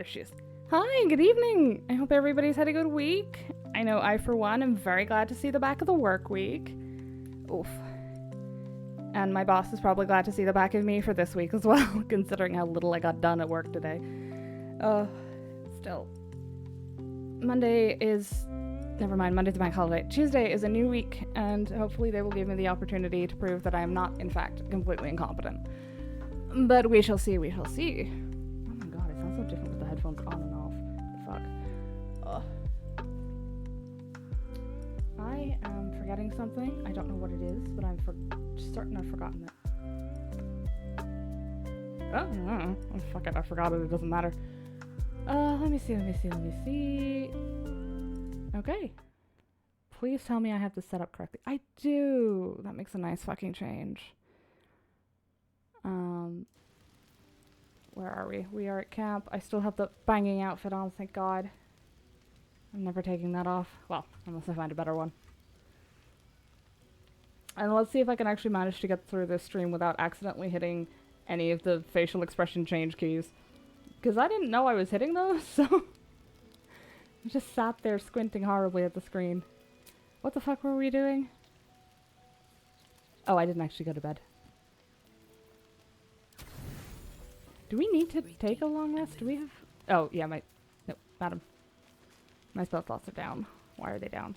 there she is. Hi, good evening. I hope everybody's had a good week. I know I, for one, am very glad to see the back of the work week. Oof. And my boss is probably glad to see the back of me for this week as well, considering how little I got done at work today. Still. Monday is... Never mind, Monday's a bank holiday. Tuesday is a new week, and hopefully they will give me the opportunity to prove that I am not, in fact, completely incompetent. But we shall see, we shall see. Oh my god, it sounds so different with the headphones on and off. What the fuck? Ugh. I am forgetting something. I don't know what it is, but I'm certain I've forgotten it. Oh, fuck it, I forgot it, it doesn't matter. Let me see. Okay. Please tell me I have this set up correctly. I do! That makes a nice fucking change. Where are we? We are at camp. I still have the banging outfit on, thank God. I'm never taking that off. Well, unless I find a better one. And let's see if I can actually manage to get through this stream without accidentally hitting any of the facial expression change keys. Because I didn't know I was hitting those, so... I just sat there squinting horribly at the screen. What the fuck were we doing? Oh, I didn't actually go to bed. Do we need to take a long rest? Do we have... Oh, yeah, no, madam. My spell slots are down. Why are they down?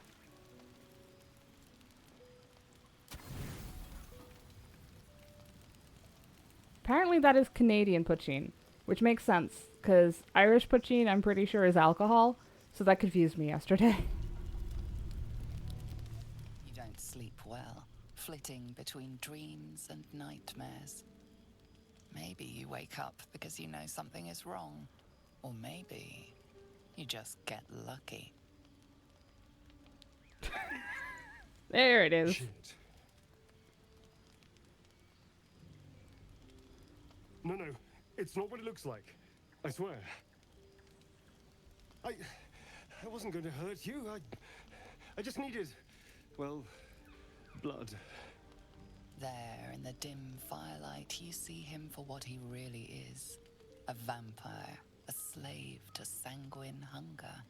Apparently that is Canadian poutine, which makes sense, because Irish poutine I'm pretty sure is alcohol, so that confused me yesterday. You don't sleep well, flitting between dreams and nightmares. Maybe you wake up because you know something is wrong, or maybe you just get lucky. There it is. Shit. No, it's not what it looks like. I swear. I wasn't going to hurt you. I just needed, well, blood. There, in the dim firelight, you see him for what he really is. A vampire, a slave to sanguine hunger.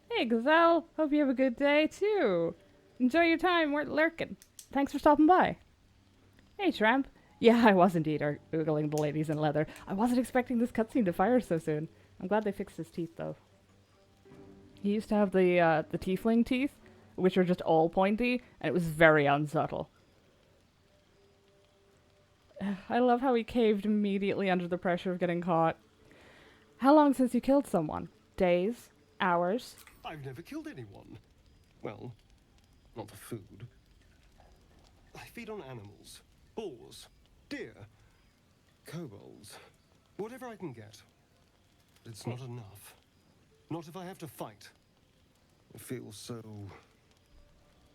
Hey, Gazelle. Hope you have a good day, too. Enjoy your time. We're lurking. Thanks for stopping by. Hey, Tramp. Yeah, I was indeed oogling the ladies in leather. I wasn't expecting this cutscene to fire so soon. I'm glad they fixed his teeth, though. He used to have the tiefling teeth, which were just all pointy, and it was very unsubtle. I love how he caved immediately under the pressure of getting caught. How long since you killed someone? Days? Hours? I've never killed anyone. Well, not for food. I feed on animals. Boars. Deer. Kobolds. Whatever I can get. But it's not enough. Not if I have to fight. I feel so...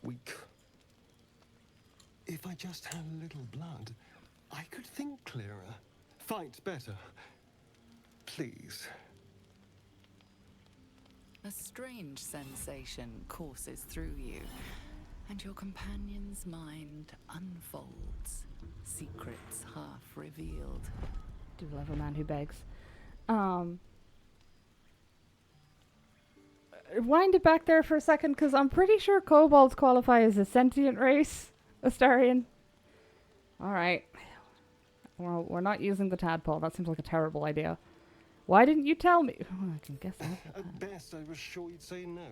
weak. If I just had a little blood, I could think clearer. Fight better. Please. A strange sensation courses through you, and your companion's mind unfolds, secrets half revealed. Do love a man who begs. Wind it back there for a second, because I'm pretty sure kobolds qualify as a sentient race, Astarian. Alright. Well, we're not using the tadpole. That seems like a terrible idea. Why didn't you tell me? Oh, I can guess that. At best, I was sure you'd say no.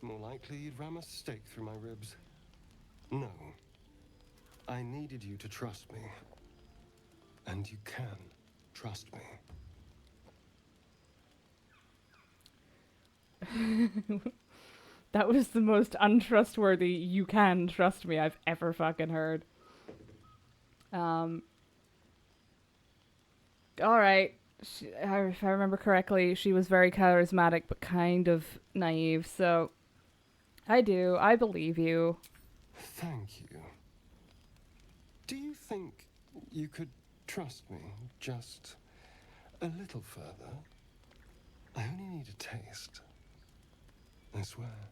More likely, you'd ram a stake through my ribs. No. I needed you to trust me. And you can trust me. That was the most untrustworthy "you can trust me" I've ever fucking heard. Alright. If I remember correctly, she was very charismatic but kind of naive, so I believe you. Thank you. Do you think you could trust me just a little further? I only need a taste. I swear.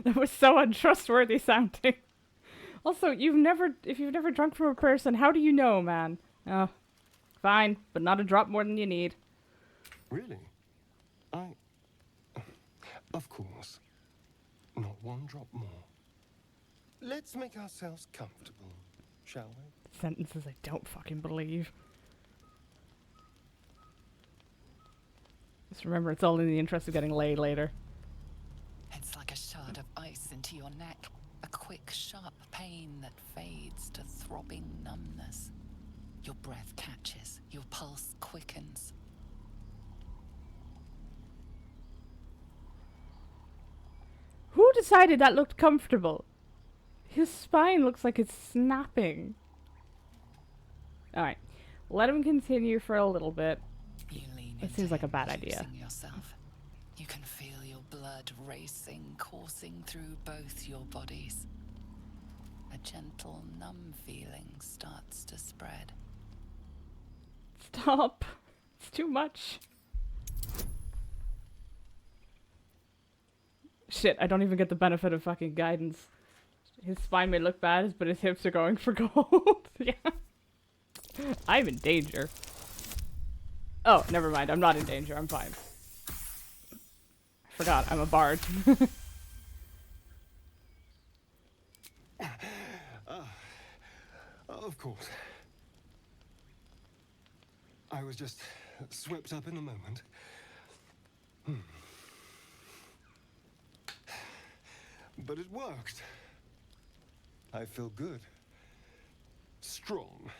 That was so untrustworthy sounding. Also, if you've never drunk from a person, how do you know, man? Oh, fine, but not a drop more than you need. Really? Of course. Not one drop more. Let's make ourselves comfortable, shall we? Sentences I don't fucking believe. Just remember, it's all in the interest of getting laid later. It's like a shard of ice into your neck. A quick, sharp pain that fades to throbbing numbness. Your breath catches, your pulse quickens. Who decided that looked comfortable? His spine looks like it's snapping. Alright, let him continue for a little bit. You lean It into seems like a him, bad idea. losing yourself. You can feel your blood racing, coursing through both your bodies. A gentle, numb feeling starts to spread. Stop. It's too much. Shit, I don't even get the benefit of fucking guidance. His spine may look bad, but his hips are going for gold. Yeah. I'm in danger. Oh, never mind. I'm not in danger. I'm fine. I forgot. I'm a bard. Of course. I was just swept up in the moment. But it worked. I feel good. Strong.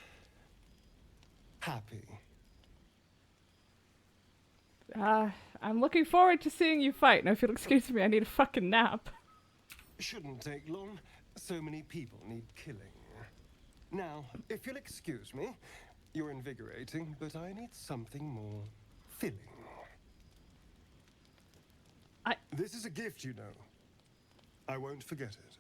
Happy. I'm looking forward to seeing you fight. Now, if you'll excuse me, I need a fucking nap. Shouldn't take long. So many people need killing. Now, if you'll excuse me, you're invigorating, but I need something more filling. This is a gift, you know. I won't forget it.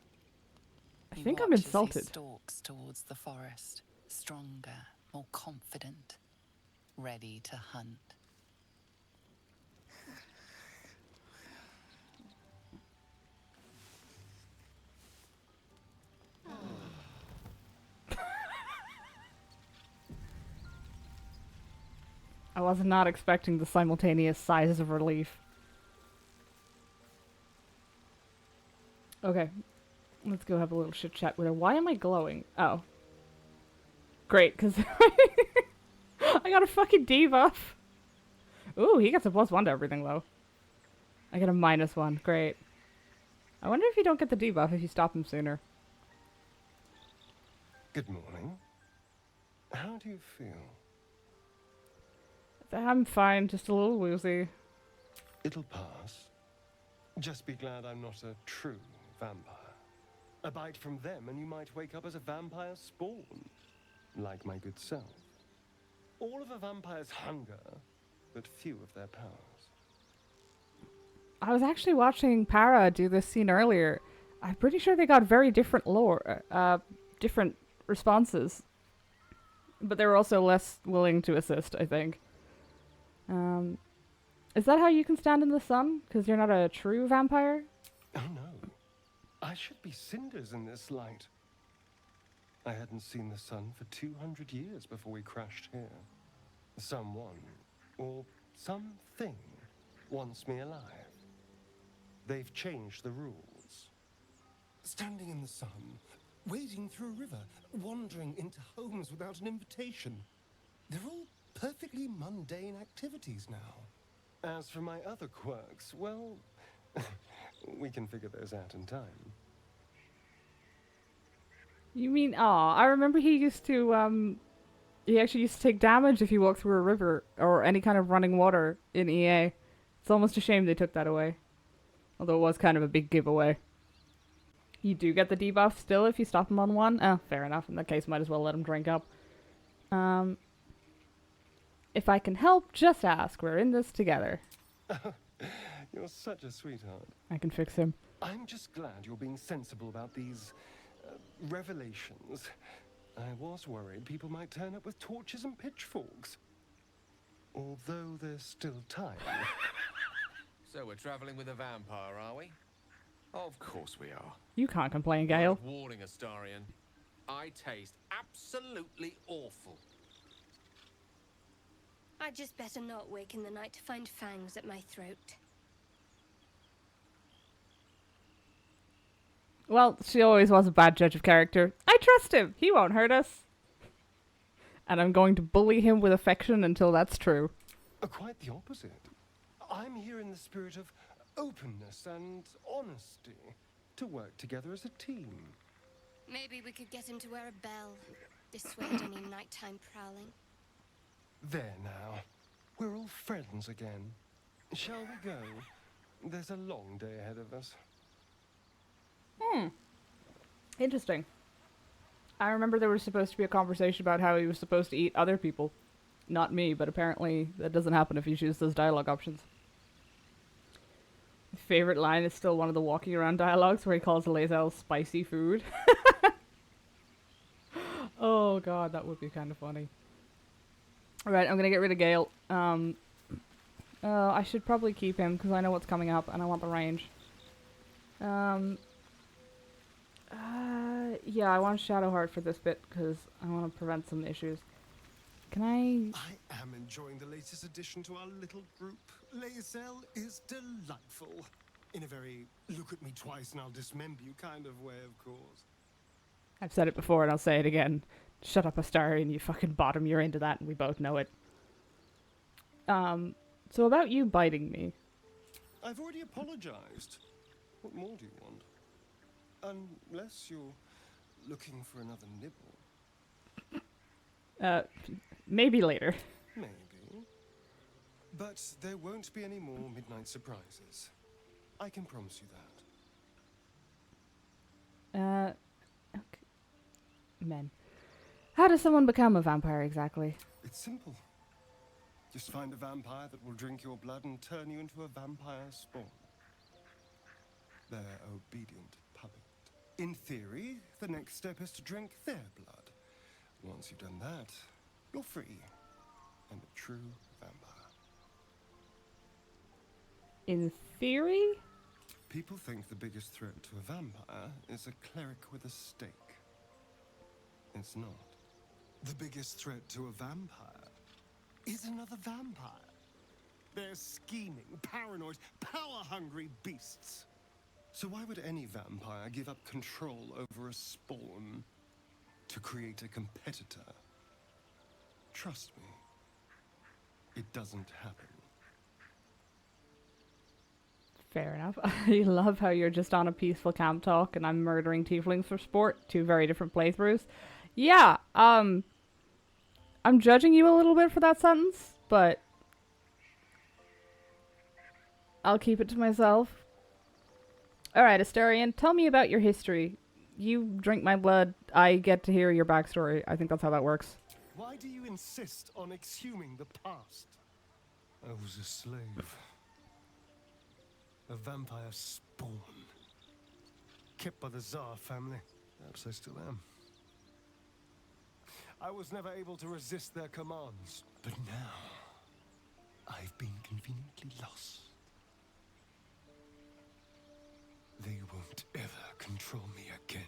I think You I'm watch as he insulted. stalks towards the forest, stronger, more confident, ready to hunt. I was not expecting the simultaneous sighs of relief. Okay. Let's go have a little chit chat with her. Why am I glowing? Oh. Great, because I got a fucking debuff. Ooh, he gets a +1 to everything, though. I get a -1. Great. I wonder if you don't get the debuff if you stop him sooner. Good morning. How do you feel? I'm fine, just a little woozy. It'll pass. Just be glad I'm not a true vampire. A bite from them and you might wake up as a vampire spawn. Like my good self. All of a vampire's hunger, but few of their powers. I was actually watching Para do this scene earlier. I'm pretty sure they got very different different responses. But they were also less willing to assist, I think. Is that how you can stand in the sun? Because you're not a true vampire? Oh no. I should be cinders in this light. I hadn't seen the sun for 200 years before we crashed here. Someone, or something, wants me alive. They've changed the rules. Standing in the sun, wading through a river, wandering into homes without an invitation. They're all perfectly mundane activities now. As for my other quirks, well, we can figure those out in time. You mean, I remember he actually used to take damage if he walked through a river or any kind of running water in EA. It's almost a shame they took that away. Although it was kind of a big giveaway. You do get the debuff still if you stop him on 1? Oh, fair enough. In that case, might as well let him drink up. If I can help, just ask. We're in this together. You're such a sweetheart. I can fix him. I'm just glad you're being sensible about these revelations. I was worried people might turn up with torches and pitchforks. Although there's still time. So we're traveling with a vampire, are we? Of course we are. You can't complain, Word Gale. of warning, Astarion. I taste absolutely awful. I'd just better not wake in the night to find fangs at my throat. Well, she always was a bad judge of character. I trust him. He won't hurt us. And I'm going to bully him with affection until that's true. Quite the opposite. I'm here in the spirit of openness and honesty to work together as a team. Maybe we could get him to wear a bell. Dissuade any nighttime prowling. There now. We're all friends again. Shall we go? There's a long day ahead of us. Interesting. I remember there was supposed to be a conversation about how he was supposed to eat other people. Not me, but apparently that doesn't happen if you choose those dialogue options. My favorite line is still one of the walking around dialogues where he calls Lae'zel spicy food. Oh god, that would be kind of funny. Alright, I'm gonna get rid of Gale. I should probably keep him because I know what's coming up and I want the range. Yeah, I want Shadowheart for this bit because I want to prevent some issues. Can I... I am enjoying the latest addition to our little group. Lae'zel is delightful. In a very look at me twice and I'll dismember you kind of way, of course. I've said it before and I'll say it again. Shut up, Astarion, you fucking bottom. You're into that and we both know it. So about you biting me. I've already apologized. What more do you want? Unless you're looking for another nibble. Maybe later. Maybe. But there won't be any more midnight surprises. I can promise you that. Okay. Men. How does someone become a vampire exactly? It's simple. Just find a vampire that will drink your blood and turn you into a vampire spawn. Their obedient puppet. In theory, the next step is to drink their blood. Once you've done that, you're free and a true vampire. In theory? People think the biggest threat to a vampire is a cleric with a stake. It's not. The biggest threat to a vampire is another vampire. They're scheming, paranoid, power-hungry beasts. So why would any vampire give up control over a spawn to create a competitor? Trust me, it doesn't happen. Fair enough. I love how you're just on a peaceful camp talk and I'm murdering tieflings for sport. Two very different playthroughs. Yeah, I'm judging you a little bit for that sentence, but I'll keep it to myself. Alright, Astarion, tell me about your history. You drink my blood, I get to hear your backstory. I think that's how that works. Why do you insist on exhuming the past? I was a slave. A vampire spawn. Kept by the Tsar family. Perhaps I still am. I was never able to resist their commands. But now, I've been conveniently lost. They won't ever control me again.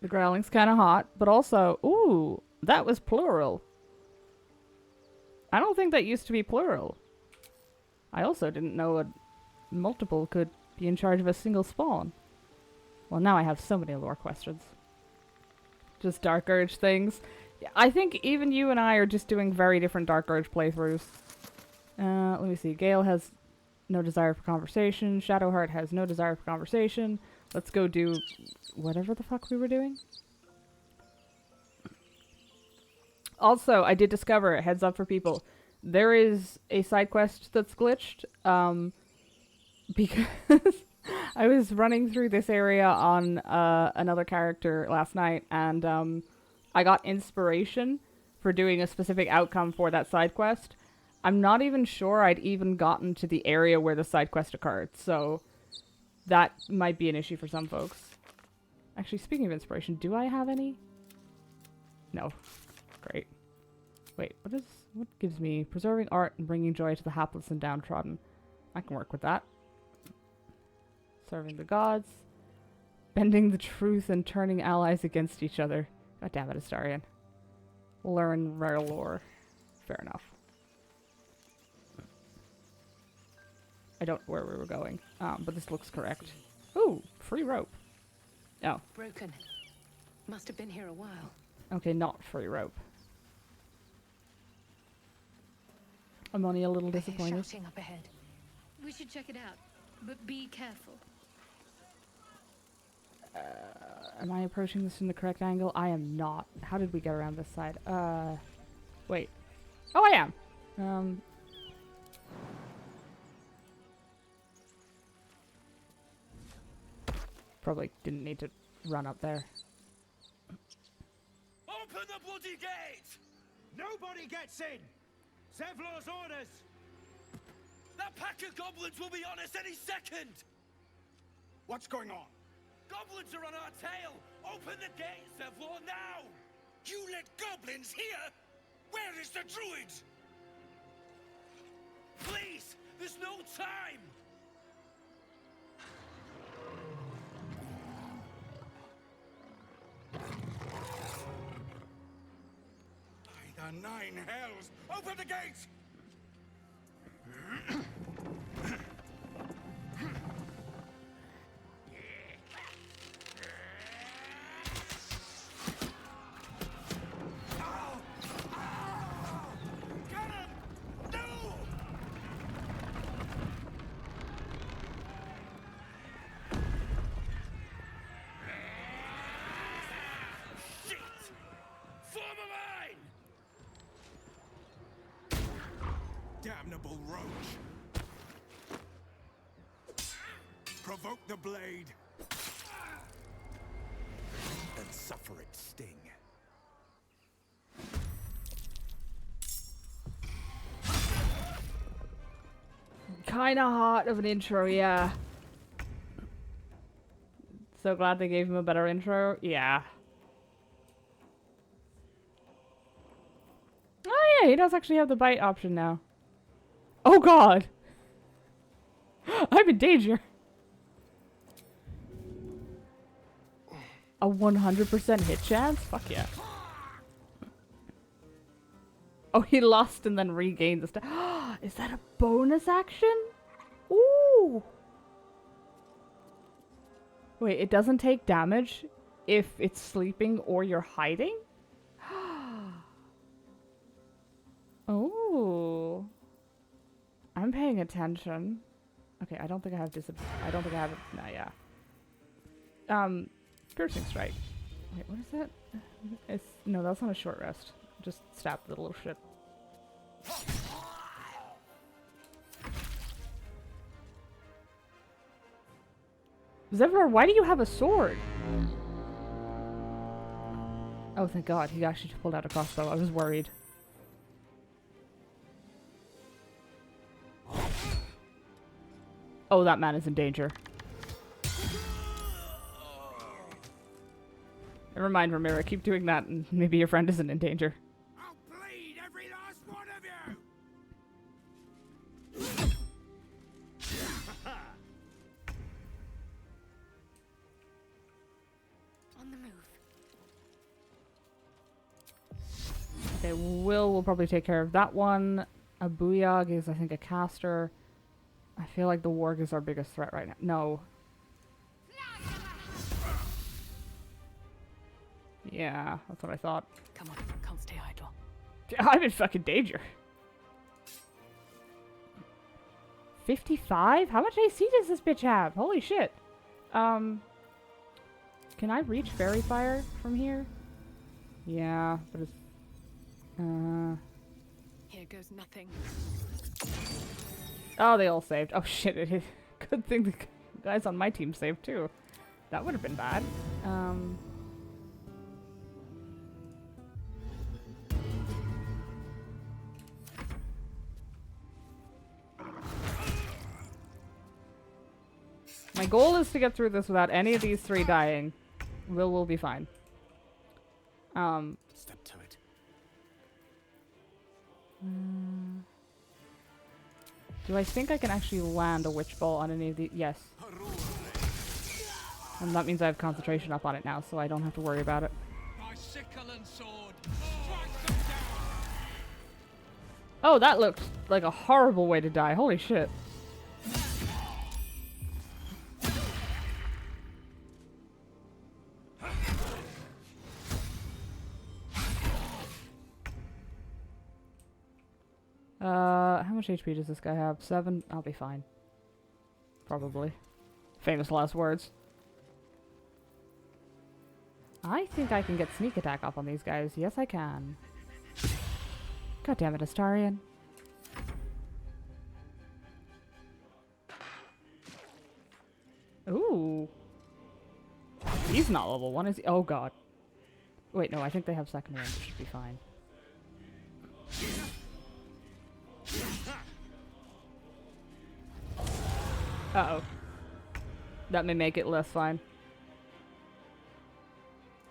The growling's kind of hot, but also, ooh, that was plural. I don't think that used to be plural. I also didn't know a multiple could be in charge of a single spawn. Well, now I have so many lore questions. Just Dark Urge things. I think even you and I are just doing very different Dark Urge playthroughs. Let me see. Gale has no desire for conversation. Shadowheart has no desire for conversation. Let's go do whatever the fuck we were doing. Also, I did discover, heads up for people, there is a side quest that's glitched. Because I was running through this area on another character last night, and I got inspiration for doing a specific outcome for that side quest. I'm not even sure I'd even gotten to the area where the side quest occurred, so that might be an issue for some folks. Actually, speaking of inspiration, do I have any? No. Great. Wait, what gives me preserving art and bringing joy to the hapless and downtrodden? I can work with that. Serving the gods. Bending the truth and turning allies against each other. God damn it, Astarion. Learn rare lore. Fair enough. I don't know where we were going, but this looks correct. Ooh, free rope. Oh, Broken. Must have been here a while. okay, not free rope. I'm only a little I hear disappointed. shouting up ahead. We should check it out, but be careful. Am I approaching this from the correct angle? I am not. How did we get around this side? Wait. Oh, I am. Probably didn't need to run up there. Open the bloody gate! Nobody gets in! Zevlor's orders! That pack of goblins will be on us any second! What's going on? Goblins are on our tail! Open the gate, Zevlor, now! You let goblins here? Where is the druid? Please! There's no time! By the nine hells! Open the gate! Damnable roach! Provoke the blade, and suffer its sting. Kinda hot of an intro, yeah. So glad they gave him a better intro. Yeah. Oh yeah, he does actually have the bite option now. Oh god! I'm in danger! A 100% hit chance? Fuck yeah. Oh, he lost and then regained the stat. Is that a bonus action? Ooh! Wait, it doesn't take damage if it's sleeping or you're hiding? Oh. I'm paying attention. Okay, I don't think I have I don't think I have it. No, yeah. Piercing strike. Wait, what is that? It's no, that's not a short rest. Just stab the little shit. Zevlor, why do you have a sword? Oh, thank God, he actually pulled out a crossbow. I was worried. Oh, that man is in danger. Never mind, Ramira. Keep doing that and maybe your friend isn't in danger. I'll bleed every last one of you! On the move. Okay, will probably take care of that one. A Booyog is, I think, a caster. I feel like the Warg is our biggest threat right now. No. Yeah, that's what I thought. Come on, can't stay idle. I'm in fucking danger. 55? How much AC does this bitch have? Holy shit. Can I reach Fairy Fire from here? Yeah, but it's... Here goes nothing. Oh, they all saved. Oh shit, good thing the guys on my team saved too. That would have been bad. My goal is to get through this without any of these three dying. Will be fine. Step to it. Do I think I can actually land a witch bolt on any of these? Yes. And that means I have concentration up on it now, so I don't have to worry about it. My sickle and sword. Strike them down. Oh, that looked like a horrible way to die. Holy shit. How much HP does this guy have? 7? I'll be fine. Probably. Famous last words. I think I can get sneak attack up on these guys. Yes, I can. God damn it, Astarion. Ooh. He's not level 1, is he? Oh god. Wait, no, I think they have second range. Should be fine. Uh-oh. That may make it less fine.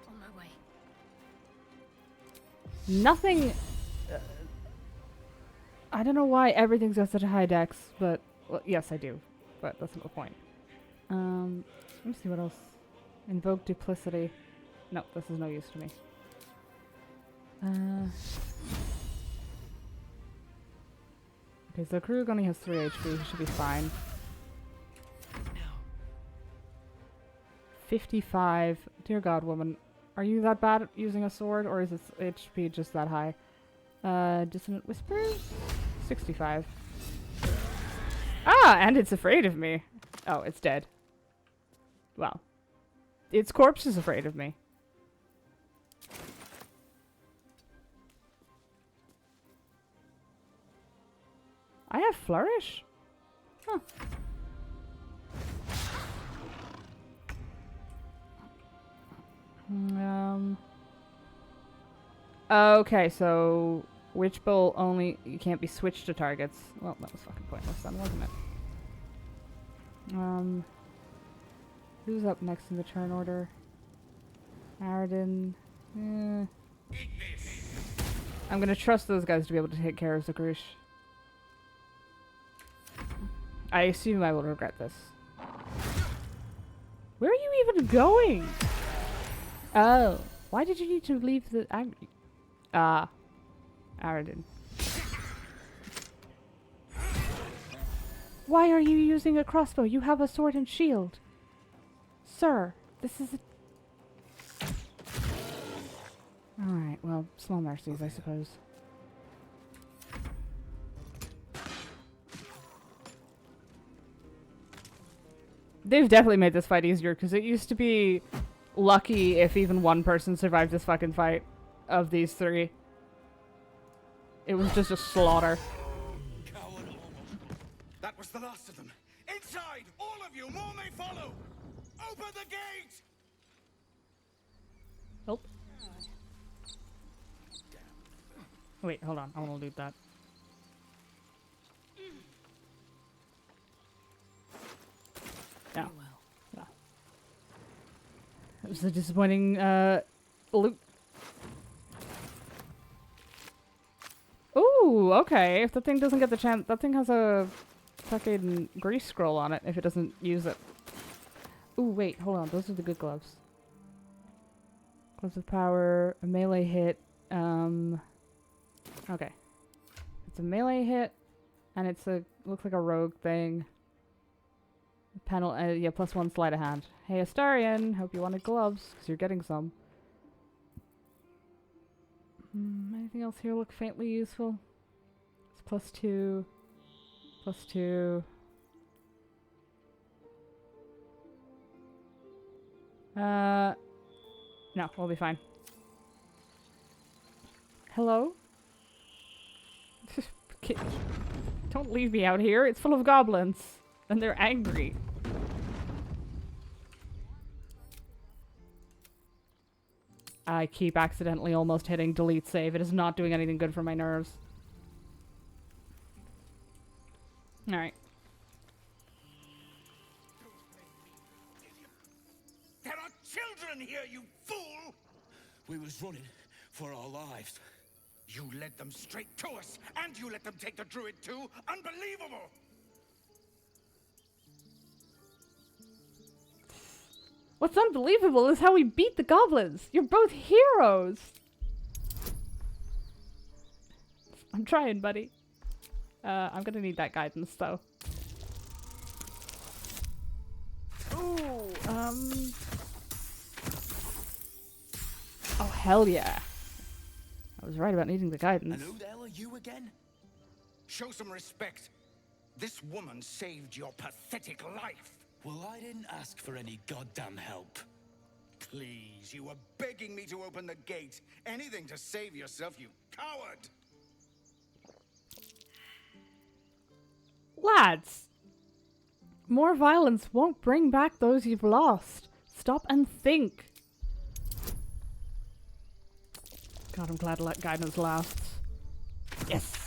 On my way. Nothing... I don't know why everything's got such a high dex, but... Well, yes, I do. But that's not the point. Let me see what else. Invoke duplicity. No, this is no use to me. Okay, so Krug only has 3 HP. He should be fine. 55. Dear God, woman. Are you that bad at using a sword, or is its HP just that high? Dissonant Whispers? 65. Ah, and it's afraid of me. Oh, it's dead. Well. Its corpse is afraid of me. I have Flourish? Huh. Okay, so Witch Bolt only you can't be switched to targets. Well, that was fucking pointless then, wasn't it? Who's up next in the turn order? Aradin. I'm gonna trust those guys to be able to take care of Zakrush. I assume I will regret this. Where are you even going? Oh, why did you need to leave the... Aradin. Why are you using a crossbow? You have a sword and shield. Sir, this is a... Alright, well, small mercies, I suppose. They've definitely made this fight easier, because it used to be lucky if even one person survived this fucking fight of these 3. It was just a slaughter. That was the last of them. Inside! All of you! More may follow! Open the gate! Nope. Wait, hold on. I want to loot that. No. No. It was a disappointing loot. Ooh, okay. If the thing doesn't get the chance, that thing has a fucking grease scroll on it if it doesn't use it. Ooh, wait, hold on. Those are the good gloves. Gloves of power, a melee hit. Okay. It's a melee hit, and it's a looks like a rogue thing. Panel, yeah, +1 sleight of hand. Hey, Astarion, hope you wanted gloves, because you're getting some. Anything else here look faintly useful? It's +2. +2. No, we'll be fine. Hello? Don't leave me out here. It's full of goblins. And they're angry. I keep accidentally almost hitting delete save. It is not doing anything good for my nerves. Alright. There are children here, you fool! We was running for our lives. You led them straight to us, and you let them take the druid too? Unbelievable! What's unbelievable is how we beat the goblins. You're both heroes. I'm trying, buddy. I'm gonna need that guidance, though. Ooh, oh, hell yeah. I was right about needing the guidance. And who the hell are you again? Show some respect. This woman saved your pathetic life. Well, I didn't ask for any goddamn help. Please, you were begging me to open the gate. Anything to save yourself, you coward! Lads! More violence won't bring back those you've lost. Stop and think. God, I'm glad guidance lasts. Yes!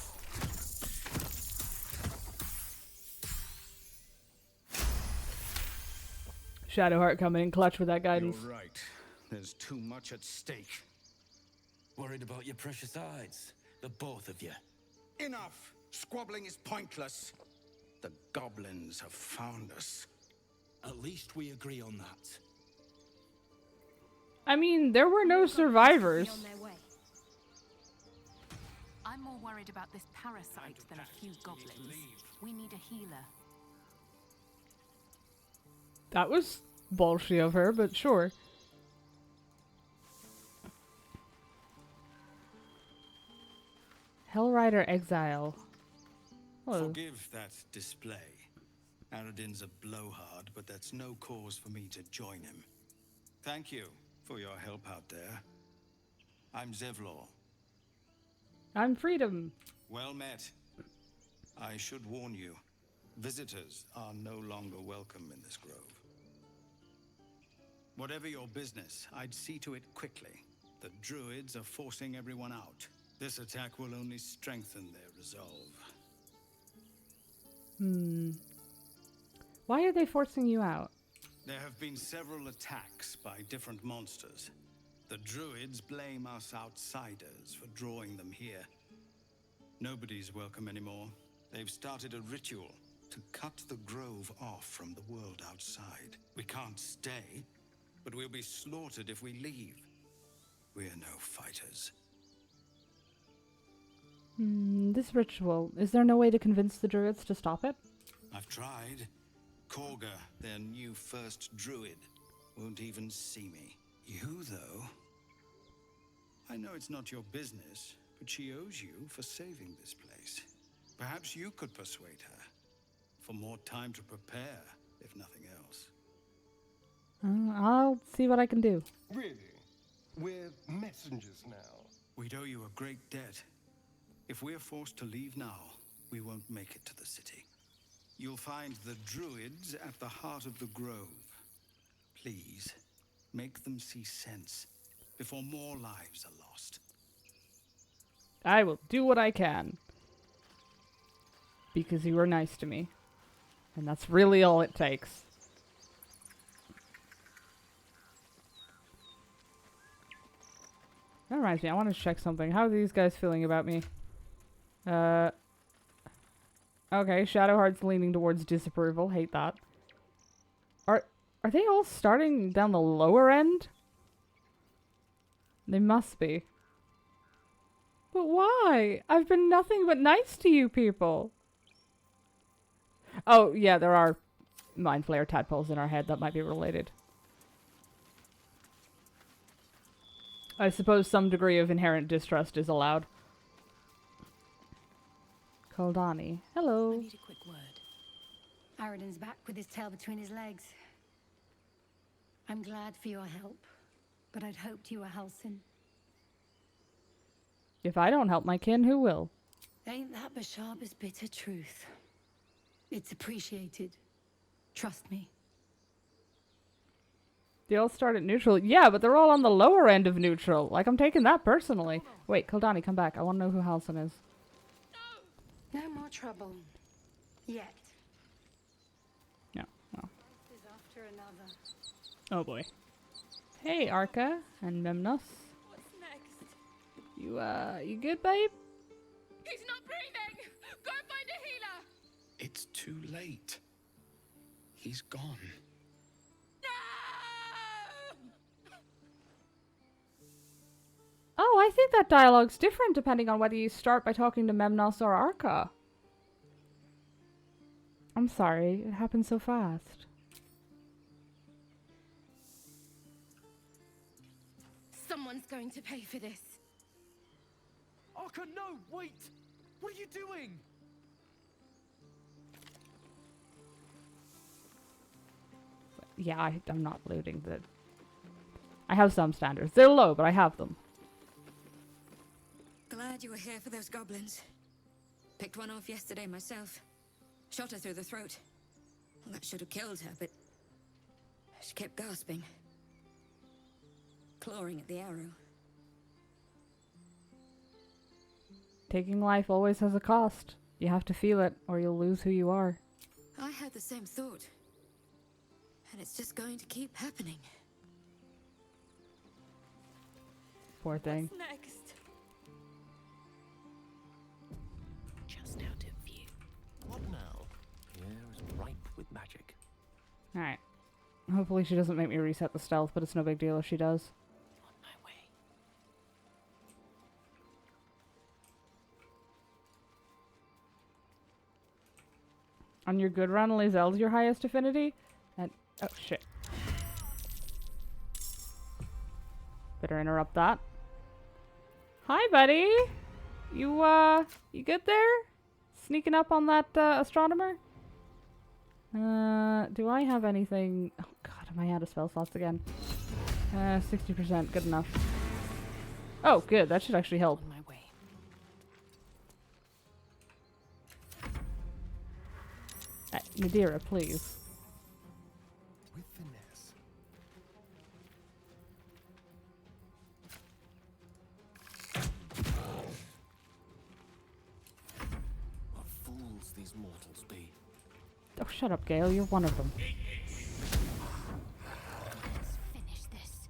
Shadowheart coming in clutch with that guidance. You're right. There's too much at stake. Worried about your precious hides, the both of you. Enough! Squabbling is pointless. The goblins have found us. At least we agree on that. I mean, there were no survivors. On their way. I'm more worried about this parasite than a few goblins. We need a healer. That was bullshit of her, but sure. Hellrider Exile. Hello. Forgive that display. Aradin's a blowhard, but that's no cause for me to join him. Thank you for your help out there. I'm Zevlor. I'm Freedom. Well met. I should warn you, visitors are no longer welcome in this grove. Whatever your business, I'd see to it quickly. The druids are forcing everyone out. This attack will only strengthen their resolve. Why are they forcing you out? There have been several attacks by different monsters. The druids blame us outsiders for drawing them here. Nobody's welcome anymore. They've started a ritual to cut the grove off from the world outside. We can't stay, but we'll be slaughtered if we leave. We're no fighters. This ritual, is there no way to convince the druids to stop it? I've tried. Korga, their new first druid, won't even see me. You, though? I know it's not your business, but she owes you for saving this place. Perhaps you could persuade her. For more time to prepare, if nothing else. I'll see what I can do. Really? We're messengers now. We'd owe you a great debt. If we're forced to leave now, we won't make it to the city. You'll find the druids at the heart of the grove. Please, make them see sense before more lives are lost. I will do what I can. Because you were nice to me. And that's really all it takes. That reminds me, I want to check something. How are these guys feeling about me? Okay, Shadowheart's leaning towards disapproval. Hate that. Are they all starting down the lower end? They must be. But why? I've been nothing but nice to you people. Oh, yeah, there are Mind Flayer tadpoles in our head. That might be related. I suppose some degree of inherent distrust is allowed. Koldani. Hello. I need a quick word. Aradin's back with his tail between his legs. I'm glad for your help, but I'd hoped you were Halsin. If I don't help my kin, who will? Ain't that Bashaba's bitter truth? It's appreciated. Trust me. They all start at neutral. Yeah, but they're all on the lower end of neutral. Like, I'm taking that personally. Wait, Koldani, come back. I want to know who Halsin is. No more trouble. Yet. No. Well. Is after another. Oh boy. Hey, Arca and Memnos. What's next? You good, babe? He's not breathing! Go find a healer! It's too late. He's gone. No! think that dialogue's different depending on whether you start by talking to Memnos or Arca. I'm sorry, it happened so fast. Someone's going to pay for this. Arca, no, wait! What are you doing? Yeah, I'm not looting the... I have some standards. They're low, but I have them. Glad you were here for those goblins. Picked one off yesterday myself. Shot her through the throat. Well, that should have killed her, but she kept gasping. Clawing at the arrow. Taking life always has a cost. You have to feel it, or you'll lose who you are. I had the same thought. And it's just going to keep happening. Poor thing. What's next? Just out of view. What now? The air is ripe with magic. Alright. Hopefully she doesn't make me reset the stealth, but it's no big deal if she does. On my way. On your good run, Lae'zel's your highest affinity? And oh shit. Better interrupt that. Hi, buddy! You good there? Sneaking up on that, astronomer? Do I have anything? Oh god, am I out of spell slots again? 60%, good enough. Oh, good, that should actually help. On my way. Madeira, please. With finesse. What fools these mortals be. Oh, shut up, Gale, you're one of them. Let's finish this.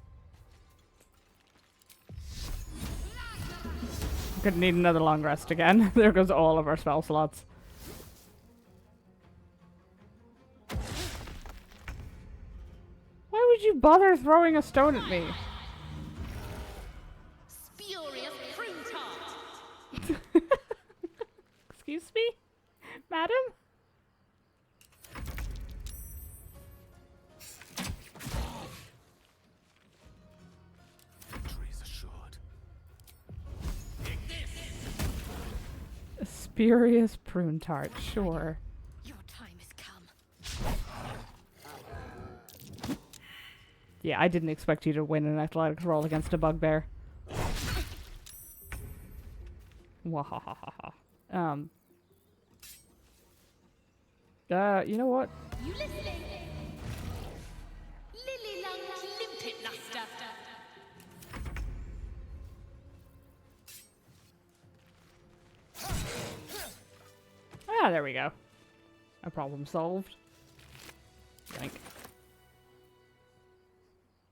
Gonna need another long rest again. There goes all of our spell slots. Why would you bother throwing a stone at me? Spurious prune tart. Excuse me? Madam? Victory's assured. A spurious prune tart, sure. Your time has come. Yeah, I didn't expect you to win an athletics roll against a bugbear. Wahahaha. You know what? You listening? Lily Lunch Limpet Luster. Ah, there we go. A problem solved. Yank.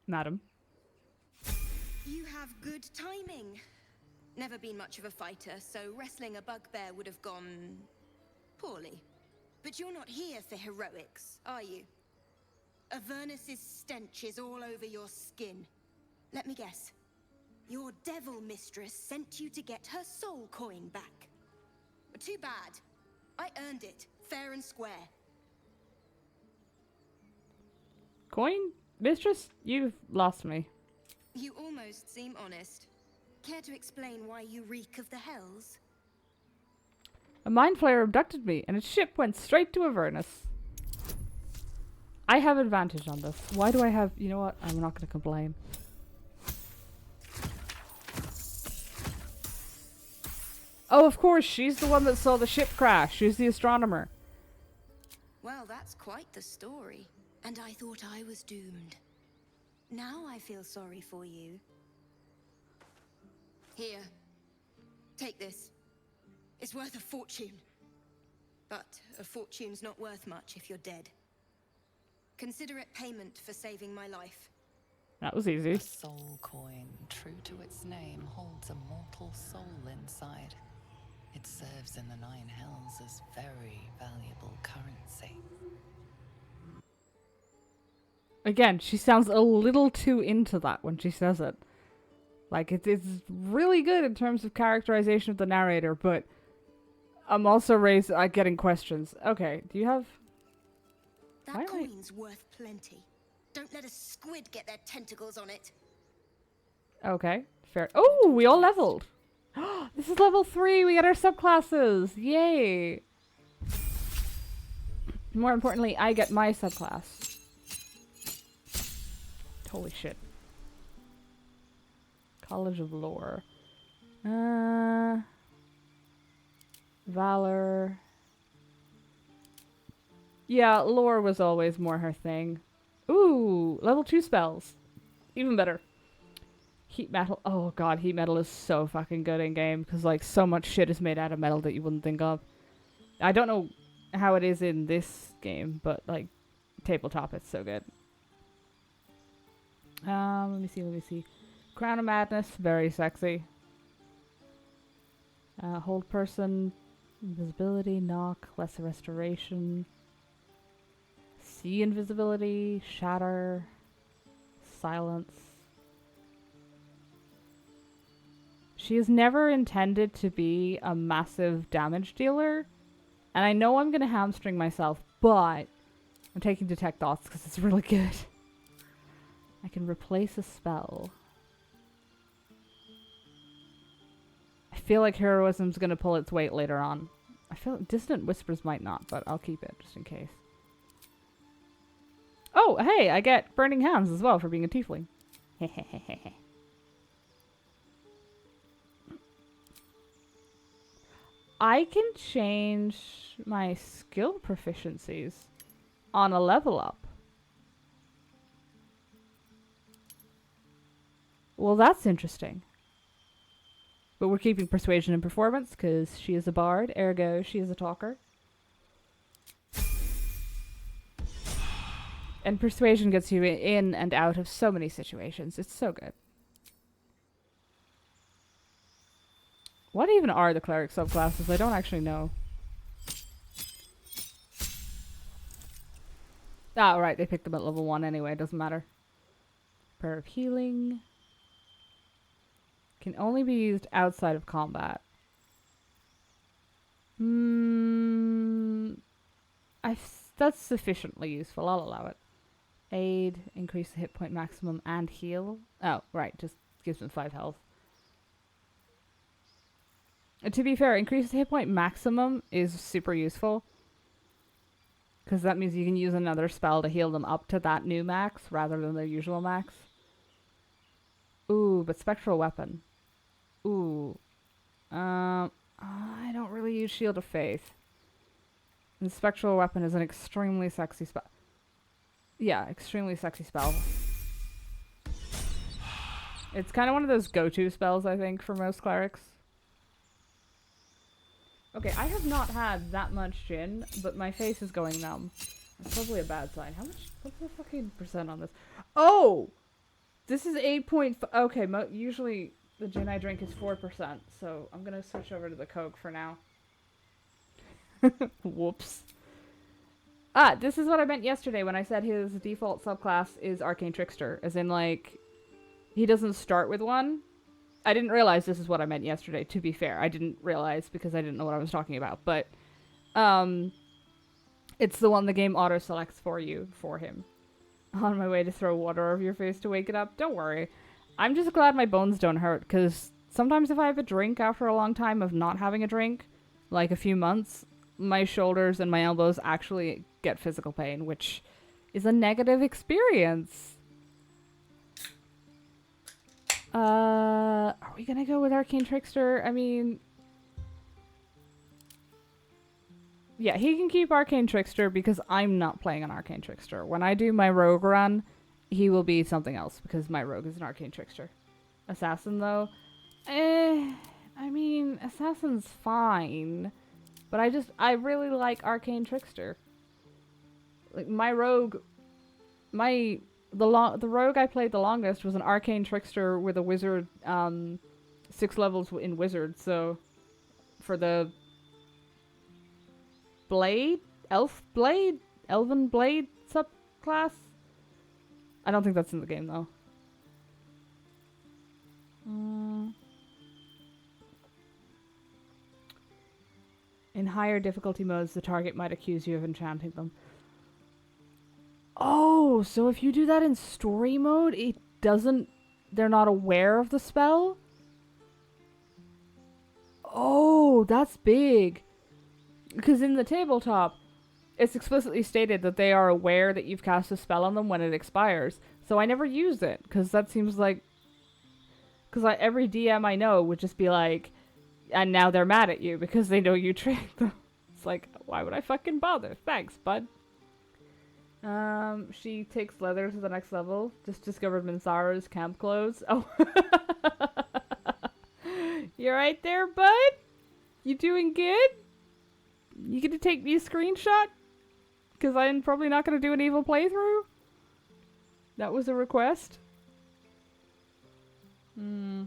Madam. You have good timing. Never been much of a fighter, so wrestling a bugbear would have gone poorly. But you're not here for heroics, are you? Avernus's stench is all over your skin. Let me guess. Your devil mistress sent you to get her soul coin back. Too bad. I earned it, fair and square. Coin? Mistress, you've lost me. You almost seem honest. Care to explain why you reek of the hells? A mind flayer abducted me, and its ship went straight to Avernus. I have advantage on this. Why do I have... You know what? I'm not going to complain. Oh, of course, she's the one that saw the ship crash. She's the astronomer. Well, that's quite the story. And I thought I was doomed. Now I feel sorry for you. Here. Take this. It's worth a fortune. But a fortune's not worth much if you're dead. Consider it payment for saving my life. That was easy. A soul coin, true to its name, holds a mortal soul inside. It serves in the Nine Hells as very valuable currency. Again, she sounds a little too into that when she says it. Like, it's really good in terms of characterization of the narrator, but I'm also getting questions. Okay, do you have... That coin's worth plenty. Don't let a squid get their tentacles on it. Okay, fair. Oh, we all leveled. This is level 3. We got our subclasses. Yay. More importantly, I get my subclass. Holy shit. College of Lore. Valor. Yeah, lore was always more her thing. Ooh, level 2 spells. Even better. Heat metal. Oh god, heat metal is so fucking good in game because like so much shit is made out of metal that you wouldn't think of. I don't know how it is in this game, but like tabletop, it's so good. Let me see. Crown of Madness, very sexy. Hold person, invisibility, knock, lesser restoration. See invisibility, shatter, silence. She is never intended to be a massive damage dealer. And I know I'm going to hamstring myself, but I'm taking Detect Thoughts because it's really good. I can replace a spell. I feel like Heroism's going to pull its weight later on. I feel Distant Whispers might not, but I'll keep it just in case. Oh, hey, I get Burning Hands as well for being a tiefling. Hehehehe. I can change my skill proficiencies on a level up. Well, that's interesting. But we're keeping Persuasion and Performance because she is a bard, ergo she is a talker. And Persuasion gets you in and out of so many situations. It's so good. What even are the cleric subclasses? I don't actually know. Ah, right. They picked them at level 1 anyway. It doesn't matter. Prayer of Healing. Can only be used outside of combat. That's sufficiently useful. I'll allow it. Aid. Increase the hit point maximum and heal. Oh, right. Just gives them 5 health. To be fair, increase the hit point maximum is super useful. Because that means you can use another spell to heal them up to that new max rather than their usual max. Ooh, but Spectral Weapon. Ooh. I don't really use Shield of Faith. And Spectral Weapon is an extremely sexy spell. Yeah, extremely sexy spell. It's kind of one of those go-to spells, I think, for most clerics. Okay, I have not had that much gin, but my face is going numb. That's probably a bad sign. How much? What's the fucking percent on this? Oh! This is 8.5. Okay, usually the gin I drink is 4%, so I'm gonna switch over to the Coke for now. Whoops. Ah, this is what I meant yesterday when I said his default subclass is Arcane Trickster. As in, like, he doesn't start with one. I didn't realize this is what I meant yesterday, to be fair. I didn't realize because I didn't know what I was talking about. But it's the one the game auto-selects for him. On my way to throw water over your face to wake it up. Don't worry. I'm just glad my bones don't hurt, because sometimes if I have a drink after a long time of not having a drink, like a few months, my shoulders and my elbows actually get physical pain, which is a negative experience. Are we gonna go with Arcane Trickster? I mean... Yeah, he can keep Arcane Trickster because I'm not playing an Arcane Trickster. When I do my rogue run, he will be something else because my rogue is an Arcane Trickster. Assassin, though? I mean, Assassin's fine. But I really like Arcane Trickster. Like, my rogue... The rogue I played the longest was an Arcane Trickster with a wizard, 6 levels in wizard, so for the Elven Blade subclass? I don't think that's in the game, though. higher difficulty modes, the target might accuse you of enchanting them. Oh, so if you do that in story mode, it doesn't... They're not aware of the spell? Oh, that's big. Because in the tabletop, it's explicitly stated that they are aware that you've cast a spell on them when it expires. So I never use it, because that seems like... Because every DM I know would just be like, and now they're mad at you because they know you tricked them. It's like, why would I fucking bother? Thanks, bud. She takes leather to the next level. Just discovered Minsaro's camp clothes. Oh. You right there, bud? You doing good? You gonna take me a screenshot? Because I'm probably not gonna do an evil playthrough? That was a request? Hmm.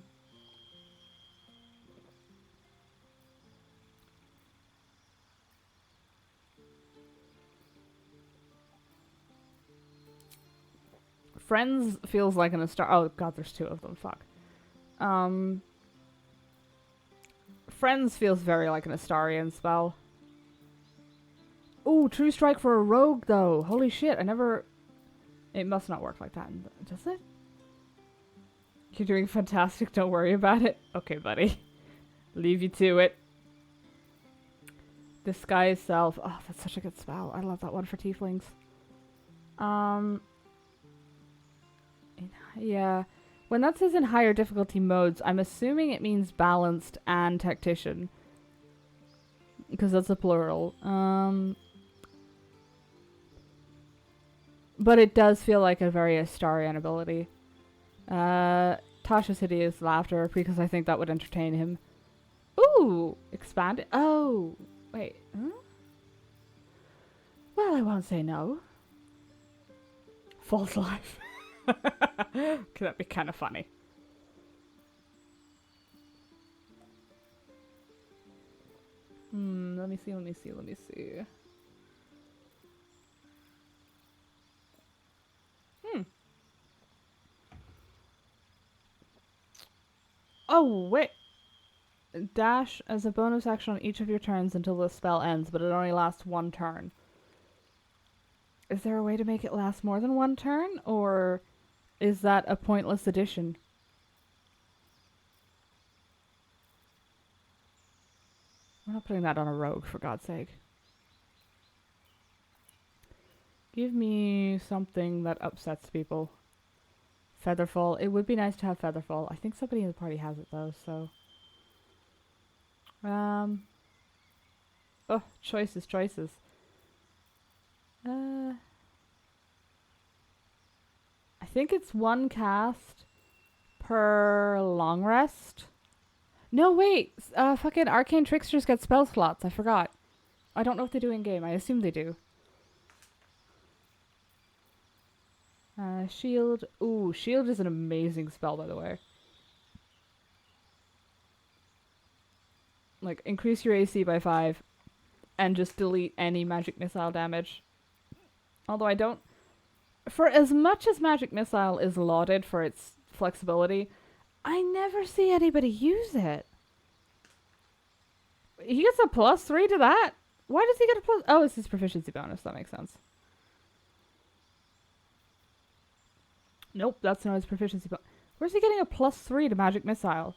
Friends feels like an Astar- Oh god, there's two of them, fuck. Friends feels very like an Astarian spell. Ooh, True Strike for a rogue though. Holy shit, I never... It must not work like that, does it? You're doing fantastic, don't worry about it. Okay, buddy. Leave you to it. Disguise Self. Oh, that's such a good spell. I love that one for tieflings. Yeah. When that says in higher difficulty modes, I'm assuming it means balanced and tactician. Because that's a plural. But it does feel like a very Astarian ability. Tasha's hideous laughter, because I think that would entertain him. Ooh! Expanded. Oh! Wait. Huh? Well, I won't say no. False life. Could that be kind of funny? Let me see. Oh, wait. Dash as a bonus action on each of your turns until the spell ends, but it only lasts one turn. Is there a way to make it last more than one turn, or is that a pointless addition? I'm not putting that on a rogue, for God's sake. Give me something that upsets people. Featherfall. It would be nice to have Featherfall. I think somebody in the party has it though, so... Oh, choices. I think it's one cast per long rest. No, wait! Fucking Arcane Tricksters get spell slots. I forgot. I don't know if they do in-game. I assume they do. Shield. Ooh, Shield is an amazing spell, by the way. Like, increase your AC by 5 and just delete any magic missile damage. Although I don't... For as much as magic missile is lauded for its flexibility, I never see anybody use it. He gets a +3 to that? Why does he get a plus... Oh, it's his proficiency bonus. That makes sense. Nope, that's not his proficiency bonus. Where's he getting a +3 to magic missile?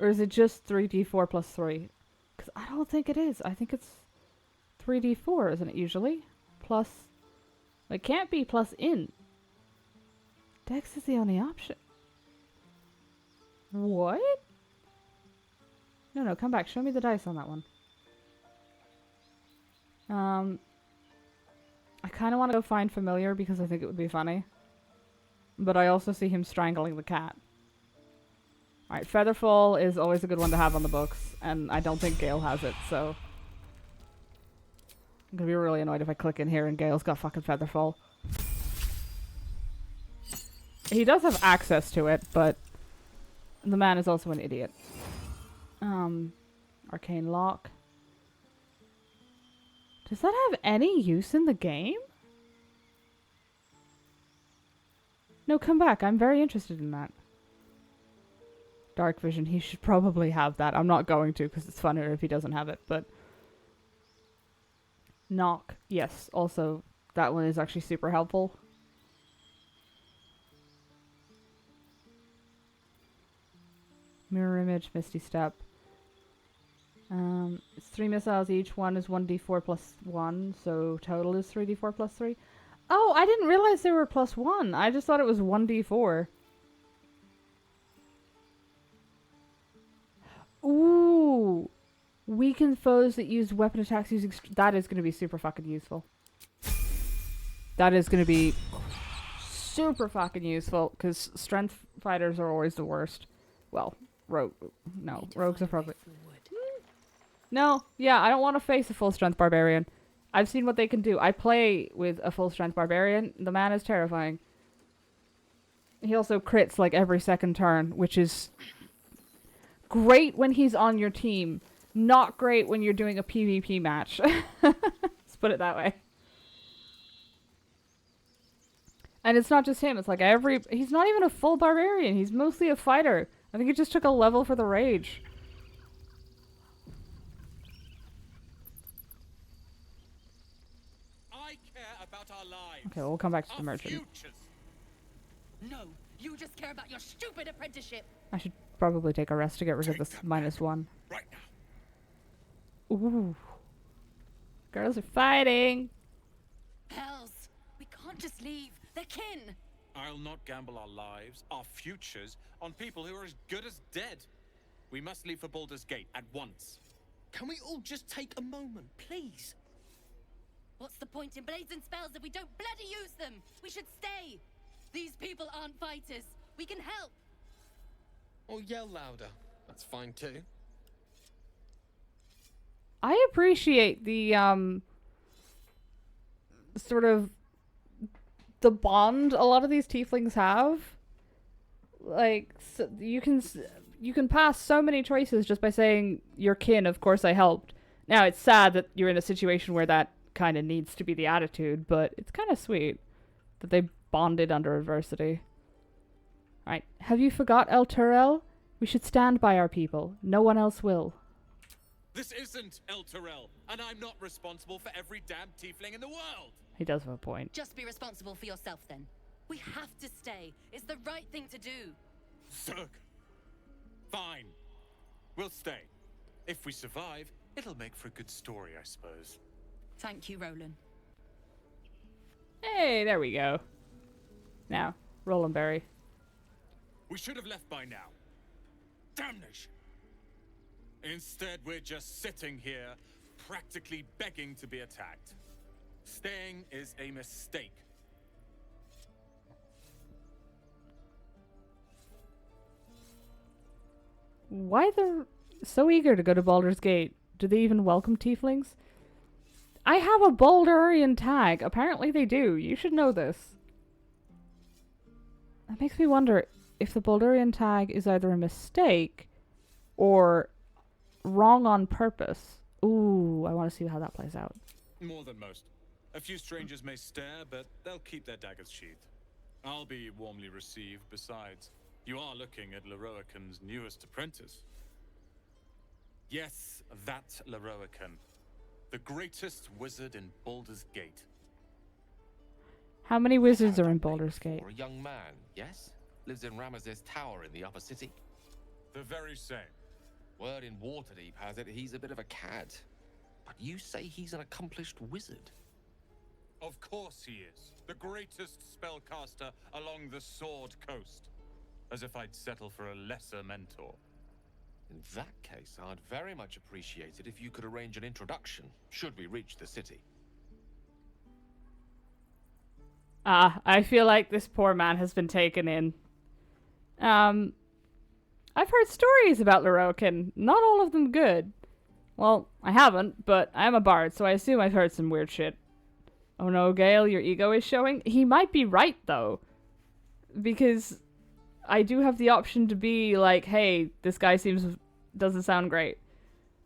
Or is it just 3d4 plus 3? Because I don't think it is. I think it's 3d4, isn't it, usually? Plus... It can't be plus in. Dex is the only option. What? No, come back. Show me the dice on that one. I kind of want to go find familiar because I think it would be funny. But I also see him strangling the cat. Alright, Featherfall is always a good one to have on the books, and I don't think Gale has it, so... I'm gonna be really annoyed if I click in here and Gale's got fucking Featherfall. He does have access to it, but the man is also an idiot. Arcane Lock. Does that have any use in the game? No, come back. I'm very interested in that. Dark Vision. He should probably have that. I'm not going to because it's funnier if he doesn't have it, but... Knock. Yes, also, that one is actually super helpful. Mirror image, Misty Step. It's 3 missiles each. One is 1d4 plus 1, so total is 3d4 plus 3. Oh, I didn't realize they were plus 1. I just thought it was 1d4. Ooh. Weaken foes that use weapon attacks using... that is going to be super fucking useful. That is going to be super fucking useful, because strength fighters are always the worst. Well, rogue... no, rogues are probably... No, yeah, I don't want to face a full-strength barbarian. I've seen what they can do. I play with a full-strength barbarian. The man is terrifying. He also crits like every second turn, which is great when he's on your team. Not great when you're doing a PvP match. Let's put it that way. And it's not just him. It's like he's not even a full barbarian. He's mostly a fighter. I think he just took a level for the rage. Okay, we'll come back to the merchant. Futures. No, you just care about your stupid apprenticeship. I should probably take a rest to get rid of this -1. Right now. Ooh. Girls are fighting. Hells, we can't just leave. They're kin. I'll not gamble our lives, our futures, on people who are as good as dead. We must leave for Baldur's Gate at once. Can we all just take a moment, please? What's the point in blades and spells if we don't bloody use them? We should stay. These people aren't fighters. We can help. Or yell louder. That's fine too. I appreciate the sort of the bond a lot of these tieflings have. Like, so you can pass so many choices just by saying you're kin, of course I helped. Now it's sad that you're in a situation where that kind of needs to be the attitude, but it's kind of sweet that they bonded under adversity. Right, have you forgot El Turel? We should stand by our people. No one else will. This isn't El Turel, and I'm not responsible for every damn tiefling in the world. He does have a point. Just be responsible for yourself then. We have to stay. It's the right thing to do. Zerg. Fine. We'll stay. If we survive, it'll make for a good story, I suppose. Thank you, Roland. Hey, there we go. Now, Rolandberry. We should have left by now. Damnation! Instead, we're just sitting here, practically begging to be attacked. Staying is a mistake. Why they're so eager to go to Baldur's Gate? Do they even welcome tieflings? I have a Baldurian tag. Apparently they do. You should know this. That makes me wonder if the Baldurian tag is either a mistake or wrong on purpose. Ooh, I want to see how that plays out. More than most. A few strangers may stare, but they'll keep their daggers sheathed. I'll be warmly received. Besides, you are looking at Leroican's newest apprentice. Yes, that Leroican. The greatest wizard in Baldur's Gate. How many wizards are in Baldur's Gate? Or a young man, yes? Lives in Ramesses Tower in the upper city. The very same. Word in Waterdeep has it he's a bit of a cad. But you say he's an accomplished wizard. Of course he is. The greatest spellcaster along the Sword Coast. As if I'd settle for a lesser mentor. In that case, I'd very much appreciate it if you could arrange an introduction, should we reach the city. I feel like this poor man has been taken in. I've heard stories about Leroican. Not all of them good. Well, I haven't, but I am a bard, so I assume I've heard some weird shit. Oh no, Gale, your ego is showing? He might be right, though. Because I do have the option to be like, hey, this guy doesn't sound great.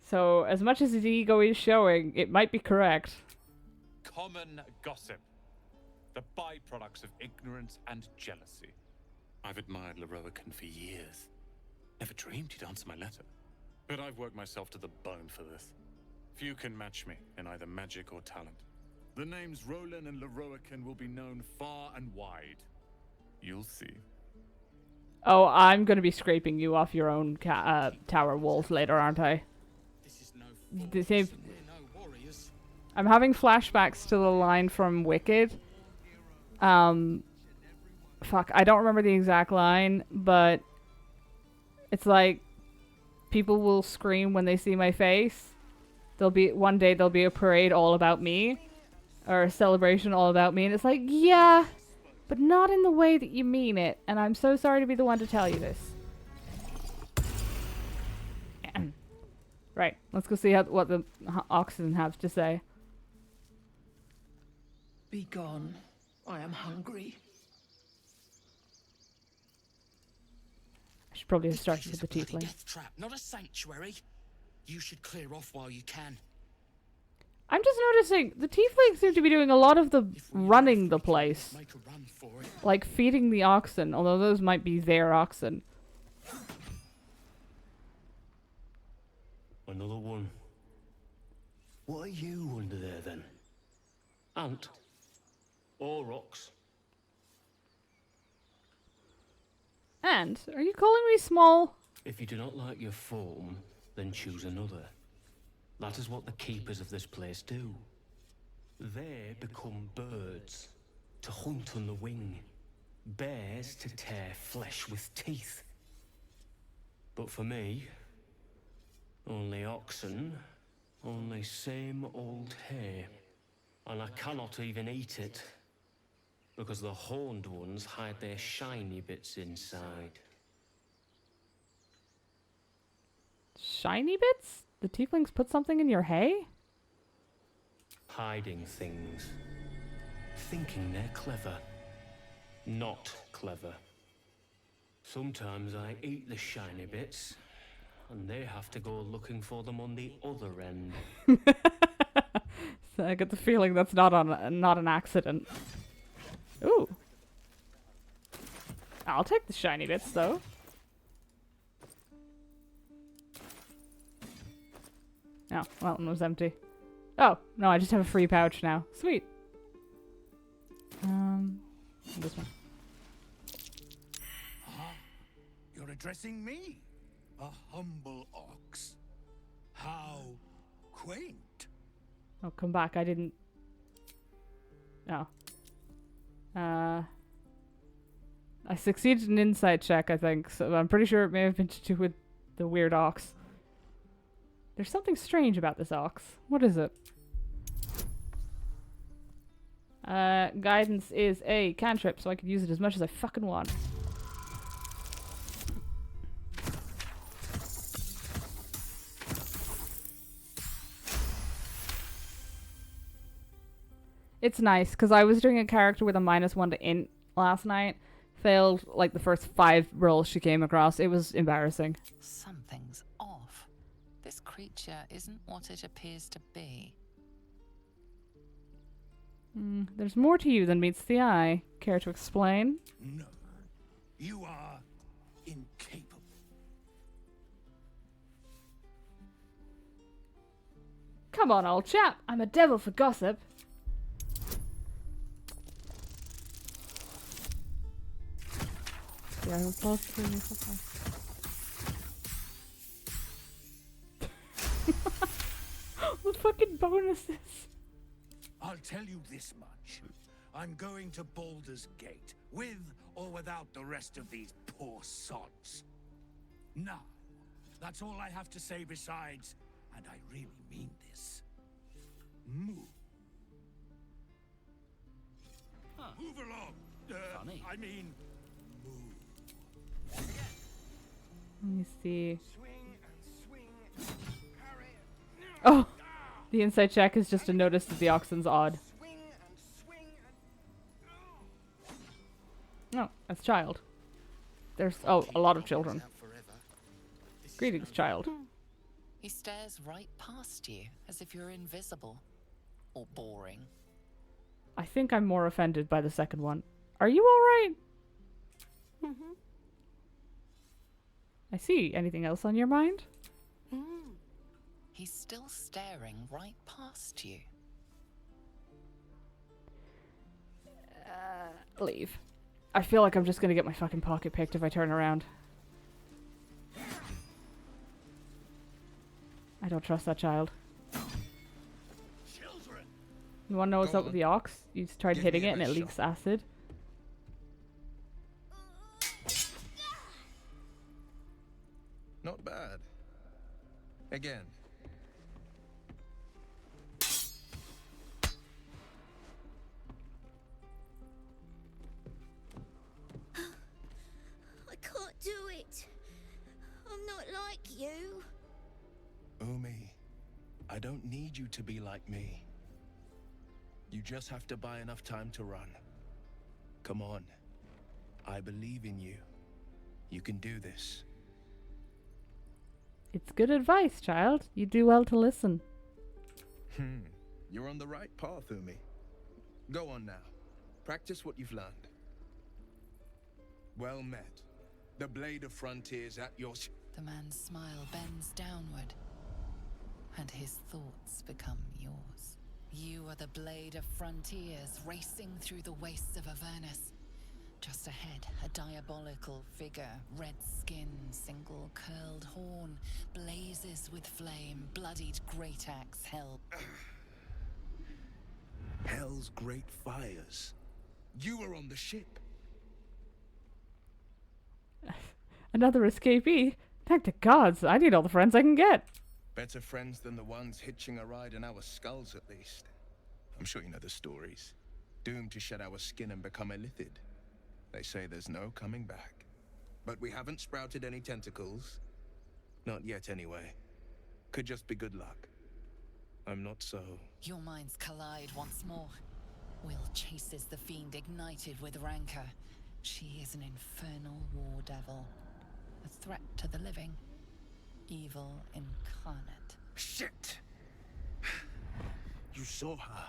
So, as much as his ego is showing, it might be correct. Common gossip. The byproducts of ignorance and jealousy. I've admired Leroican for years. Never dreamed he'd answer my letter. But I've worked myself to the bone for this. Few can match me in either magic or talent. The names Roland and Leroican will be known far and wide. You'll see. Oh, I'm gonna be scraping you off your own tower walls later, aren't I? I'm having flashbacks to the line from Wicked. Fuck, I don't remember the exact line, but it's like people will scream when they see my face. One day there'll be a parade all about me, or a celebration all about me, and it's like, yeah, but not in the way that you mean it, and I'm so sorry to be the one to tell you this. Right, let's go see what the oxen have to say. Be gone. I am hungry. I should probably have started with the This is a bloody tiefling. death trap, not a sanctuary. You should clear off while you can. I'm just noticing the tieflings seem to be doing a lot of the running the place. Make a run for it. Like feeding the oxen, although those might be their oxen. Another one. What are you under there then? Ant? Or ox? And, are you calling me small? If you do not like your form, then choose another. That is what the keepers of this place do. They become birds, to hunt on the wing. Bears to tear flesh with teeth. But for me, only oxen, only same old hay. And I cannot even eat it, because the horned ones hide their shiny bits inside. Shiny bits? The tieflings put something in your hay? Hiding things. Thinking they're clever. Not clever. Sometimes I eat the shiny bits, and they have to go looking for them on the other end. So I get the feeling that's not an accident. Ooh. I'll take the shiny bits, though. Oh, well, it was empty. Oh, no, I just have a free pouch now. Sweet. This one. You're addressing me, a humble ox. How quaint. Oh, come back. I didn't... Oh. I succeeded in an insight check, I think, so I'm pretty sure it may have been to do with the weird ox. There's something strange about this ox. What is it? Guidance is a cantrip, so I can use it as much as I fucking want. It's nice, because I was doing a character with a -1 to int last night. Failed, like, the first 5 rolls she came across. It was embarrassing. Something's off. This creature isn't what it appears to be. There's more to you than meets the eye. Care to explain? No, you are incapable. Come on, old chap. I'm a devil for gossip. Yeah, I'm close to me. What fucking bonuses? I'll tell you this much. I'm going to Baldur's Gate, with or without the rest of these poor sods. Now, that's all I have to say besides, and I really mean this. Move. Huh. Move along. Funny. I mean, move. Let me see. Oh! The insight check is just a notice that the oxen's odd. Oh, that's child. There's, oh, a lot of children. Greetings, child. He stares right past you, as if you're invisible. Or boring. I think I'm more offended by the second one. Are you alright? I see. Anything else on your mind? He's still staring right past you. Leave. I feel like I'm just gonna get my fucking pocket picked if I turn around. I don't trust that child. Children. You wanna know what's Go up with on. the ox? You tried Give hitting me a it and it best leaks acid. Not bad. Again. I can't do it. I'm not like you. Umi, I don't need you to be like me. You just have to buy enough time to run. Come on. I believe in you. You can do this. It's good advice, child. You do well to listen. You're on the right path, Umi. Go on now. Practice what you've learned. Well met. The blade of frontiers at your... The man's smile bends downward, and his thoughts become yours. You are the blade of frontiers racing through the wastes of Avernus. Just ahead, a diabolical figure, red skin, single curled horn, blazes with flame, bloodied great axe held. Hell's great fires. You were on the ship. Another escapee? Thank the gods, I need all the friends I can get. Better friends than the ones hitching a ride in our skulls, at least. I'm sure you know the stories. Doomed to shed our skin and become illithid. They say there's no coming back. But we haven't sprouted any tentacles. Not yet, anyway. Could just be good luck. I'm not so... Your minds collide once more. Will chases the fiend ignited with rancor. She is an infernal war devil. A threat to the living. Evil incarnate. Shit! You saw her.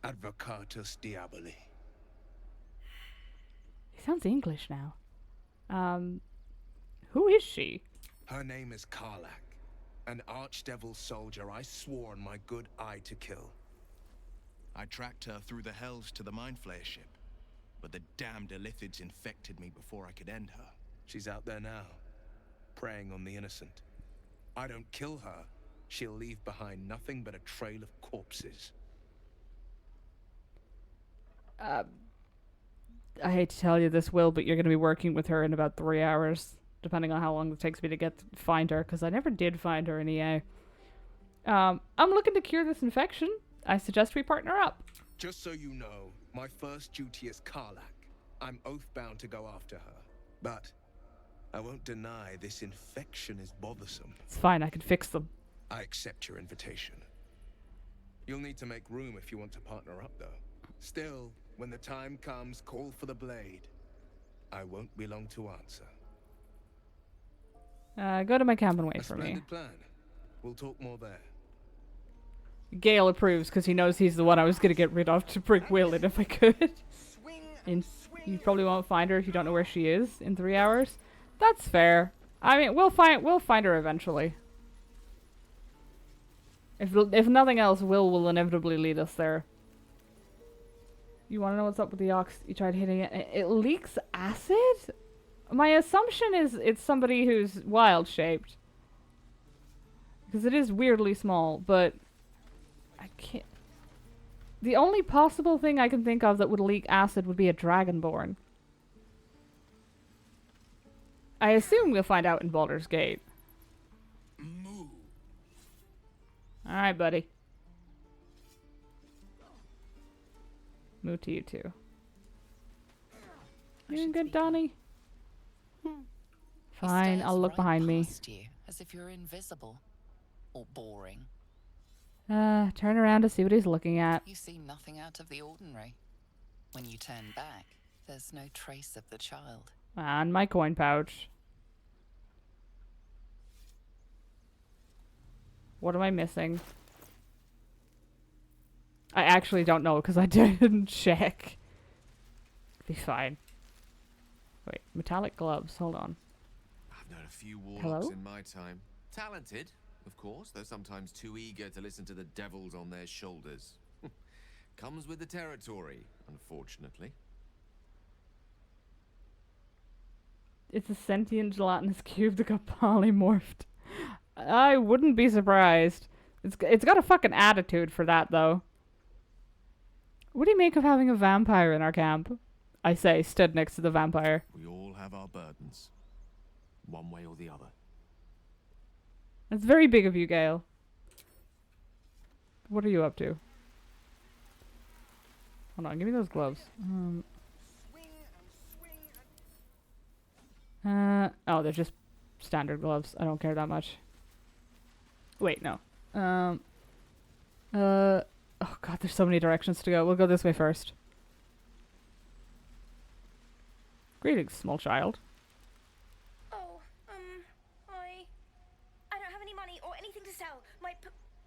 Advocatus Diaboli. He sounds English now. Who is she? Her name is Karlak. An archdevil soldier I swore on my good eye to kill. I tracked her through the hells to the Mind Flayer ship, but the damned illithids infected me before I could end her. She's out there now, preying on the innocent. I don't kill her, she'll leave behind nothing but a trail of corpses. I hate to tell you this, Will, but you're going to be working with her in about 3 hours, depending on how long it takes me to find her, because I never did find her in EA. I'm looking to cure this infection. I suggest we partner up. Just so you know, my first duty is Karlak. I'm oath-bound to go after her. But I won't deny this infection is bothersome. It's fine, I can fix them. I accept your invitation. You'll need to make room if you want to partner up, though. Still, when the time comes, call for the blade. I won't be long to answer. Go to my camp and wait A for me. splendid plan. We'll talk more there. Gale approves because he knows he's the one I was going to get rid of to bring Will in if I could. You probably won't find her if you don't know where she is in 3 hours. That's fair. I mean, we'll find her eventually. If nothing else, will inevitably lead us there. You want to know what's up with the ox? You tried hitting it. It leaks acid? My assumption is it's somebody who's wild-shaped. Because it is weirdly small, but I can't... The only possible thing I can think of that would leak acid would be a dragonborn. I assume we'll find out in Baldur's Gate. Alright, buddy. Move to you too. You doing good, Donnie? Fine, I'll look behind me. You, as if you're invisible. Or boring. Turn around to see what he's looking at. You see nothing out of the ordinary. When you turn back, there's no trace of the child. And my coin pouch. What am I missing? I actually don't know because I didn't check. Be fine. Wait, metallic gloves. Hold on. I've known a few warlocks Hello? in my time. Talented, of course, though sometimes too eager to listen to the devils on their shoulders. Comes with the territory, unfortunately. It's a sentient gelatinous cube that got polymorphed. I wouldn't be surprised. It's got a fucking attitude for that, though. What do you make of having a vampire in our camp? I say, stood next to the vampire. We all have our burdens, one way or the other. That's very big of you, Gale. What are you up to? Hold on, give me those gloves. Oh, they're just standard gloves. I don't care that much. Wait, no. Oh god, there's so many directions to go. We'll go this way first. Greetings, small child. Oh, I don't have any money or anything to sell. My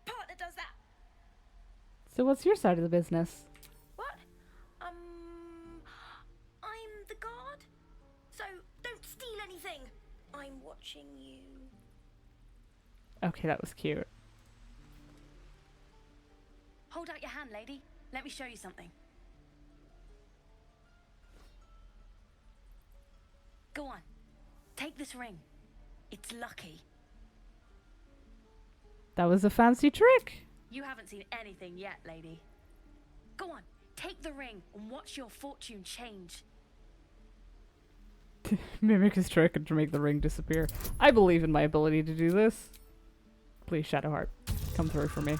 partner does that. So what's your side of the business? What? I'm the guard. So don't steal anything. I'm watching you. Okay, that was cute. Hold out your hand, lady. Let me show you something. Go on. Take this ring. It's lucky. That was a fancy trick. You haven't seen anything yet, lady. Go on. Take the ring and watch your fortune change. Mimic his trick and to make the ring disappear. I believe in my ability to do this. Please, Shadowheart, come through for me.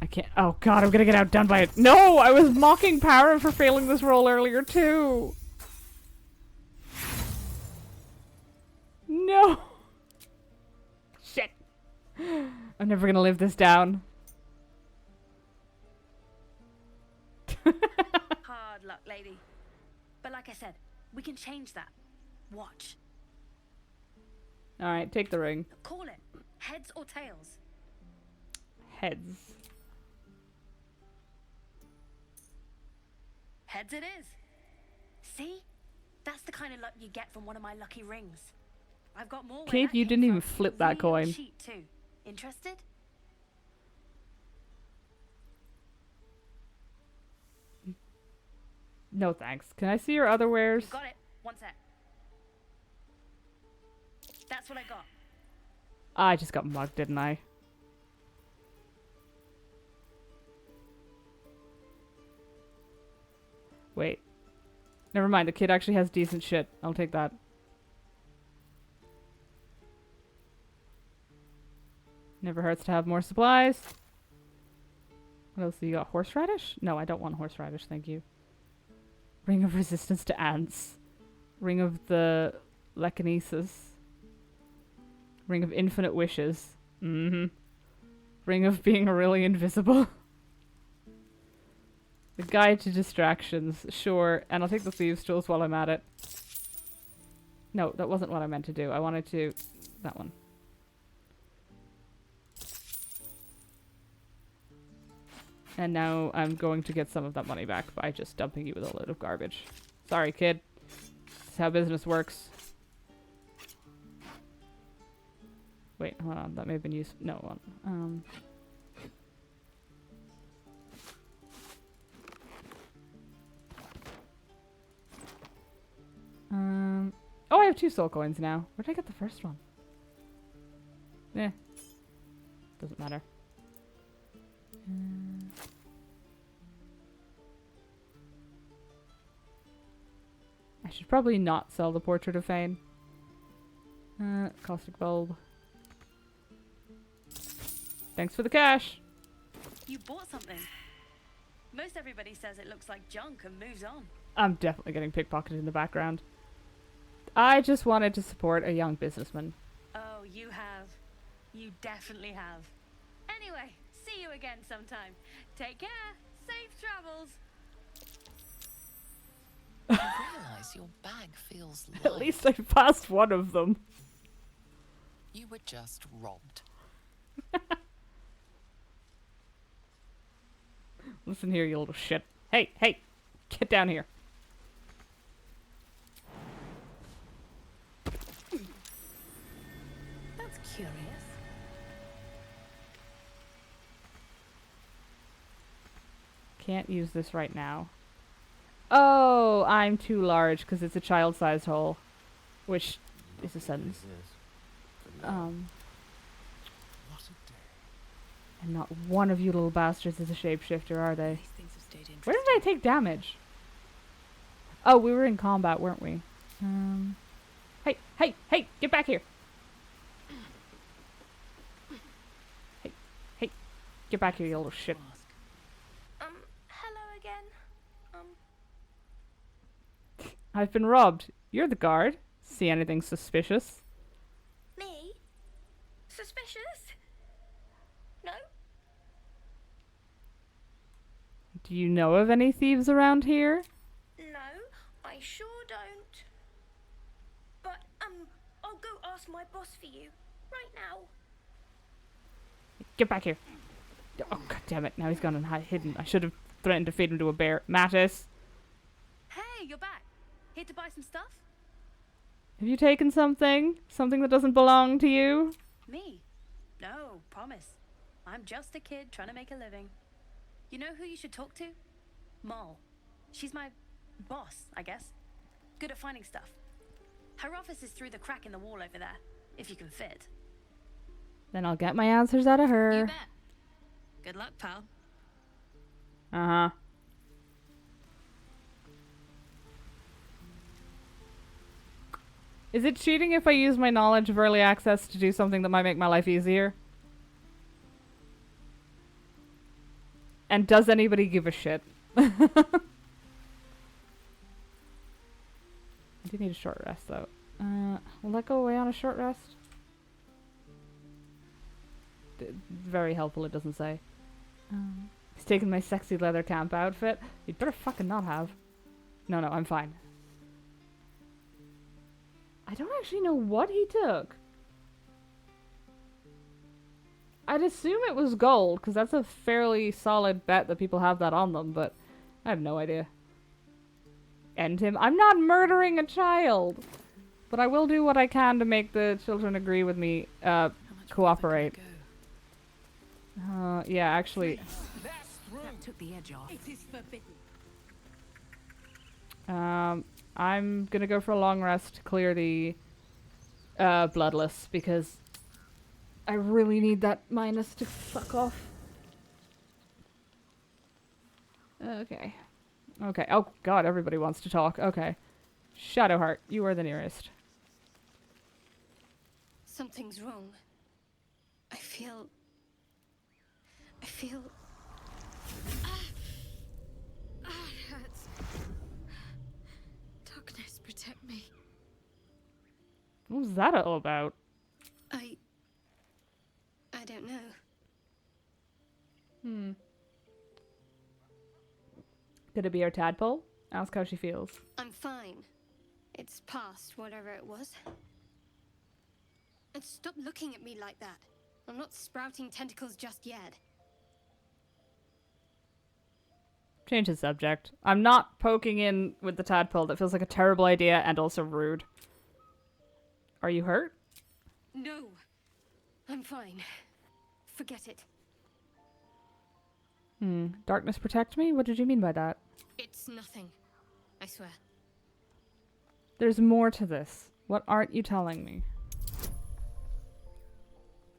I can't. Oh god, I'm gonna get outdone by it. No, I was mocking Para for failing this roll earlier too. No. Shit. I'm never gonna live this down. Hard luck, lady. But like I said, we can change that. Watch. Alright, take the ring. Call it. Heads or tails? Heads. Heads it is. See? That's the kind of luck you get from one of my lucky rings. I've got more. Kate, you didn't even flip that coin. Cheat too. Interested? No thanks. Can I see your other wares? Got it. One sec. That's what I got. I just got mugged, didn't I? Wait. Never mind, the kid actually has decent shit. I'll take that. Never hurts to have more supplies. What else do you got? Horseradish? No, I don't want horseradish, thank you. Ring of resistance to ants. Ring of the Lekinesis. Ring of infinite wishes. Mm-hmm. Ring of being really invisible. The guide to distractions. Sure. And I'll take the thieves' tools while I'm at it. No, that wasn't what I meant to do. I wanted to... that one. And now I'm going to get some of that money back by just dumping you with a load of garbage. Sorry, kid. This is how business works. Wait, hold on. That may have been used. No one. Oh, I have 2 soul coins now. Where did I get the first one? Eh. Doesn't matter. I should probably not sell the Portrait of Fane. Caustic bulb. Thanks for the cash. You bought something. Most everybody says it looks like junk and moves on. I'm definitely getting pickpocketed in the background. I just wanted to support a young businessman. Oh, you have. You definitely have. Anyway, see you again sometime. Take care. Safe travels. I realize your bag feels light. At least I passed one of them. You were just robbed. Listen here, you little shit. Hey, hey, get down here. That's Curious. Can't use this right now. Oh, I'm too large because it's a child-sized hole, which is a sentence. And not one of you little bastards is a shapeshifter, are they? Where did I take damage? Oh, we were in combat, weren't we? Hey, hey, hey, get back here! Hey, hey, get back here, you little shit. Hello again. I've been robbed. You're the guard. See anything suspicious? Me? Suspicious? No? Do you know of any thieves around here? No, I sure don't. But, I'll go ask my boss for you. Right now. Get back here. Oh, god damn it. Now he's gone and hidden. I should have threatened to feed him to a bear. Mattis, Hey, you're back. Here to buy some stuff? have you taken something? Something that doesn't belong to you? Me? No, promise. I'm just a kid trying to make a living. You know who you should talk to? Moll. She's my boss, I guess. Good at finding stuff. Her office is through the crack in the wall over there, if you can fit. Then I'll get my answers out of You her. bet. Good luck, pal. Uh-huh. Is it cheating if I use my knowledge of early access to do something that might make my life easier? And does anybody give a shit? I do need a short rest, though. Will that go away on a short rest? Very helpful, it doesn't say. He's taking my sexy leather camp outfit. You'd better fucking not have. No, I'm fine. I don't actually know what he took. I'd assume it was gold, because that's a fairly solid bet that people have that on them, but I have no idea. End him. I'm not murdering a child! But I will do what I can to make the children agree with me, cooperate. Yeah, actually... That took the edge off. It is forbidden. I'm gonna go for a long rest to clear the bloodless because I really need that minus to fuck off. Okay. Oh god, everybody wants to talk. Okay. Shadowheart, you are the nearest. Something's wrong. I feel... it hurts. Darkness, protect me. What was that all about? I don't know. Could it be our tadpole? Ask how she feels. I'm fine. It's past whatever it was. And stop looking at me like that. I'm not sprouting tentacles just yet. Change the subject. I'm not poking in with the tadpole. That feels like a terrible idea and also rude. Are you hurt? No. I'm fine. Forget it. Darkness protect me? What did you mean by that? It's nothing. I swear. There's more to this. What aren't you telling me?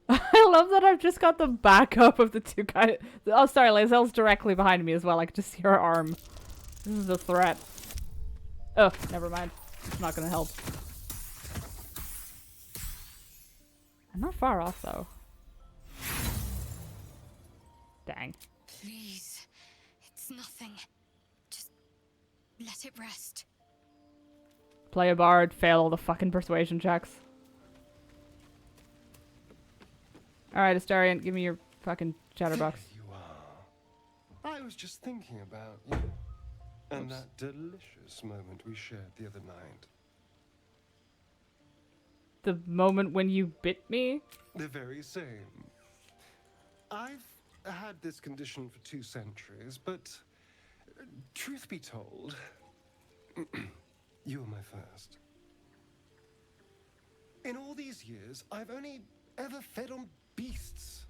I love that I've just got the backup of the two guys. Oh, sorry, Lae'zel's directly behind me as well. I can just see her arm. This is a threat. Oh, never mind. It's not gonna help. I'm not far off, though. Dang. Please. It's nothing. Just let it rest. Play a bard, fail all the fucking persuasion checks. Alright, Astarion, give me your fucking chatterbox. There you are. I was just thinking about you. And that delicious moment we shared the other night. The moment when you bit me? The very same. I've had this condition for 2 centuries, but truth be told, you were my first. In all these years, I've only ever fed on beasts.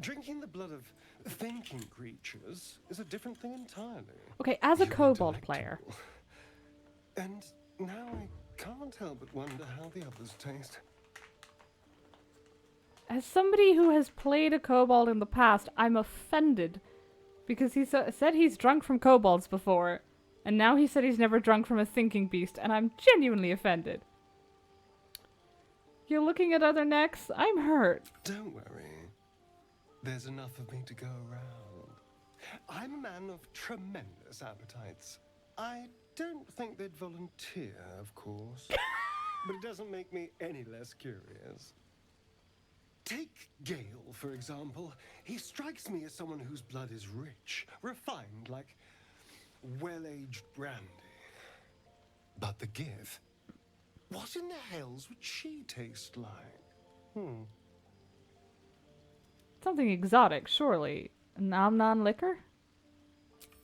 Drinking the blood of thinking creatures is a different thing entirely. Okay, as a You're kobold player. And now I can't help but wonder how the others taste. As somebody who has played a kobold in the past, I'm offended. Because he said he's drunk from kobolds before. And now he said he's never drunk from a thinking beast. And I'm genuinely offended. You're looking at other necks? I'm hurt. Don't worry. There's enough of me to go around. I'm a man of tremendous appetites. I don't think they'd volunteer, of course. But it doesn't make me any less curious. Take Gale, for example. He strikes me as someone whose blood is rich, refined, like well-aged brandy. But the Give, what in the hells would she taste like? Something exotic, surely. Nom liquor?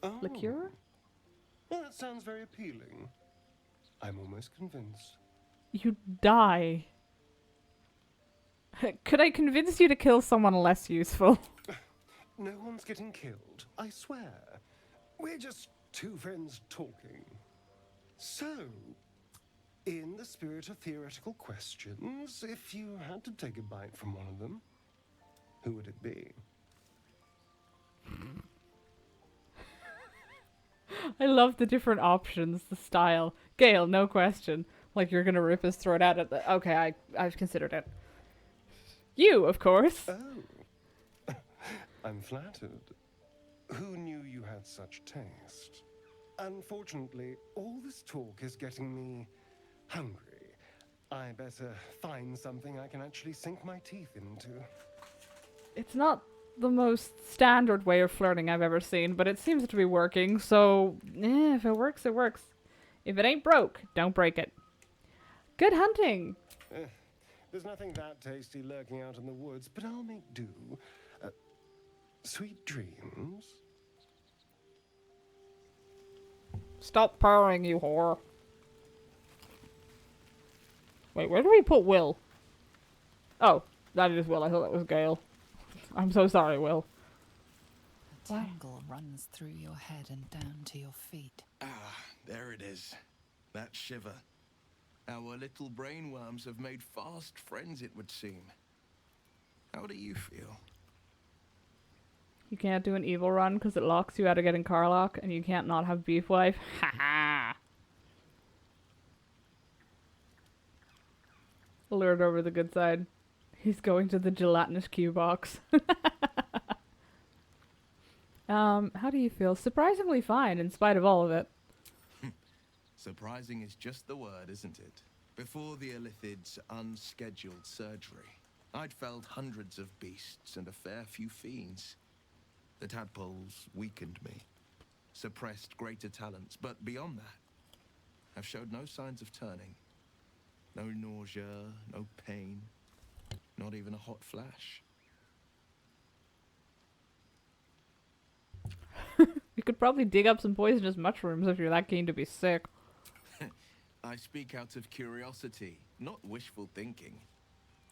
Oh. Liqueur? Well, that sounds very appealing. I'm almost convinced. You die. Could I convince you to kill someone less useful? No one's getting killed, I swear. We're just two friends talking. So, in the spirit of theoretical questions, if you had to take a bite from one of them, who would it be? I love the different options, the style. Gale, no question. Like you're gonna rip his throat out at the... Okay, I've considered it. You, of course. Oh. I'm flattered. Who knew you had such taste? Unfortunately, all this talk is getting me hungry. I better find something I can actually sink my teeth into. It's not the most standard way of flirting I've ever seen, but it seems to be working, so if it works, it works. If it ain't broke, don't break it. Good hunting! There's nothing that tasty lurking out in the woods, but I'll make do. Sweet dreams. Stop purring, you whore. Wait, where do we put Will? Oh, that is Will. I thought that was Gale. I'm so sorry, Will. A tingle runs through your head and down to your feet. Ah, there it is. That shiver. Our little brainworms have made fast friends, it would seem. How do you feel? You can't do an evil run because it locks you out of getting Carlock, and you can't not have Beef Wife. Ha ha! Lured over the good side. He's going to the gelatinous Q box. How do you feel? Surprisingly fine, in spite of all of it. Surprising is just the word, isn't it? Before the Illithid's unscheduled surgery, I'd felled hundreds of beasts and a fair few fiends. The tadpoles weakened me, suppressed greater talents, but beyond that, I've showed no signs of turning. No nausea, no pain, not even a hot flash. You could probably dig up some poisonous mushrooms if you're that keen to be sick. I speak out of curiosity, not wishful thinking.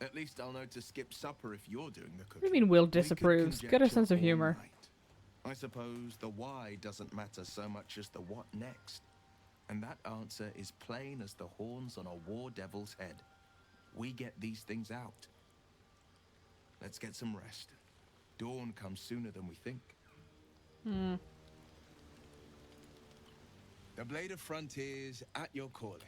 At least I'll know to skip supper if you're doing the cooking. What do you mean Will disapproves? Get a sense of humor. I suppose the why doesn't matter so much as the what next. And that answer is plain as the horns on a war devil's head. We get these things out. Let's get some rest. Dawn comes sooner than we think. The Blade of Frontiers at your calling.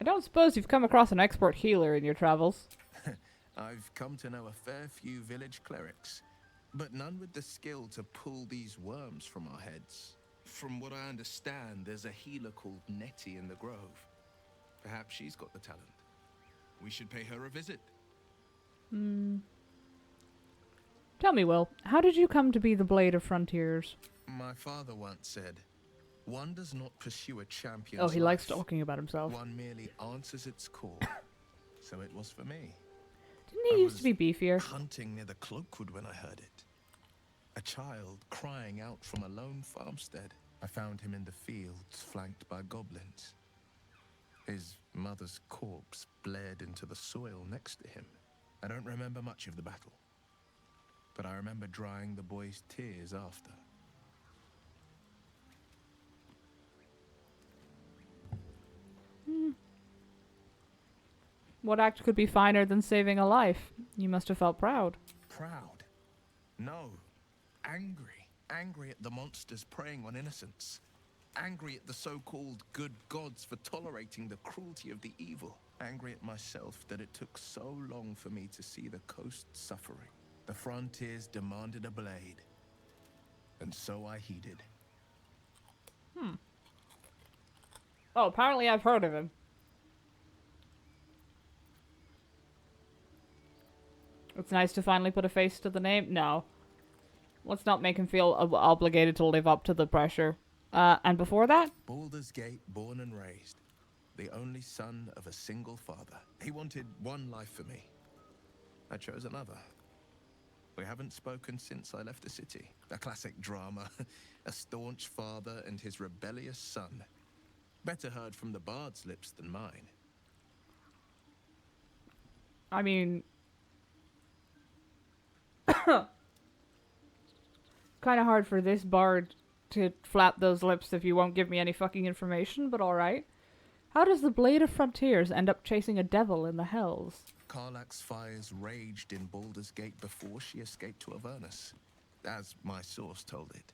I don't suppose you've come across an expert healer in your travels. I've come to know a fair few village clerics, but none with the skill to pull these worms from our heads. From what I understand, there's a healer called Nettie in the Grove. Perhaps she's got the talent. We should pay her a visit. Tell me, Will, how did you come to be the Blade of Frontiers? My father once said, one does not pursue a champion's Oh, he likes life. talking about himself. One merely answers its call. So it was for me. Didn't he used to be beefier? Hunting near the Cloakwood when I heard it. A child crying out from a lone farmstead. I found him in the fields, flanked by goblins. His mother's corpse blared into the soil next to him. I don't remember much of the battle, but I remember drying the boy's tears after. What act could be finer than saving a life? You must have felt proud. Proud? No. Angry. Angry at the monsters preying on innocents. Angry at the so-called good gods for tolerating the cruelty of the evil. Angry at myself that it took so long for me to see the coast suffering. The frontiers demanded a blade. And so I heeded. Oh, apparently I've heard of him. It's nice to finally put a face to the name. No. Let's not make him feel obligated to live up to the pressure. And before that? Baldur's Gate, born and raised. The only son of a single father. He wanted one life for me. I chose another. We haven't spoken since I left the city. A classic drama. A staunch father and his rebellious son. Better heard from the bard's lips than mine. I mean... kind of hard for this bard to flap those lips if you won't give me any fucking information, but alright. How does the Blade of Frontiers end up chasing a devil in the hells? Karlach's fires raged in Baldur's Gate before she escaped to Avernus, as my source told it.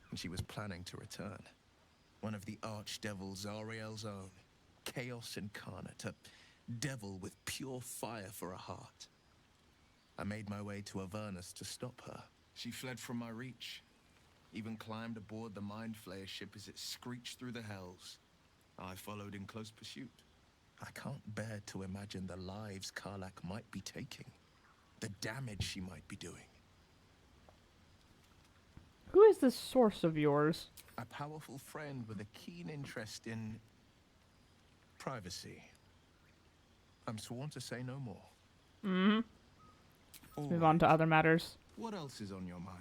And she was planning to return. One of the archdevils Zariel's own. Chaos incarnate, a devil with pure fire for a heart. I made my way to Avernus to stop her. She fled from my reach. Even climbed aboard the Mind Flayer ship as it screeched through the hells. I followed in close pursuit. I can't bear to imagine the lives Karlach might be taking. The damage she might be doing. Who is this source of yours? A powerful friend with a keen interest in... privacy. I'm sworn to say no more. Let's move on to other matters. What else is on your mind?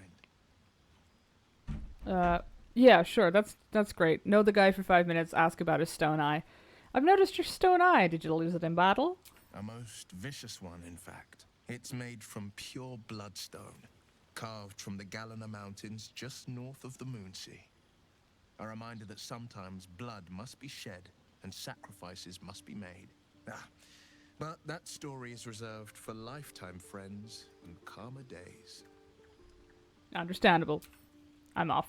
Yeah, sure, that's great. Know the guy for 5 minutes, ask about his stone eye. I've noticed your stone eye. Did you lose it in battle? A most vicious one, in fact. It's made from pure bloodstone, carved from the Galena Mountains just north of the Moonsea. A reminder that sometimes blood must be shed and sacrifices must be made. But that story is reserved for lifetime friends and calmer days. Understandable. I'm off.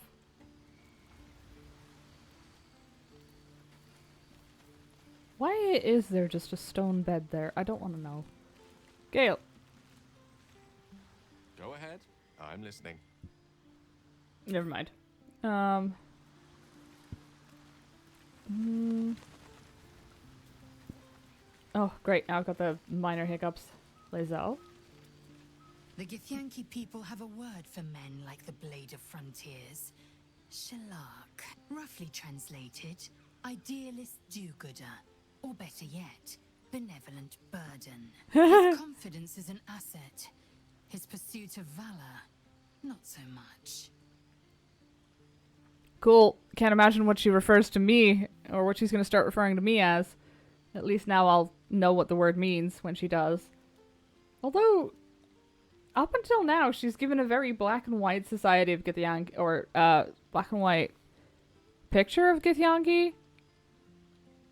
Why is there just a stone bed there? I don't want to know. Gale. Go ahead. I'm listening. Never mind. Oh, great. Now I've got the minor hiccups. Lizelle. The Githyanki people have a word for men like the Blade of Frontiers. Shalak. Roughly translated, idealist do-gooder. Or better yet, benevolent burden. His confidence is an asset. His pursuit of valor, not so much. Cool. Can't imagine what she refers to me, or what she's going to start referring to me as. At least now I'll know what the word means when she does. Although, up until now, she's given a very black and white society of Githyanki, or black and white picture of Githyanki.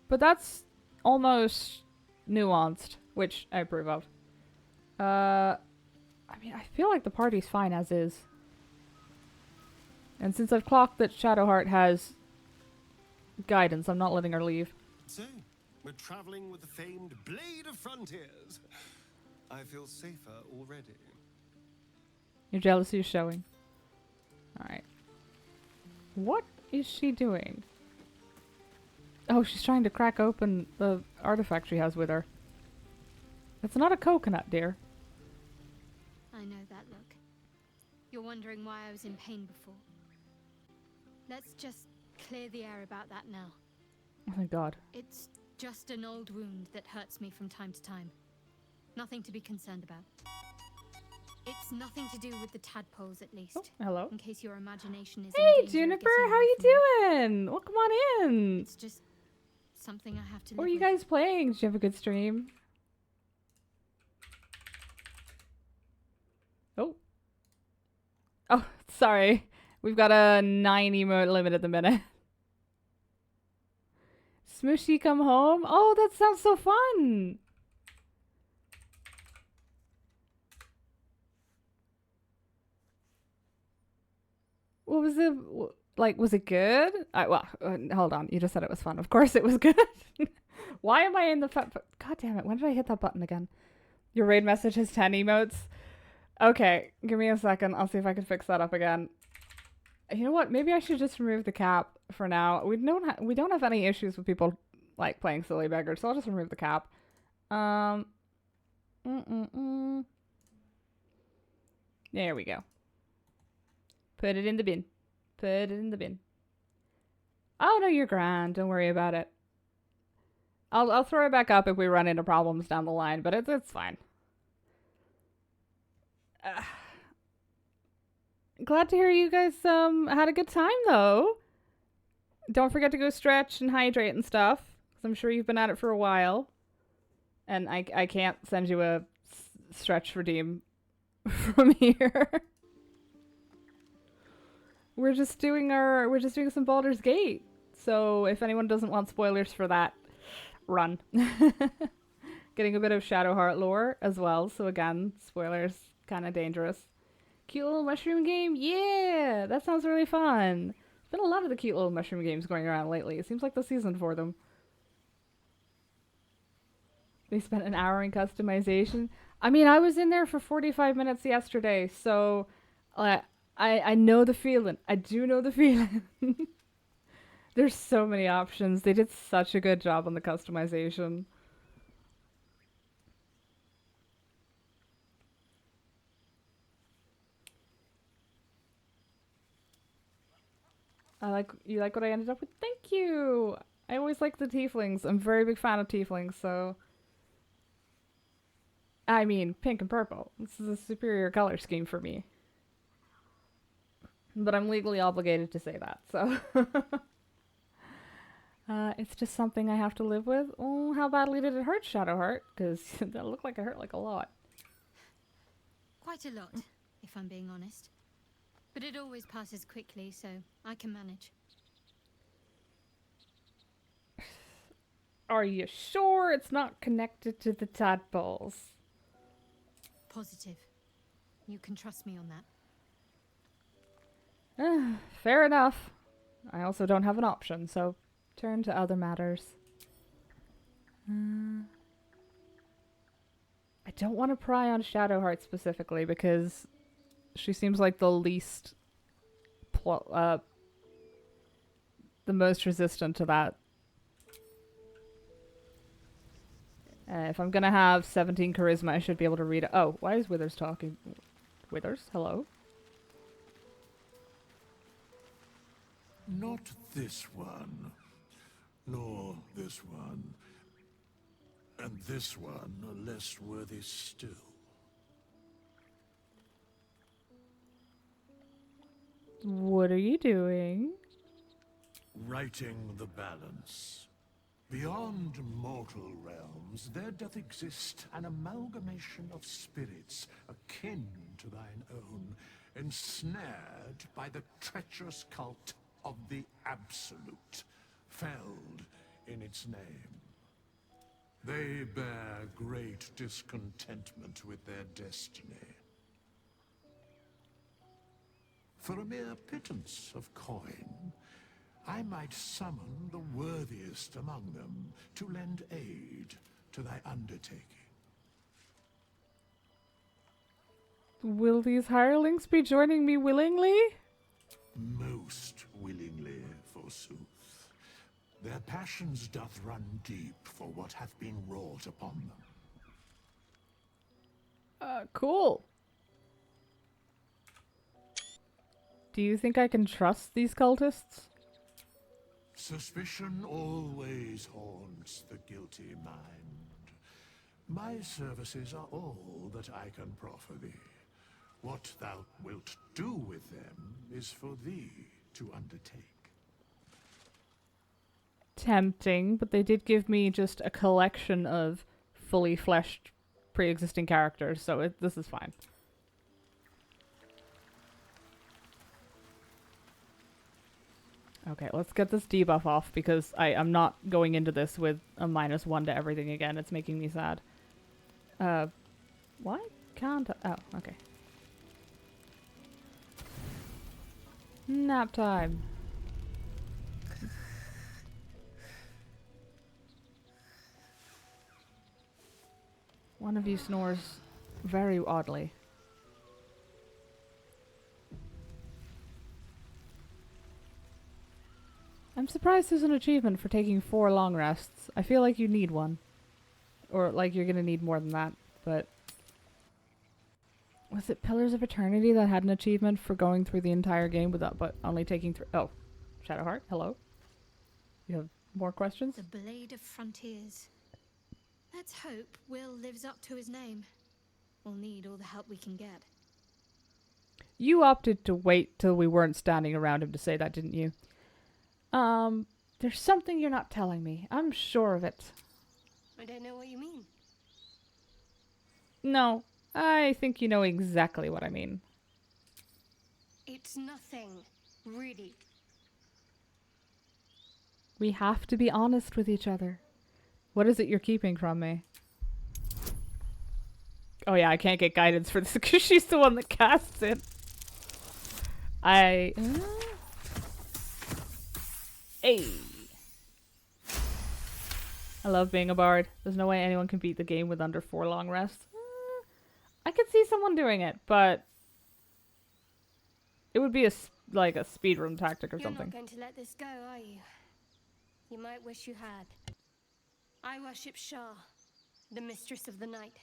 But that's almost nuanced, which I approve of. I mean, I feel like the party's fine as is. And since I've clocked that Shadowheart has guidance, I'm not letting her leave. So, we're traveling with the famed Blade of Frontiers. I feel safer already. Your jealousy is showing. Alright. What is she doing? Oh, she's trying to crack open the artifact she has with her. It's not a coconut, dear. I know that look. You're wondering why I was in pain before. Let's just clear the air about that now. Oh my god. It's just an old wound that hurts me from time to time. Nothing to be concerned about. It's nothing to do with the tadpoles, at least. Oh, hello. In case your imagination is Hey, in danger of Juniper, getting how away you from me. doing? Welcome on in. It's just something I have to What live were you with. guys playing? Did you have a good stream? Oh. Oh, sorry. We've got a 9 emote limit at the minute. Smooshy come home? Oh, that sounds so fun! What was it? Like, was it good? Well, hold on. You just said it was fun. Of course it was good. Why am I in the... God damn it. When did I hit that button again? Your raid message has 10 emotes. Okay, give me a second. I'll see if I can fix that up again. You know what? Maybe I should just remove the cap for now. We don't have any issues with people like playing silly beggars, so I'll just remove the cap. There we go. Put it in the bin. Put it in the bin. Oh no, you're grand. Don't worry about it. I'll throw it back up if we run into problems down the line, but it's fine. Glad to hear you guys had a good time though. Don't forget to go stretch and hydrate and stuff, 'cause I'm sure you've been at it for a while. And I can't send you a stretch redeem from here. We're just doing some Baldur's Gate. So if anyone doesn't want spoilers for that, run. Getting a bit of Shadowheart lore as well. So again, spoilers kind of dangerous. Cute little mushroom game? Yeah, that sounds really fun. There's been a lot of the cute little mushroom games going around lately. It seems like the season for them. They spent an hour in customization. I mean, I was in there for 45 minutes yesterday, so I know the feeling. I do know the feeling. There's so many options. They did such a good job on the customization. You like what I ended up with? Thank you! I always like the tieflings. I'm a very big fan of tieflings, so... I mean, pink and purple. This is a superior color scheme for me. But I'm legally obligated to say that, so... it's just something I have to live with. Oh, how badly did it hurt, Shadowheart? Because that looked like it hurt like a lot. Quite a lot, if I'm being honest. But it always passes quickly, so I can manage. Are you sure it's not connected to the tadpoles? Positive. You can trust me on that. Fair enough. I also don't have an option, so turn to other matters. I don't want to pry on Shadowheart specifically because she seems like the least the most resistant to that. If I'm gonna have 17 charisma, I should be able to read it. Oh, why is Withers talking? Withers, hello? Not this one, nor this one, and this one are less worthy still. What are you doing? Righting the balance. Beyond mortal realms, there doth exist an amalgamation of spirits akin to thine own, ensnared by the treacherous cult of the Absolute, felled in its name. They bear great discontentment with their destiny. For a mere pittance of coin, I might summon the worthiest among them to lend aid to thy undertaking. Will these hirelings be joining me willingly? Most willingly, forsooth. Their passions doth run deep for what hath been wrought upon them. Cool. Do you think I can trust these cultists? Suspicion always haunts the guilty mind. My services are all that I can proffer thee. What thou wilt do with them is for thee to undertake. tempting, but they did give me just a collection of fully fleshed pre-existing characters, so this is fine. Okay, let's get this debuff off because I'm not going into this with a -1 to everything again. It's making me sad. Why can't I? Oh, okay. Nap time. One of you snores very oddly. I'm surprised there's an achievement for taking 4 long rests. I feel like you need one. Or like you're gonna need more than that, but... Was it Pillars of Eternity that had an achievement for going through the entire game without, but only taking 3... Oh, Shadowheart, hello? You have more questions? The Blade of Frontiers. Let's hope Will lives up to his name. We'll need all the help we can get. You opted to wait till we weren't standing around him to say that, didn't you? There's something you're not telling me. I'm sure of it. I don't know what you mean. No, I think you know exactly what I mean. It's nothing, really. We have to be honest with each other. What is it you're keeping from me? Oh yeah, I can't get guidance for this because she's the one that casts it. Hey. I love being a bard. There's no way anyone can beat the game with under 4 long rests. I could see someone doing it, but it would be like a speedrun tactic or something. You're not going to let this go, are you? You might wish you had. I worship Shah, the mistress of the night.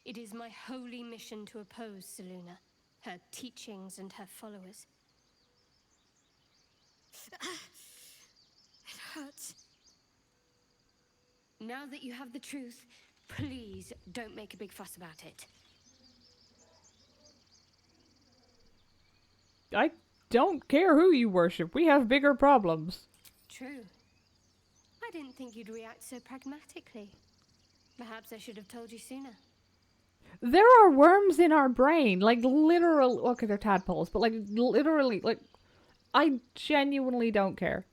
It is my holy mission to oppose Selûne, her teachings and her followers. It hurts. Now that you have the truth, please don't make a big fuss about it. I don't care who you worship. We have bigger problems. True. I didn't think you'd react so pragmatically. Perhaps I should have told you sooner. There are worms in our brain. Like, literal... Okay, they're tadpoles, but, like, literally, like... I genuinely don't care.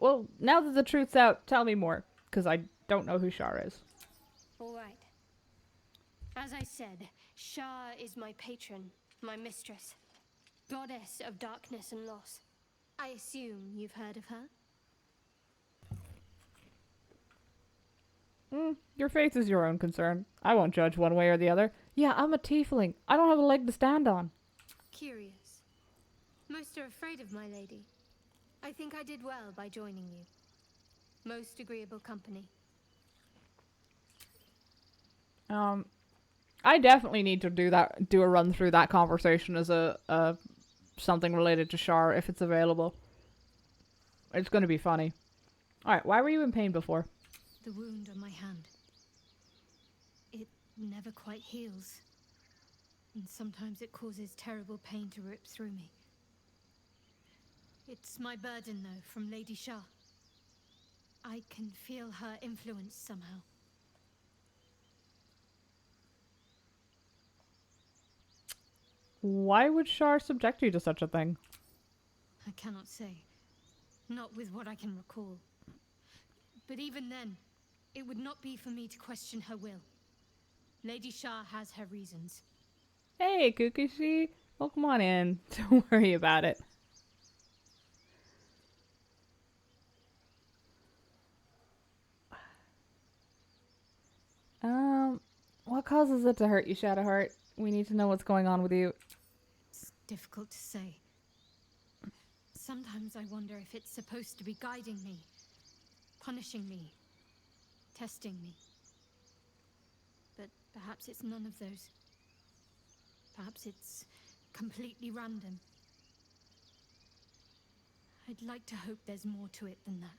Well, now that the truth's out, tell me more. Because I don't know who Shar is. All right. As I said, Shah is my patron, my mistress. Goddess of darkness and loss. I assume you've heard of her? Your faith is your own concern. I won't judge one way or the other. Yeah, I'm a tiefling. I don't have a leg to stand on. Curious. Most are afraid of my lady. I think I did well by joining you. Most agreeable company. I definitely need to do a run through that conversation as a something related to Shar if it's available. It's going to be funny. Alright, why were you in pain before? The wound on my hand. It never quite heals. And sometimes it causes terrible pain to rip through me. It's my burden, though, from Lady Shah. I can feel her influence somehow. Why would Shar subject you to such a thing? I cannot say. Not with what I can recall. But even then, it would not be for me to question her will. Lady Shah has her reasons. Hey, Kukushi. Well, come on in. Don't worry about it. What causes it to hurt you, Shadowheart? We need to know what's going on with you. It's difficult to say. Sometimes I wonder if it's supposed to be guiding me, punishing me, testing me. But perhaps it's none of those. Perhaps it's completely random. I'd like to hope there's more to it than that.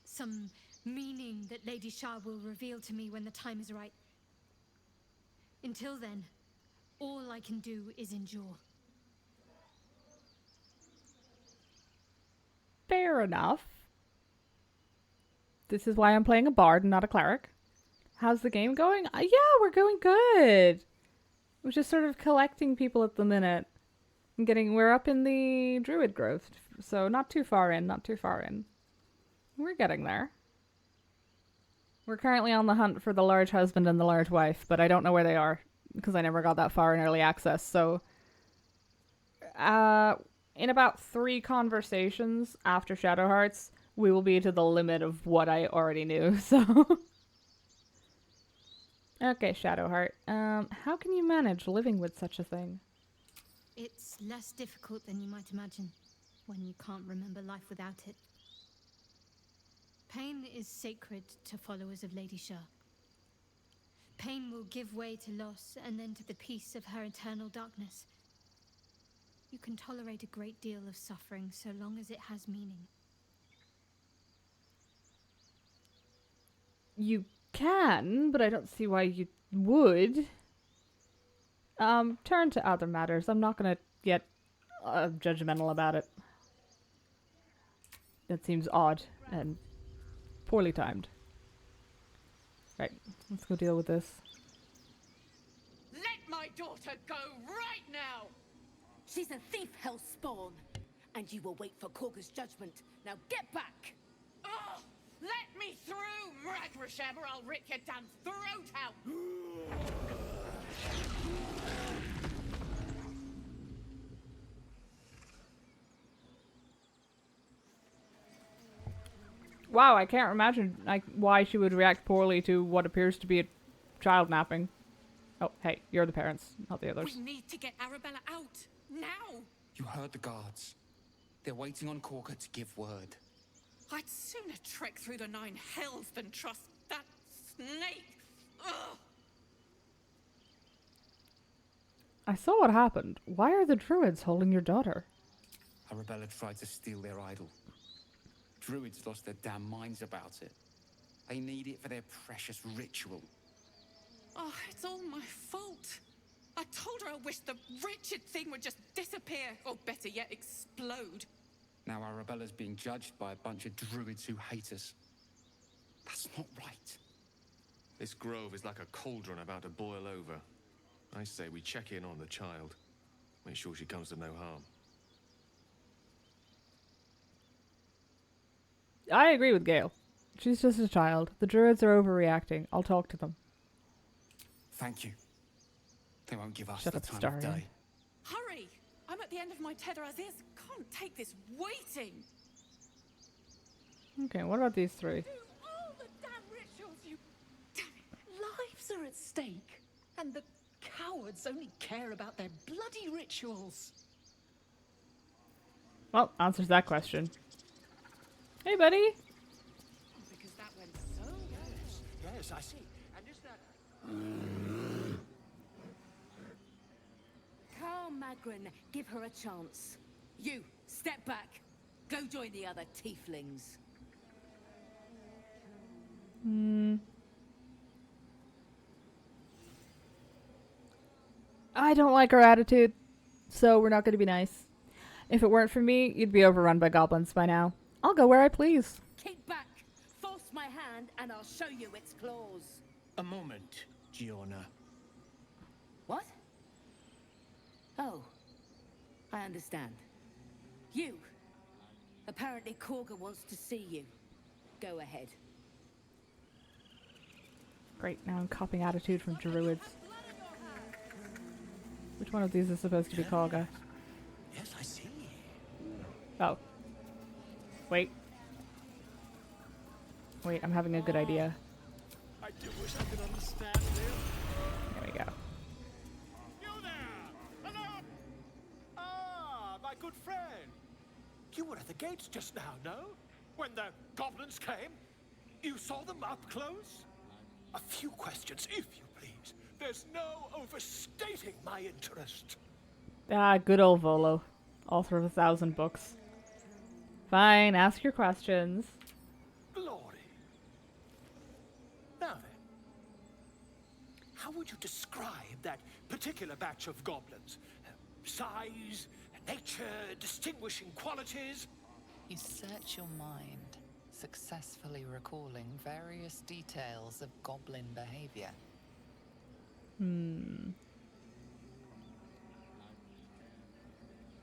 Some meaning that Lady Shah will reveal to me when the time is right. Until then, all I can do is endure. Fair Fair enough. This is why I'm playing a bard and not a cleric. How's the game going? Yeah, we're going good. We're just sort of collecting people at the minute. We're up in the druid growth, so not too far in, not too far in. We're getting there. We're currently on the hunt for the large husband and the large wife, but I don't know where they are because I never got that far in early access. So, in about 3 conversations after Shadow Hearts, we will be to the limit of what I already knew. So, okay, Shadowheart. How can you manage living with such a thing? It's less difficult than you might imagine when you can't remember life without it. Pain is sacred to followers of Lady Shah. Pain will give way to loss and then to the peace of her eternal darkness. You can tolerate a great deal of suffering so long as it has meaning. You can, but I don't see why you would. Turn to other matters. I'm not gonna get judgmental about it. That seems odd and poorly timed. Right, let's go deal with this. Let my daughter go right now! She's a thief, hellspawn, and you will wait for Korga's judgment. Now get back! Oh, let me through, Mragrasham, or I'll rip your damn throat out! Wow, I can't imagine why she would react poorly to what appears to be a child napping. Oh, hey, you're the parents, not the others. We need to get Arabella out, now! You heard the guards. They're waiting on Korga to give word. I'd sooner trek through the 9 hells than trust that snake! Ugh! I saw what happened. Why are the druids holding your daughter? Arabella tried to steal their idol. Druids lost their damn minds about it. They need it for their precious ritual. Oh, it's all my fault. I told her I wished the wretched thing would just disappear, or better yet, explode. Now Arabella's being judged by a bunch of druids who hate us. That's not right. This grove is like a cauldron about to boil over. I say we check in on the child. Make sure she comes to no harm. I agree with Gale. She's just a child. The druids are overreacting. I'll talk to them. Thank you. They won't give us Shut the up, time Starry. of day. Hurry! I'm at the end of my tether as is. Can't take this waiting. Okay, what about these 3? Do all the damn rituals, you... Damn it. Lives are at stake. And the cowards only care about their bloody rituals. Well, answers that question. Hey, buddy. Because that went so well. Yes, I see. And is that... Carl Magrin, give her a chance. You, step back. Go join the other tieflings. I don't like her attitude, so we're not going to be nice. If it weren't for me, you'd be overrun by goblins by now. I'll go where I please. Keep back. Force my hand and I'll show you its claws. A moment, Giona. What? Oh, I understand. You. Apparently Korga wants to see you. Go ahead. Great, now I'm copying attitude from druids. Which one of these is supposed to be Korga? Yes, I see. Oh. Wait. Wait, I'm having a good idea. I do wish I could understand this. There we go. You there! Hello! Ah, my good friend. You were at the gates just now, no? When the goblins came? You saw them up close? A few questions, if you please. There's no overstating my interest. Ah, good old Volo. Author of 1,000 books. Fine, ask your questions. Glory. Now then, how would you describe that particular batch of goblins? Size, nature, distinguishing qualities? You search your mind, successfully recalling various details of goblin behavior.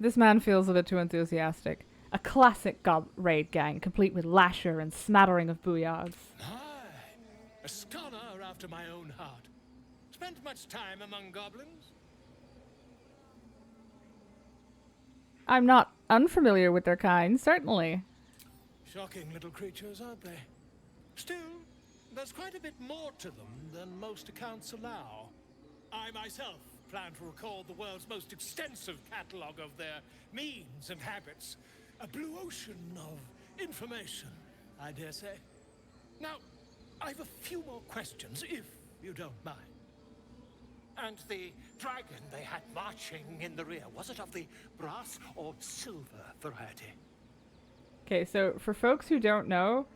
This man feels a bit too enthusiastic. A classic raid gang, complete with lasher and smattering of booyahs. Aye, a scholar after my own heart. Spent much time among goblins? I'm not unfamiliar with their kind, certainly. Shocking little creatures, aren't they? Still, there's quite a bit more to them than most accounts allow. I myself plan to record the world's most extensive catalogue of their means and habits. A blue ocean of information, I dare say. Now, I've a few more questions, if you don't mind. And the dragon they had marching in the rear, was it of the brass or silver variety? Okay, so for folks who don't know,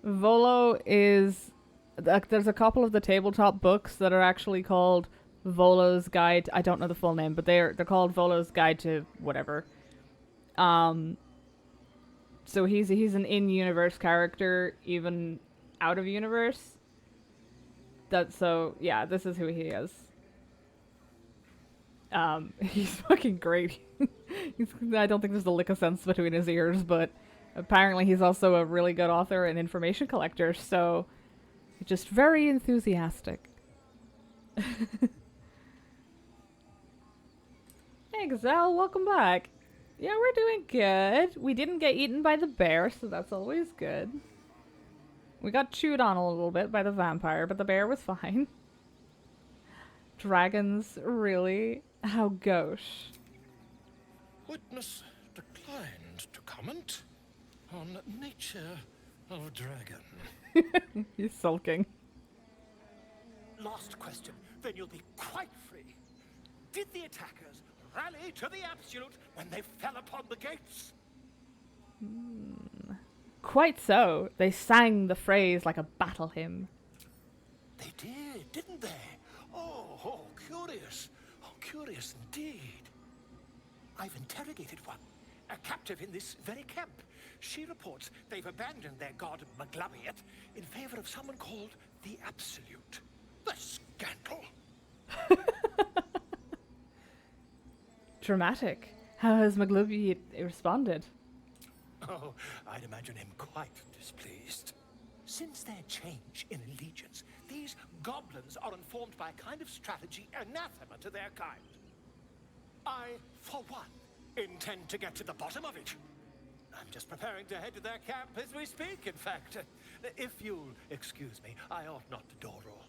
Volo is... there's a couple of the tabletop books that are actually called Volo's Guide. I don't know the full name, but they're called Volo's Guide to whatever. So he's an in-universe character, even out of universe. Yeah, this is who he is. He's fucking great. I don't think there's a lick of sense between his ears, but apparently he's also a really good author and information collector, so just very enthusiastic. Hey Gazelle, welcome back. Yeah, we're doing good. We didn't get eaten by the bear, so that's always good. We got chewed on a little bit by the vampire, but the bear was fine. Dragons, really? How gauche. Witness declined to comment on nature of dragon. He's sulking. Last question, then you'll be quite free. Did the attackers rally to the absolute when they fell upon the gates? Quite so. They sang the phrase like a battle hymn. They did, didn't they? Oh, curious. Oh, curious indeed. I've interrogated one, a captive in this very camp. She reports they've abandoned their god Maglabiet in favor of someone called the Absolute. The scandal! Dramatic. How has Maglubiet responded? Oh, I'd imagine him quite displeased. Since their change in allegiance, these goblins are informed by a kind of strategy anathema to their kind. I, for one, intend to get to the bottom of it. I'm just preparing to head to their camp as we speak, in fact. If you'll excuse me, I ought not to dawdle.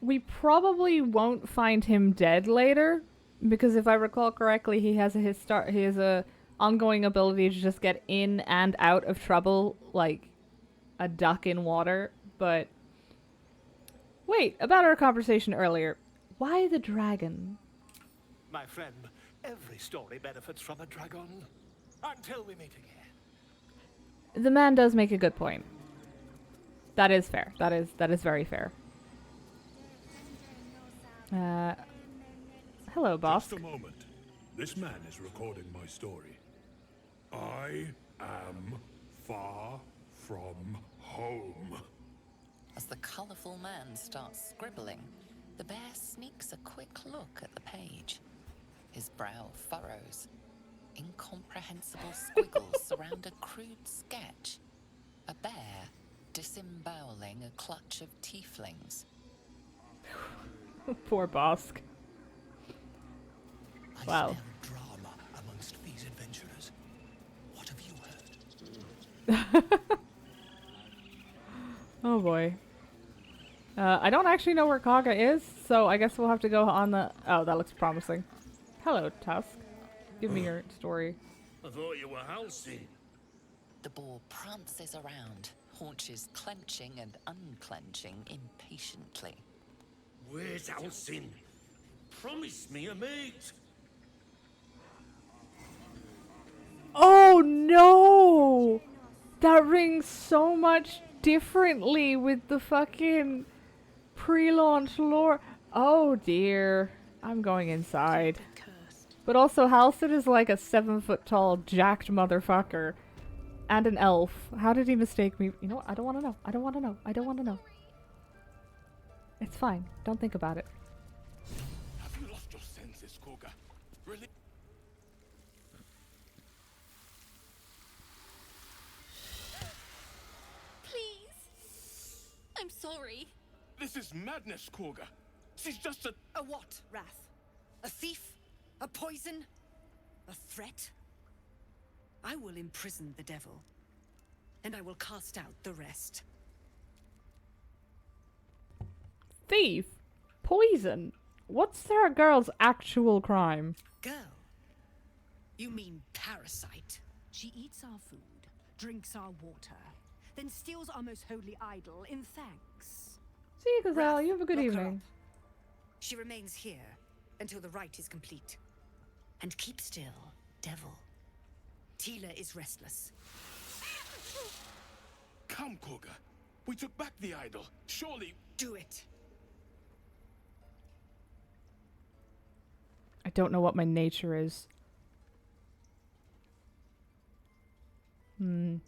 We probably won't find him dead later, because if I recall correctly, he has a ongoing ability to just get in and out of trouble like a duck in water. But wait, about our conversation earlier, why the dragon? My friend, every story benefits from a dragon. Until we meet again. The man does make a good point. That is fair. That is very fair. Hello, boss. Just a moment. This man is recording my story. I am far from home. As the colourful man starts scribbling, the bear sneaks a quick look at the page. His brow furrows. Incomprehensible squiggles surround a crude sketch. A bear disemboweling a clutch of tieflings. Poor Bosk. Wow. I smell drama amongst these adventurers. What have you heard? Oh boy. I don't actually know where Kaga is, so I guess we'll have to go on the... Oh, that looks promising. Hello, Tusk. Give me your story. I thought you were Halcyon. The boar prances around, haunches clenching and unclenching impatiently. Where's Halcyon? Promise me a mate. Oh no! That rings so much differently with the fucking pre-launch lore. Oh dear. I'm going inside. But also, Halcyon is like a 7-foot-tall, jacked motherfucker. And an elf. How did he mistake me? You know what? I don't want to know. I don't want to know. I don't want to know. It's fine. Don't think about it. Have you lost your senses, Koga? Really? Please. I'm sorry. This is madness, Koga. She's just a... A what, Wrath? A thief? A poison? A threat? I will imprison the devil, and I will cast out the rest. Thief? Poison? What's that girl's actual crime? Girl? You mean parasite? She eats our food, drinks our water, then steals our most holy idol in thanks. See you, Gazelle. Wrath, You have a good lock her evening. up. She remains here until the rite is complete. And keep still, devil. Tila is restless. Come, Koga. We took back the idol. Surely... Do it. I don't know what my nature is. Tiefling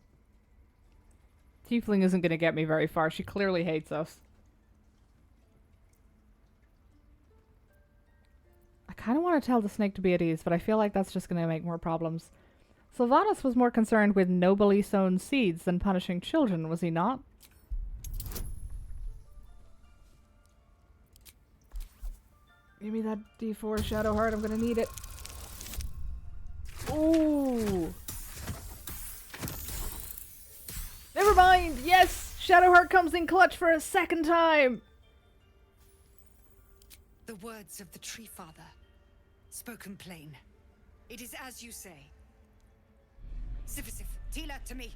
isn't going to get me very far. She clearly hates us. I kind of want to tell the snake to be at ease, but I feel like that's just going to make more problems. Sylvanas was more concerned with nobly sown seeds than punishing children, was he not? Give me that D4 Shadow Heart, I'm gonna need it. Ooh! Never mind! Yes! Shadow Heart comes in clutch for a second time! The words of the Tree Father, spoken plain. It is as you say. Sifisif, Tila, to me.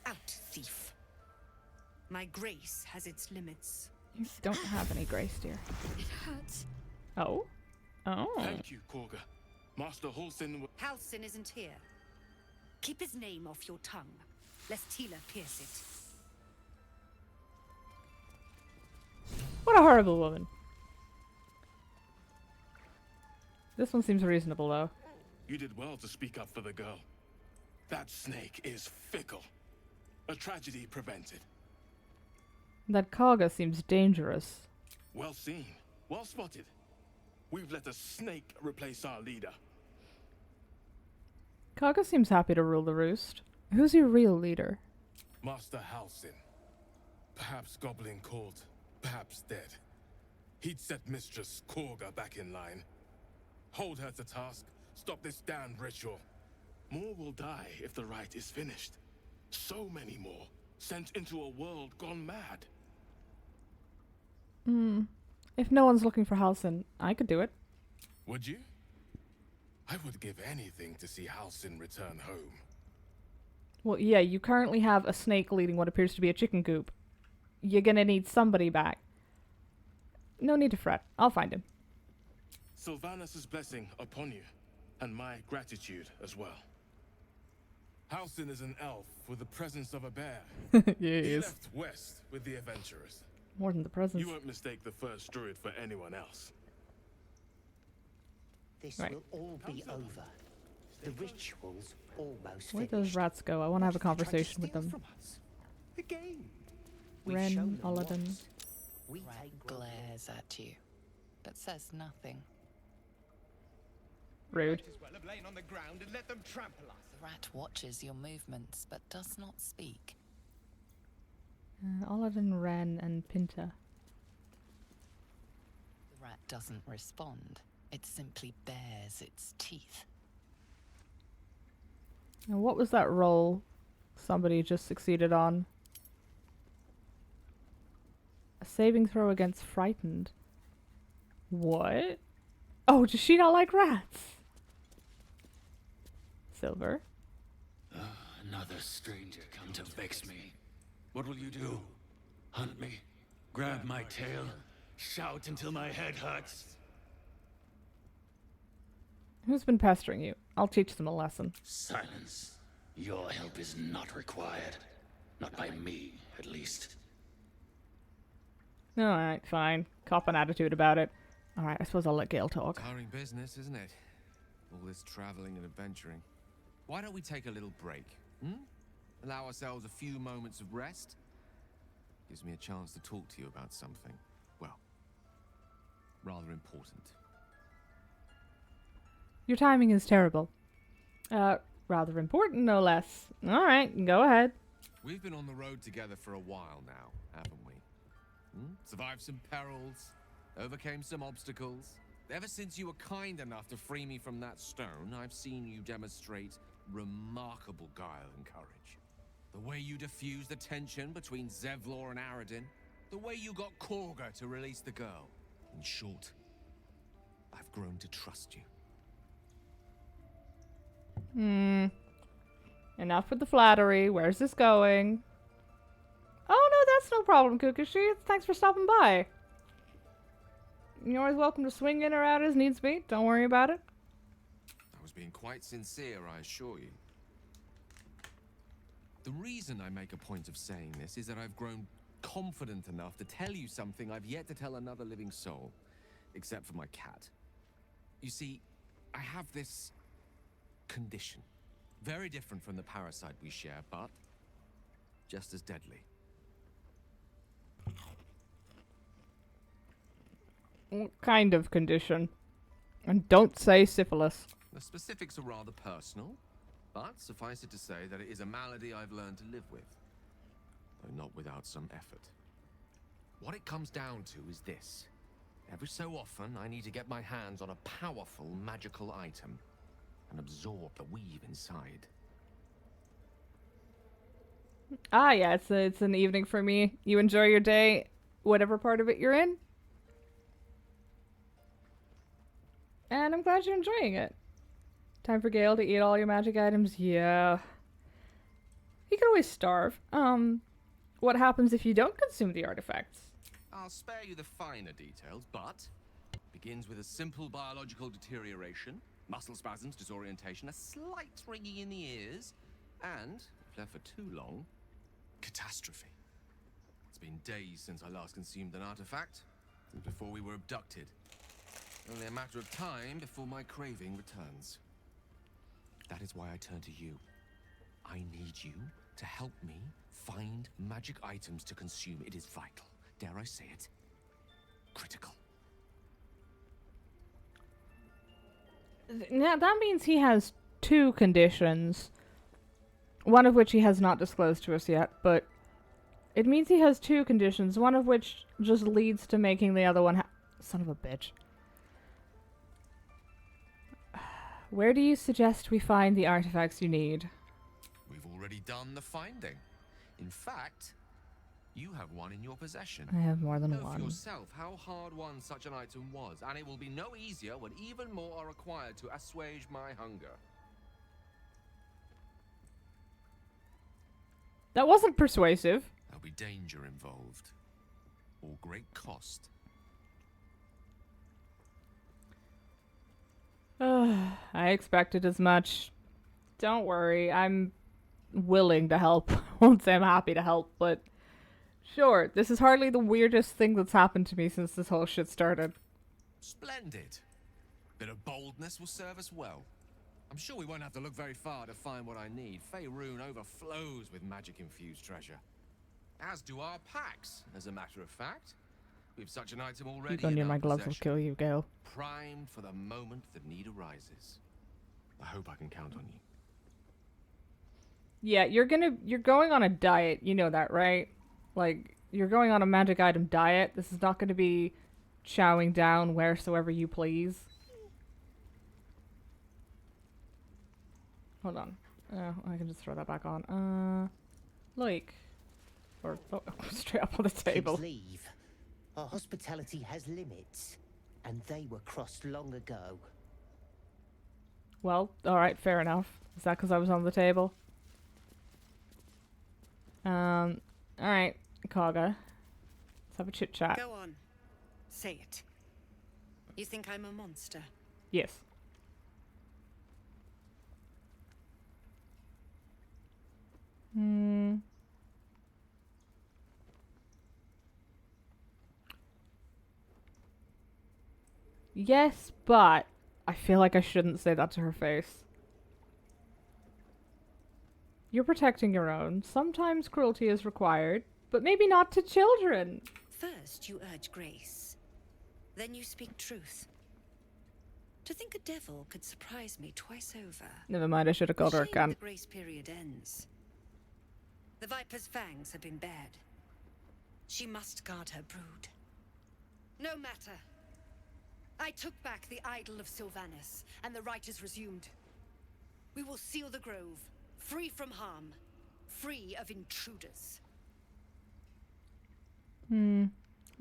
Out, thief. My grace has its limits. You don't have any grace, dear. It hurts. Oh? Oh. Thank you, Koga. Master Halsin... Halsin isn't here. Keep his name off your tongue, lest Tila pierce it. What a horrible woman. This one seems reasonable, though. You did well to speak up for the girl. That snake is fickle. A tragedy prevented. That Kaga seems dangerous. Well seen. Well spotted. We've let a snake replace our leader. Kaga seems happy to rule the roost. Who's your real leader? Master Halcyon. Perhaps Goblin called, perhaps dead. He'd set Mistress Korga back in line. Hold her to task, stop this damned ritual. More will die if the rite is finished. So many more, sent into a world gone mad. If no one's looking for Halcyon, I could do it. Would you? I would give anything to see Halcyon return home. Well, yeah, you currently have a snake leading what appears to be a chicken coop. You're gonna need somebody back. No need to fret. I'll find him. Sylvanas' blessing upon you, and my gratitude as well. Halcyon is an elf with the presence of a bear. Yeah, he He is. left west with the adventurers. More than the presence. You won't mistake the first druid for anyone else. This Right. will all be over. The ritual's almost Where finished. those rats go? I want to have a conversation with them. Again. Ren, Aladdin. Rat glares at you, but says nothing. Rude. Might as well have lain on the ground and let them trample us. The rat watches your movements, but does not speak. Aladdin, Ren, and Pinta. The rat doesn't respond. It simply bares its teeth. Now, what was that roll somebody just succeeded on? A saving throw against frightened. What? Oh, does she not like rats? Silver. Another stranger come to vex me. What will you do? Hunt me? Grab my tail? Shout until my head hurts? Who's been pestering you? I'll teach them a lesson. Silence. Your help is not required. Not by me, at least. Alright, fine. Cop an attitude about it. Alright, I suppose I'll let Gale talk. Tiring business, isn't it? All this traveling and adventuring. Why don't we take a little break? Allow ourselves a few moments of rest? Gives me a chance to talk to you about something, well, rather important. Your timing is terrible. Rather important, no less. Alright, go ahead. We've been on the road together for a while now, haven't we? Survived some perils, overcame some obstacles. Ever since you were kind enough to free me from that stone, I've seen you demonstrate remarkable guile and courage. The way you diffused the tension between Zevlor and Aradin. The way you got Korga to release the girl. In short, I've grown to trust you. Enough with the flattery. Where's this going? Oh no, that's no problem, Kukushi. Thanks for stopping by. You're always welcome to swing in or out as needs be. Don't worry about it. I was being quite sincere, I assure you. The reason I make a point of saying this is that I've grown confident enough to tell you something I've yet to tell another living soul. Except for my cat. You see, I have this condition. Very different from the parasite we share, but just as deadly. What kind of condition? And don't say syphilis. The specifics are rather personal, but suffice it to say that it is a malady I've learned to live with, though not without some effort. What it comes down to is this. Every so often, I need to get my hands on a powerful magical item and absorb the weave inside. Ah, yeah, it's an evening for me. You enjoy your day, whatever part of it you're in. And I'm glad you're enjoying it. Time for Gale to eat all your magic items? Yeah. You can always starve. What happens if you don't consume the artifacts? I'll spare you the finer details, but begins with a simple biological deterioration, muscle spasms, disorientation, a slight ringing in the ears, and, if left for too long, catastrophe. It's been days since I last consumed an artifact, since before we were abducted. Only a matter of time before my craving returns. That is why I turn to you. I need you to help me find magic items to consume. It is vital. Dare I say it? Critical. Now, that means he has two conditions. One of which he has not disclosed to us yet, but it means he has two conditions, one of which just leads to making the other one son of a bitch. Where do you suggest we find the artifacts you need? We've already done the finding. In fact, you have one in your possession. I have more than know one. For yourself how hard won such an item was, and it will be no easier when even more are required to assuage my hunger. That wasn't persuasive. There'll be danger involved, or great cost. I expected as much. Don't worry, I'm willing to help. I won't say I'm happy to help, but sure, this is hardly the weirdest thing that's happened to me since this whole shit started. Splendid. Bit of boldness will serve us well. I'm sure we won't have to look very far to find what I need. Faerun overflows with magic-infused treasure. As do our packs, as a matter of fact. We've such an item already. You go near my gloves will kill you, Gale. Primed for the moment the need arises. I hope I can count on you. Yeah, you're going on a diet, you know that, right? Like, you're going on a magic item diet. This is not gonna be chowing down wheresoever you please. Hold on. Oh, I can just throw that back on. Like, or straight up on the table. Please leave. Our hospitality has limits, and they were crossed long ago. Well, alright, fair enough. Is that because I was on the table? Alright, Kaga. Let's have a chit chat. Go on. Say it. You think I'm a monster? Yes. Yes, but I feel like I shouldn't say that to her face. You're protecting your own. Sometimes cruelty is required, but maybe not to children. First, you urge grace. Then you speak truth. To think a devil could surprise me twice over. Never mind, I should have called her a Shame cunt. the grace period ends. The Viper's fangs have been bared. She must guard her brood. No matter. I took back the idol of Sylvanus, and the rite is resumed. We will seal the grove, free from harm, free of intruders.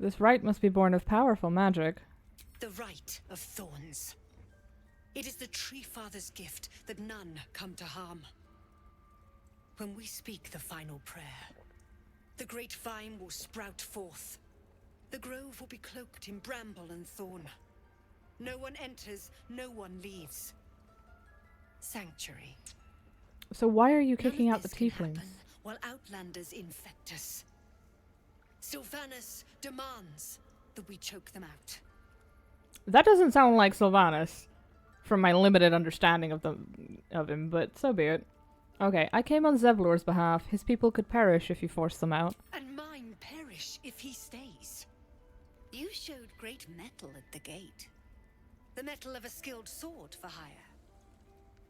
This rite must be born of powerful magic. The rite of thorns. It is the Tree Father's gift that none come to harm. When we speak the final prayer, the great vine will sprout forth. The grove will be cloaked in bramble and thorn. No one enters, no one leaves. Sanctuary. So why are you kicking out the This can tieflings? happen while outlanders infect us. Sylvanus demands that we choke them out. That doesn't sound like Sylvanus, from my limited understanding of him, but so be it. Okay, I came on Zevlor's behalf. His people could perish if you forced them out. And mine perish if he stays. You showed great mettle at the gate. The mettle of a skilled sword for hire.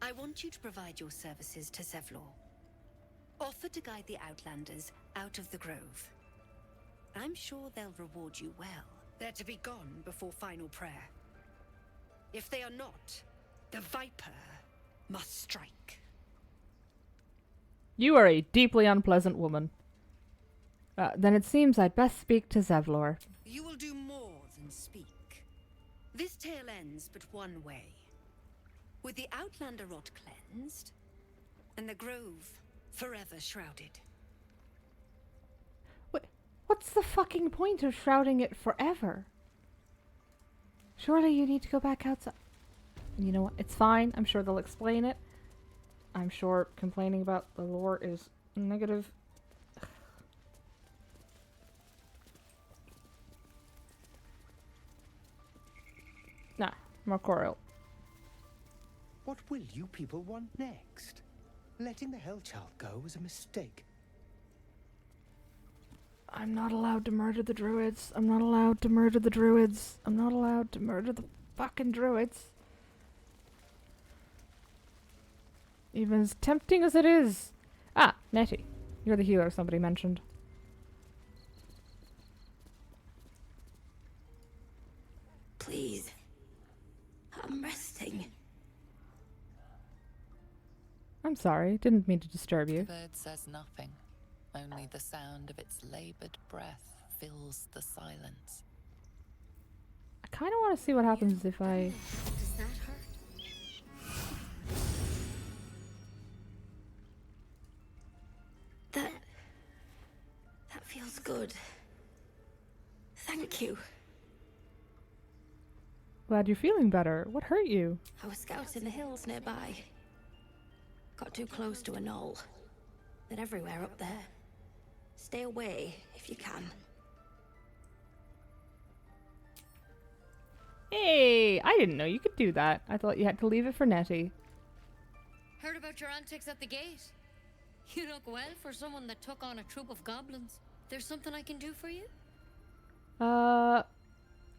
I want you to provide your services to Zevlor. Offer to guide the Outlanders out of the grove. I'm sure they'll reward you well. They're to be gone before final prayer. If they are not, the Viper must strike. You are a deeply unpleasant woman. Then it seems I'd best speak to Zevlor. You will do more than speak. This tale ends but one way. With the Outlander rot cleansed, and the grove forever shrouded. What's the fucking point of shrouding it forever? Surely you need to go back outside. You know what? It's fine. I'm sure they'll explain it. I'm sure complaining about the lore is negative. Nah, more Coriel. What will you people want next? Letting the Hellchild go was a mistake. I'm not allowed to murder the druids. I'm not allowed to murder the druids. I'm not allowed to murder the fucking druids. Even as tempting as it is. Ah, Nettie. You're the healer somebody mentioned. Please. I'm resting. I'm sorry. Didn't mean to disturb The you. bird says nothing. Only the sound of its labored breath fills the silence. I kind of want to see what happens if I... Does that hurt? That feels good. Thank you. Glad you're feeling better. What hurt you? I was scouting the hills nearby. Got too close to a knoll. They're everywhere up there. Stay away if you can. Hey, I didn't know you could do that. I thought you had to leave it for Nettie. Heard about your antics at the gate? You look well for someone that took on a troop of goblins. There's something I can do for you? I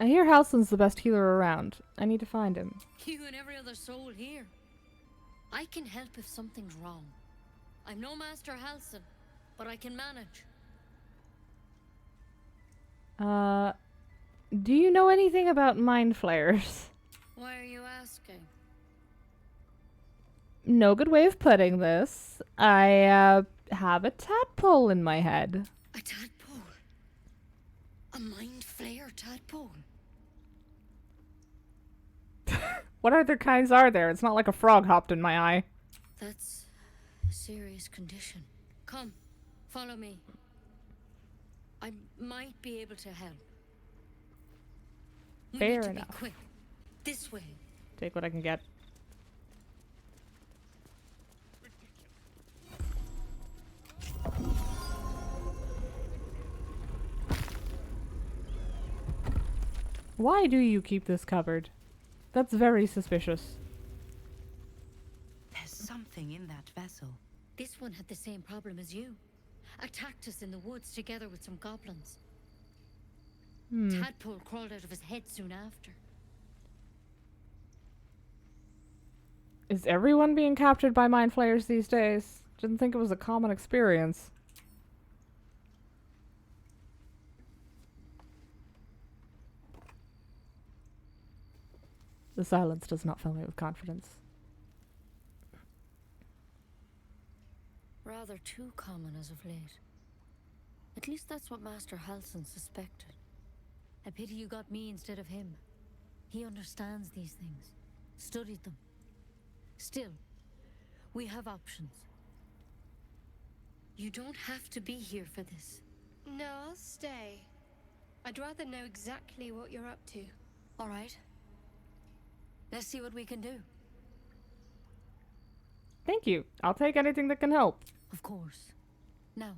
hear Halson's the best healer around. I need to find him. You and every other soul here. I can help if something's wrong. I'm no Master Halson, but I can manage. Do you know anything about mind flayers? Why are you asking? No good way of putting this. I, have a tadpole in my head. A tadpole? A mind flayer tadpole? What other kinds are there? It's not like a frog hopped in my eye. That's a serious condition. Come, follow me. I might be able to help. We Fair need to enough. Be quick. This way. Take what I can get. Why do you keep this cupboard? That's very suspicious. There's something in that vessel. This one had the same problem as you. Attacked us in the woods together with some goblins. Tadpole crawled out of his head soon after. Is everyone being captured by mind flayers these days? Didn't think it was a common experience. The silence does not fill me with confidence. Rather too common as of late. At least that's what Master Halsin suspected. I pity you got me instead of him. He understands these things. Studied them. Still, we have options. You don't have to be here for this. No, I'll stay. I'd rather know exactly what you're up to. All right. Let's see what we can do. Thank you. I'll take anything that can help. Of course. Now,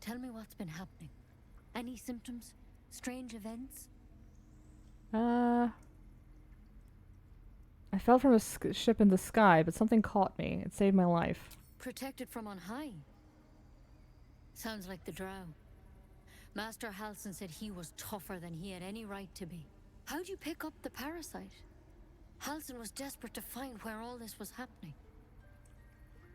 tell me what's been happening. Any symptoms? Strange events? I fell from a ship in the sky, but something caught me. It saved my life. Protected from on high? Sounds like the drow. Master Halsin said he was tougher than he had any right to be. How'd you pick up the parasite? Halsin was desperate to find where all this was happening.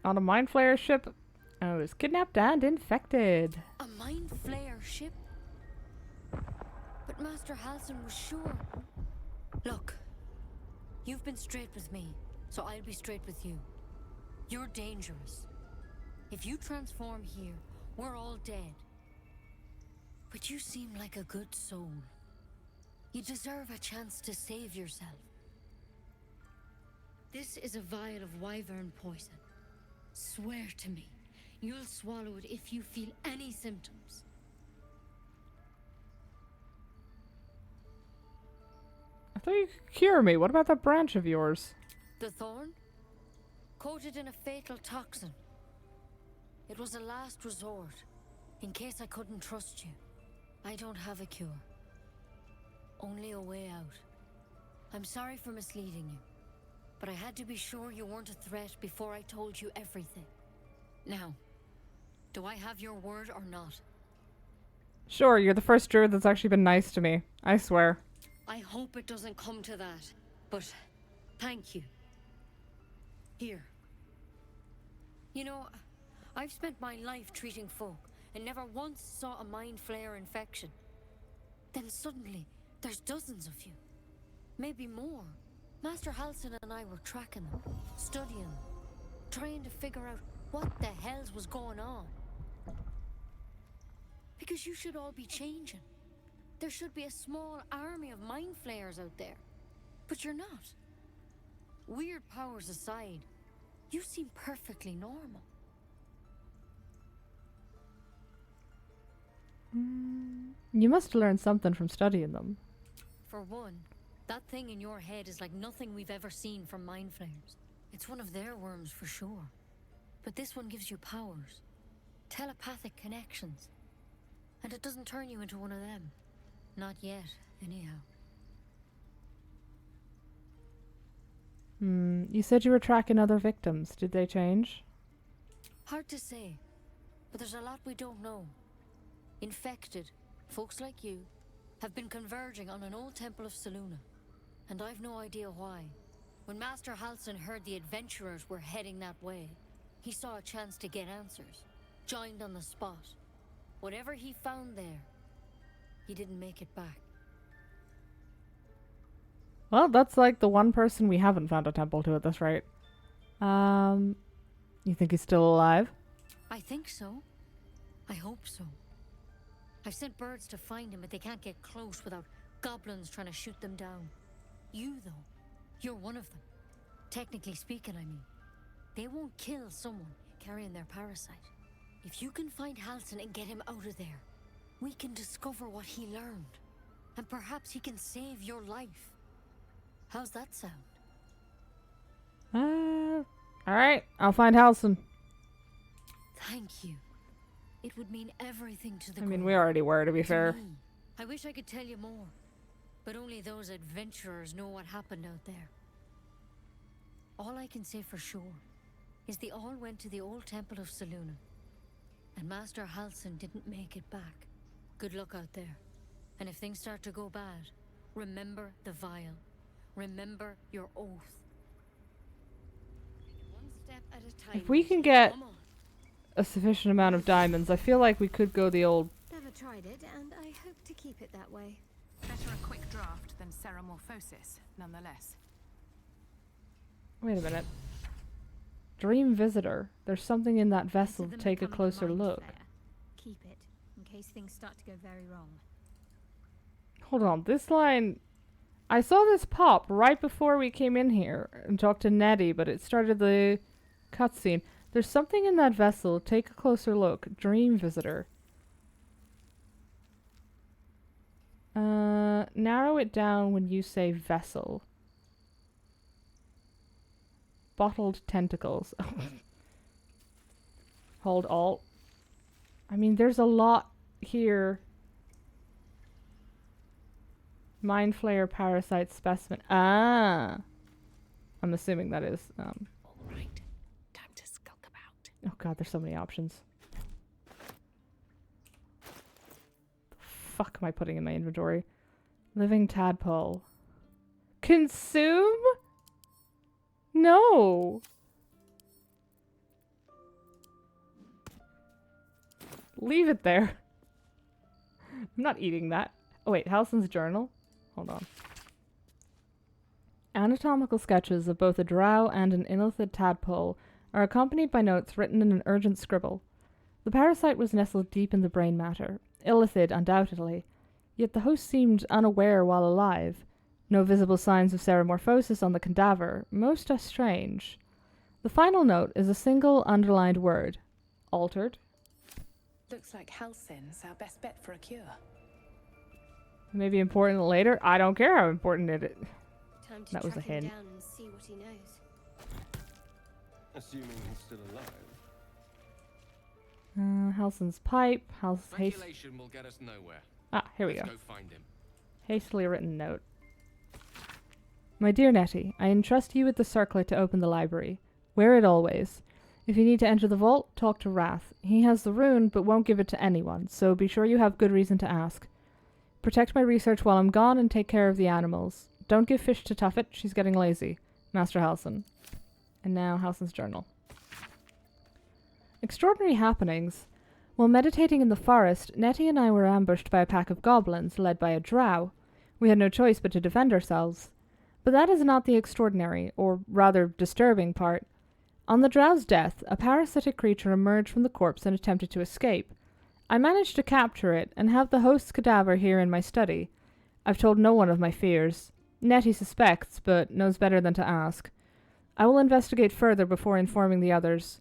On a mind flayer ship, I was kidnapped and infected. A mind flayer ship? But Master Halsin was sure. Look, you've been straight with me, so I'll be straight with you. You're dangerous. If you transform here, we're all dead. But you seem like a good soul. You deserve a chance to save yourself. This is a vial of wyvern poison. Swear to me, you'll swallow it if you feel any symptoms. I thought you could cure me. What about that branch of yours? The thorn? Coated in a fatal toxin. It was a last resort, in case I couldn't trust you. I don't have a cure. Only a way out. I'm sorry for misleading you, but I had to be sure you weren't a threat before I told you everything. Now, do I have your word or not? Sure, you're the first druid that's actually been nice to me. I swear. I hope it doesn't come to that, but thank you. Here. You know, I've spent my life treating folk and never once saw a mind flayer infection. Then suddenly, there's dozens of you. Maybe more. Master Halsin and I were tracking them, studying them, trying to figure out what the hells was going on. Because you should all be changing. There should be a small army of mind flayers out there. But you're not. Weird powers aside, you seem perfectly normal. You must learn something from studying them. For one, that thing in your head is like nothing we've ever seen from mind flayers. It's one of their worms for sure. But this one gives you powers. Telepathic connections. And it doesn't turn you into one of them. Not yet, anyhow. You said you were tracking other victims. Did they change? Hard to say. But there's a lot we don't know. Infected, folks like you, have been converging on an old temple of Selûne. And I've no idea why. When Master Halsin heard the adventurers were heading that way, he saw a chance to get answers. Joined on the spot. Whatever he found there, he didn't make it back. Well, that's like the one person we haven't found a temple to at this rate. You think he's still alive? I think so. I hope so. I've sent birds to find him, but they can't get close without goblins trying to shoot them down. You, though, you're one of them. Technically speaking, I mean. They won't kill someone carrying their parasite. If you can find Halsin and get him out of there, we can discover what he learned. And perhaps he can save your life. How's that sound? Alright, I'll find Halsin. Thank you. It would mean everything to the I mean, group. we already were, to be To fair. me. I wish I could tell you more. But only those adventurers know what happened out there. All I can say for sure is they all went to the old temple of Selûne, and Master Halsin didn't make it back. Good luck out there. And if things start to go bad, remember the vial. Remember your oath. One step at a time. If we can get a sufficient amount of diamonds, I feel like we could go the old... Never tried it, and I hope to keep it that way. Better a quick draft than ceramorphosis, nonetheless. Wait a minute. Dream Visitor. There's something in that vessel. Take a closer look. Keep it, in case things start to go very wrong. Hold on, this line... I saw this pop right before we came in here and talked to Nettie, but it started the cutscene. There's something in that vessel. Take a closer look. Dream Visitor. Narrow it down when you say vessel. Bottled tentacles. Hold Alt. I mean, there's a lot here. Mind Flayer Parasite Specimen. Ah! I'm assuming that is, Alright, time to skulk about. Oh god, there's so many options. The fuck am I putting in my inventory? Living tadpole. Consume? No! Leave it there. I'm not eating that. Oh wait, Halsin's journal? Hold on. Anatomical sketches of both a drow and an illithid tadpole are accompanied by notes written in an urgent scribble. The parasite was nestled deep in the brain matter, illithid undoubtedly, yet the host seemed unaware while alive. No visible signs of ceramorphosis on the cadaver, most strange. The final note is a single underlined word. Altered. Looks like Halsin's our best bet for a cure. Maybe important later. I don't care how important it is. Time to That was a track him hint. down and see what he knows. Assuming he's still alive. Halsin's pipe. Speculation will get us nowhere. Ah, here we Let's go. go find him. Hastily written note. My dear Nettie, I entrust you with the circlet to open the library. Wear it always. If you need to enter the vault, talk to Wrath. He has the rune, but won't give it to anyone, so be sure you have good reason to ask. Protect my research while I'm gone and take care of the animals. Don't give fish to Tuffet, she's getting lazy. Master Halsin. And now Halsin's journal. Extraordinary happenings. While meditating in the forest, Nettie and I were ambushed by a pack of goblins, led by a drow. We had no choice but to defend ourselves. But that is not the extraordinary, or rather disturbing part. On the drow's death, a parasitic creature emerged from the corpse and attempted to escape. I managed to capture it and have the host's cadaver here in my study. I've told no one of my fears. Nettie suspects, but knows better than to ask. I will investigate further before informing the others.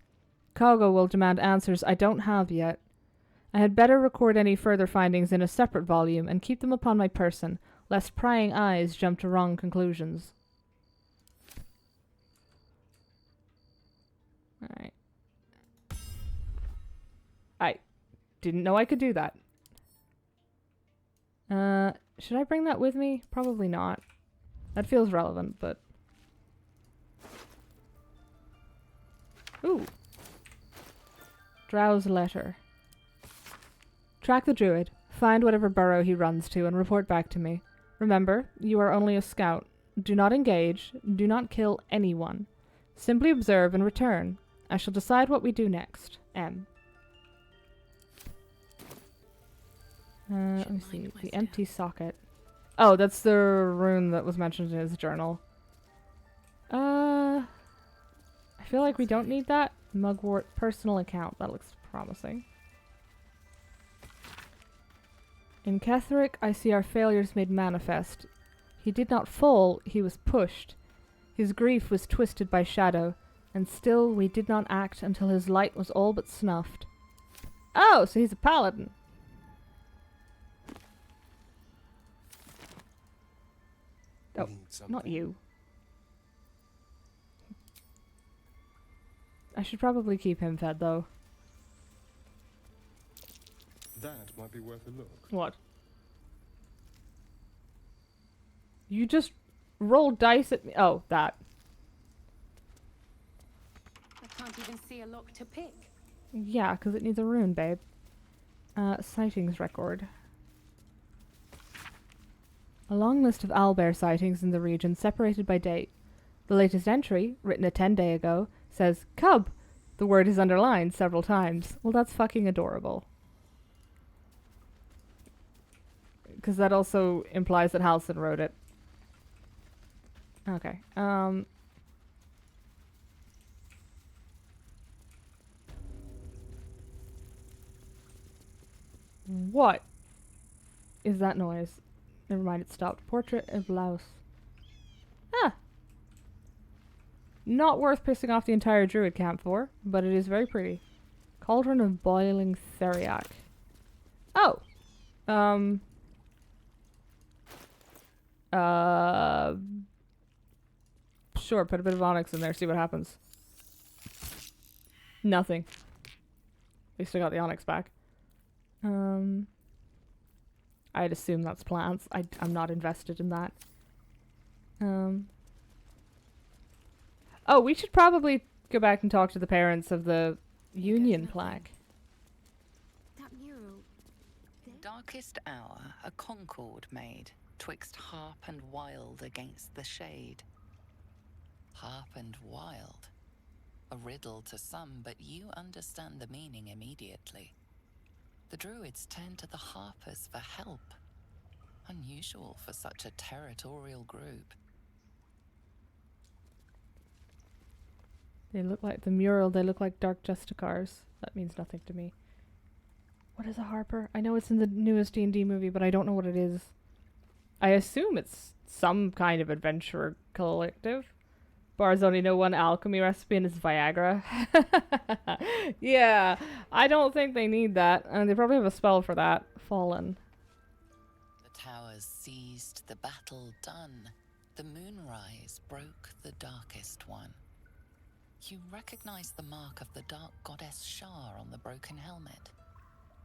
Kago will demand answers I don't have yet. I had better record any further findings in a separate volume and keep them upon my person, lest prying eyes jump to wrong conclusions. Alright. I didn't know I could do that. Should I bring that with me? Probably not. That feels relevant, but... Ooh. Drow's letter. Track the druid. Find whatever burrow he runs to and report back to me. Remember, you are only a scout. Do not engage. Do not kill anyone. Simply observe and return. I shall decide what we do next. M. Let me see. The empty socket. Oh, that's the rune that was mentioned in his journal. I feel like we don't need that. Mugwort personal account. That looks promising. In Ketheric, I see our failures made manifest. He did not fall, he was pushed. His grief was twisted by shadow, and still we did not act until his light was all but snuffed. Oh, so he's a paladin. Oh, not you. I should probably keep him fed, though. That might be worth a look. What? You just rolled dice at me. Oh, that. I can't even see a lock to pick. Yeah, because it needs a rune, babe. Sightings record. A long list of owlbear sightings in the region separated by date. The latest entry, written a 10-day ago, says, Cub! The word is underlined several times. Well, that's fucking adorable. Because that also implies that Halson wrote it. Okay. What is that noise? Never mind, it stopped. Portrait of Laos. Ah! Not worth pissing off the entire druid camp for, but it is very pretty. Cauldron of boiling theriac. Oh! Sure, put a bit of onyx in there, see what happens. Nothing. At least I got the onyx back. I'd assume that's plants. I'm not invested in that. Oh, we should probably go back and talk to the parents of the Union plaque. That mural. Darkest hour, a concord made, twixt harp and wild against the shade. Harp and wild. A riddle to some, but you understand the meaning immediately. The druids turn to the harpers for help. Unusual for such a territorial group. They look like the mural, they look like dark justicars. That means nothing to me. What is a harper? I know it's in the newest D&D movie, but I don't know what it is. I assume it's some kind of adventurer collective. Bars only know one alchemy recipe and it's Viagra. Yeah, I don't think they need that. And they probably have a spell for that. Fallen. The towers seized, the battle done. The moonrise broke the darkest one. You recognize the mark of the dark goddess Shar on the broken helmet.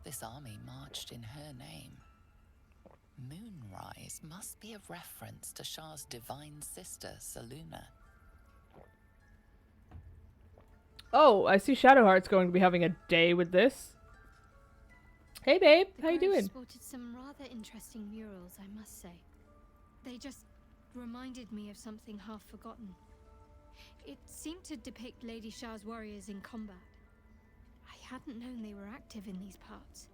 This army marched in her name. Moonrise must be a reference to Shar's divine sister, Selûne. Oh, I see Shadowheart's going to be having a day with this. Hey babe, how you doing? Spotted some rather interesting murals, I must say. They just reminded me of something half forgotten. It seemed to depict Lady Shah's warriors in combat. I hadn't known they were active in these parts.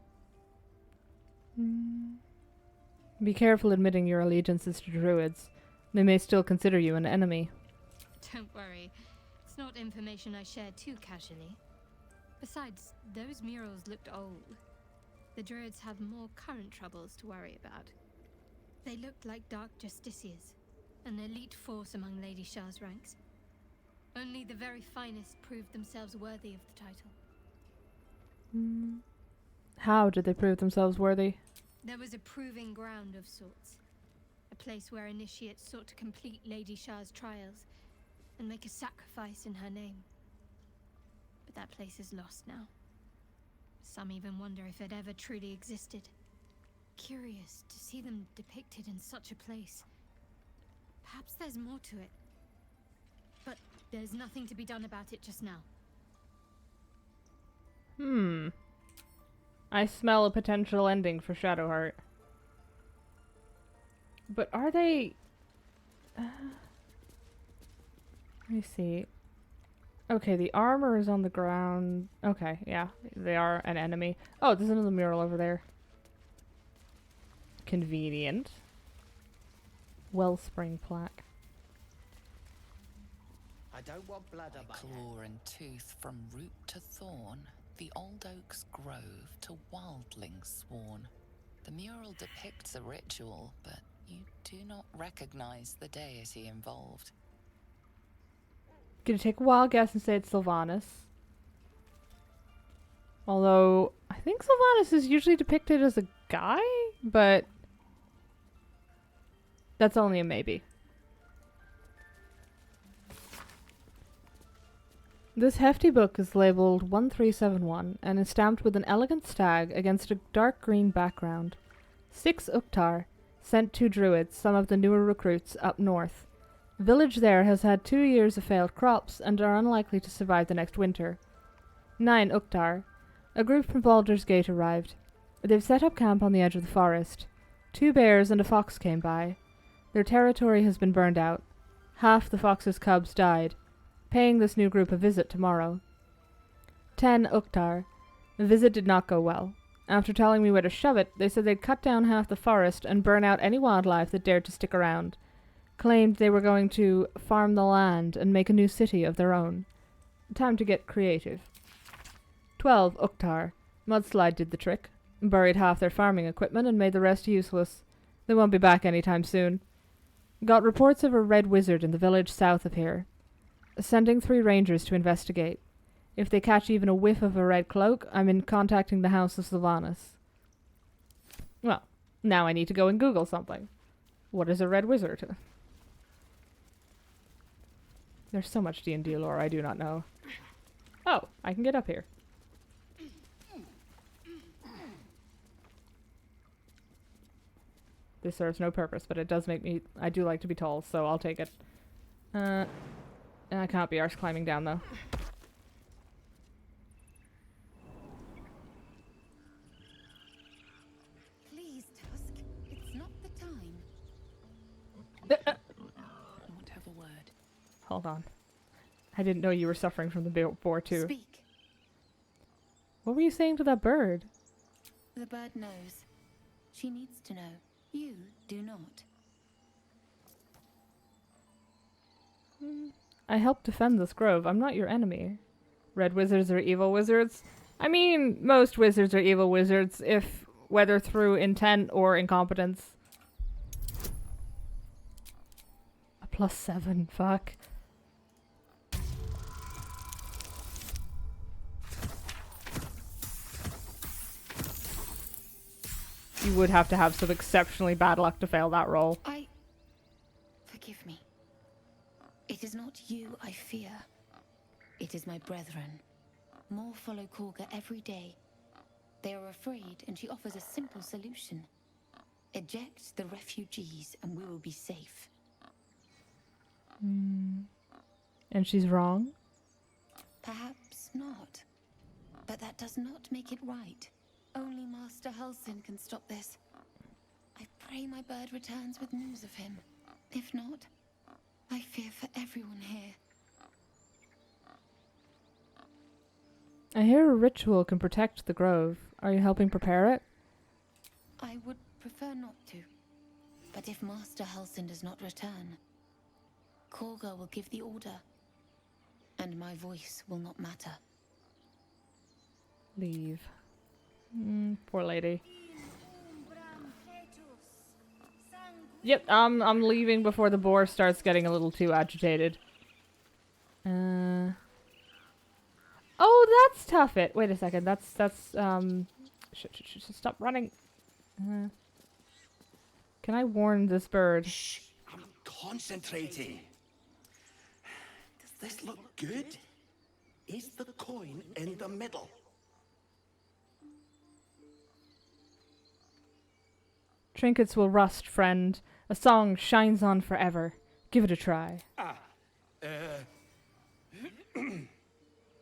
Be careful admitting your allegiances to druids. They may still consider you an enemy. Don't worry. It's not information I share too casually. Besides, those murals looked old. The druids have more current troubles to worry about. They looked like dark justiciars, an elite force among Lady Shah's ranks. Only the very finest proved themselves worthy of the title. How did they prove themselves worthy? There was a proving ground of sorts. A place where initiates sought to complete Lady Shah's trials and make a sacrifice in her name. But that place is lost now. Some even wonder if it ever truly existed. Curious to see them depicted in such a place. Perhaps there's more to it. But there's nothing to be done about it just now. I smell a potential ending for Shadowheart. But are they... let me see. Okay, the armor is on the ground. Okay, yeah, they are an enemy. Oh, there's another mural over there. Convenient. Wellspring plaque. I don't want blood on my Claw and tooth from root to thorn, the old oak's grove to wildlings sworn. The mural depicts a ritual, but you do not recognize the deity involved. Gonna take a wild guess and say it's Sylvanas. Although, I think Sylvanas is usually depicted as a guy, but that's only a maybe. This hefty book is labeled 1371 and is stamped with an elegant stag against a dark green background. 6 Uktar, Sent 2 druids, some of the newer recruits, up north. The village there has had 2 years of failed crops and are unlikely to survive the next winter. 9 Uktar. A group from Baldur's Gate arrived. They've set up camp on the edge of the forest. 2 bears and a fox came by. Their territory has been burned out. Half the fox's cubs died. Paying this new group a visit tomorrow. 10 Uktar. The visit did not go well. After telling me where to shove it, they said they'd cut down half the forest and burn out any wildlife that dared to stick around. Claimed they were going to farm the land and make a new city of their own. Time to get creative. 12 Uktar. Mudslide did the trick. Buried half their farming equipment and made the rest useless. They won't be back anytime soon. Got reports of a red wizard in the village south of here. Sending 3 rangers to investigate. If they catch even a whiff of a red cloak, I'm in contacting the House of Sylvanas. Well, now I need to go and Google something. What is a red wizard? There's so much D&D lore I do not know. Oh, I can get up here. This serves no purpose, but it does make me... I do like to be tall, so I'll take it. I can't be arse climbing down, though. Please, Tusk. It's not the time. I want to have a word. Hold on. I didn't know you were suffering from the boar, too. Speak. What were you saying to that bird? The bird knows. She needs to know. You do not. I helped defend this grove. I'm not your enemy. Red wizards are evil wizards? I mean, most wizards are evil wizards, if whether through intent or incompetence. A +7, fuck. You would have to have some exceptionally bad luck to fail that roll. Forgive me. It is not you I fear. It is my brethren. More follow Korga every day. They are afraid, and she offers a simple solution. Eject the refugees, and we will be safe. And she's wrong? Perhaps not. But that does not make it right. Only Master Halsin can stop this. I pray my bird returns with news of him. If not, I fear for everyone here. I hear a ritual can protect the grove. Are you helping prepare it? I would prefer not to. But if Master Halsin does not return, Korga will give the order. And my voice will not matter. Leave. Poor lady. Yep, I'm leaving before the boar starts getting a little too agitated. Oh, that's Tuffet. Wait a second. That's stop running. Can I warn this bird? Shh, I'm concentrating. Does this look good? Is the coin in the middle? Trinkets will rust, friend. A song shines on forever. Give it a try.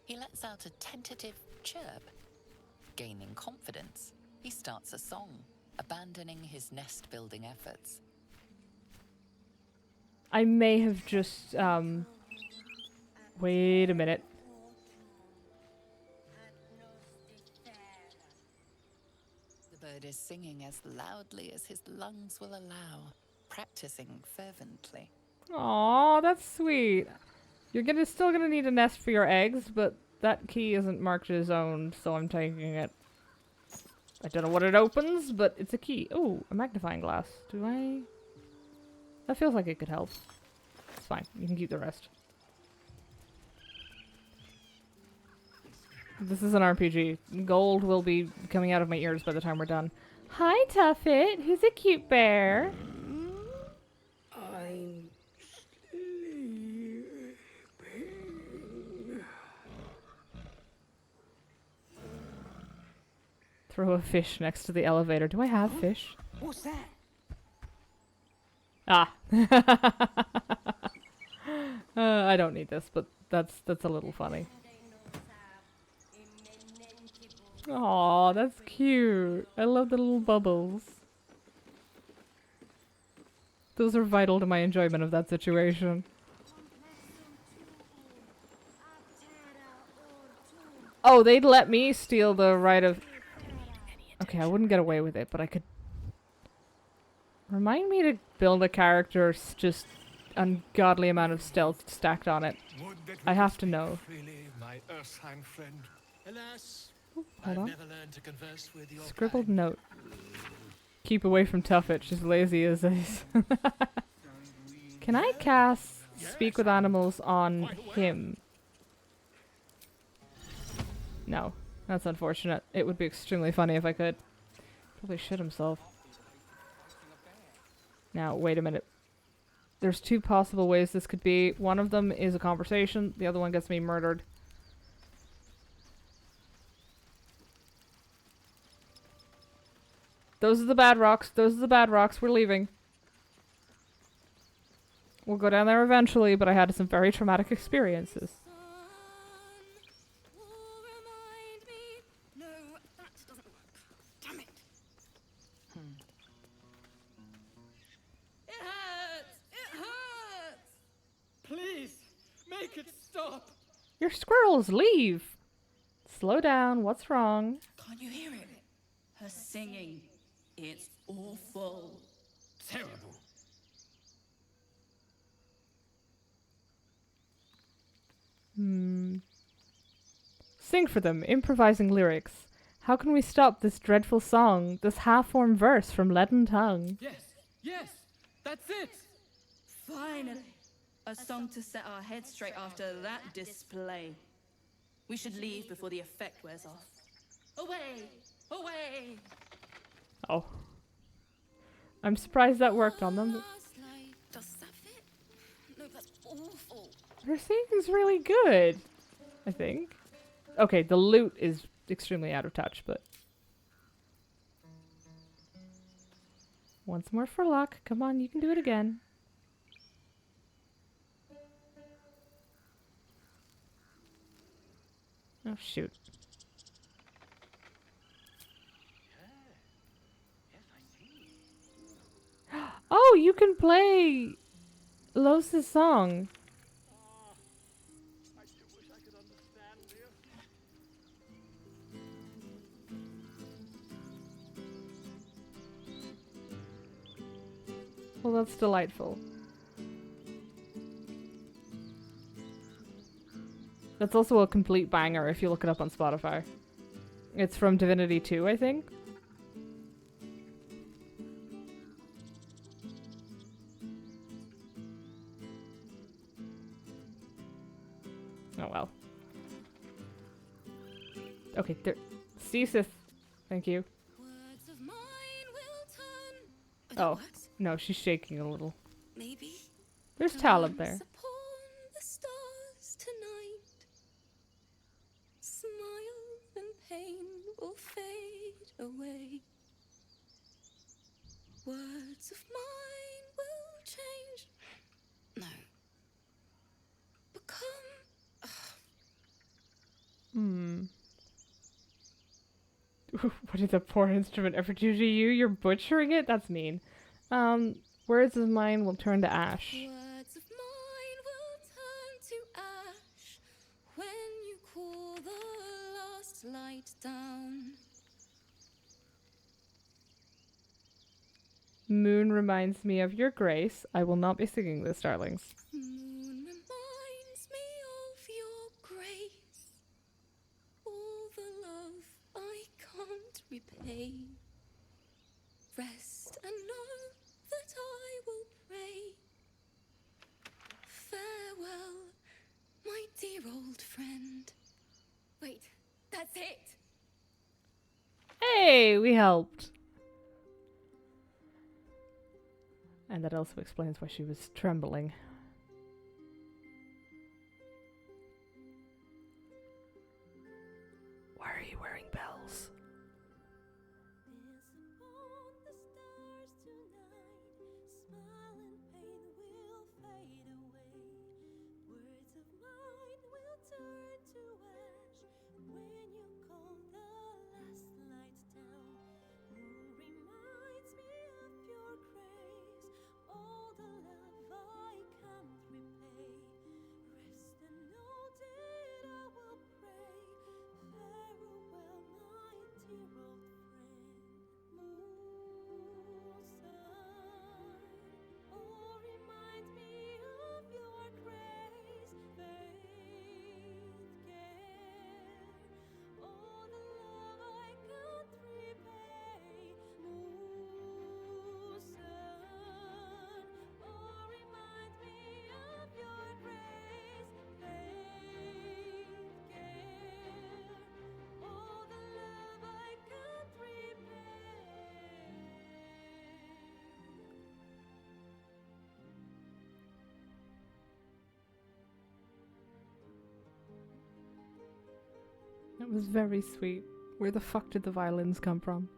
He lets out a tentative chirp. Gaining confidence, he starts a song, abandoning his nest-building efforts. I may have just, wait a minute. The bird is singing as loudly as his lungs will allow, practicing fervently. Aw, that's sweet. You're still gonna need a nest for your eggs, but that key isn't marked as owned, so I'm taking it. I don't know what it opens, but it's a key. Oh, a magnifying glass. Do I? That feels like it could help. It's fine. You can keep the rest. This is an RPG. Gold will be coming out of my ears by the time we're done. Hi, Tuffet. Who's a cute bear? I'm sleeping. Throw a fish next to the elevator. Do I have fish? What's that? Ah. I don't need this, but that's a little funny. Aw, that's cute. I love the little bubbles. Those are vital to my enjoyment of that situation. Oh, they'd let me steal the right of... Okay, I wouldn't get away with it, but I could... Remind me to build a character just ungodly amount of stealth stacked on it. I have to know. My Earthheim friend. Alas, Hold I've on. never learned to converse with your Scribbled note. Keep away from Tuffet, she's lazy as is. Can I cast Speak with Animals on him? No. That's unfortunate. It would be extremely funny if I could. Probably shit himself. Now, wait a minute. There's two possible ways this could be. One of them is a conversation. The other one gets me murdered. Those are the bad rocks. Those are the bad rocks. We're leaving. We'll go down there eventually, but I had some very traumatic experiences. No, that doesn't work. Damn it. It hurts. It hurts. Please, make it stop. Your squirrels, leave! Slow down. What's wrong? Can't you hear it? Her singing. It's awful. Terrible. Sing for them, improvising lyrics. How can we stop this dreadful song, this half-formed verse from leaden tongue? Yes, that's it. Finally. A song to set our heads straight after that display. We should leave before the effect wears off. Away! Away! Oh. I'm surprised that worked on them. Does that fit? No, that's awful. Her singing's really good, I think. Okay, the lute is extremely out of touch, but... Once more for luck. Come on, you can do it again. Oh, shoot. Oh, you can play Los's song. Well, that's delightful. That's also a complete banger if you look it up on Spotify. It's from Divinity 2, I think. Oh well. Okay, there. Ceaseth. Thank you. Words of mine will turn. Oh, no, she's shaking a little. Maybe. There's talent there. Upon the stars tonight. Smile and pain will fade away. Words of mine will change. No. Become. What did the poor instrument ever do to you? You're butchering it? That's mean. Words of mine will turn to ash. Words of mine will turn to ash when you call the last light down. Moon reminds me of your grace. I will not be singing this, darlings. Moon reminds me of your grace. All the love I can't repay. Rest and know that I will pray. Farewell, my dear old friend. Wait, that's it. Hey, we helped. And that also explains why she was trembling. Why are you wearing bells? It was very sweet. Where the fuck did the violins come from?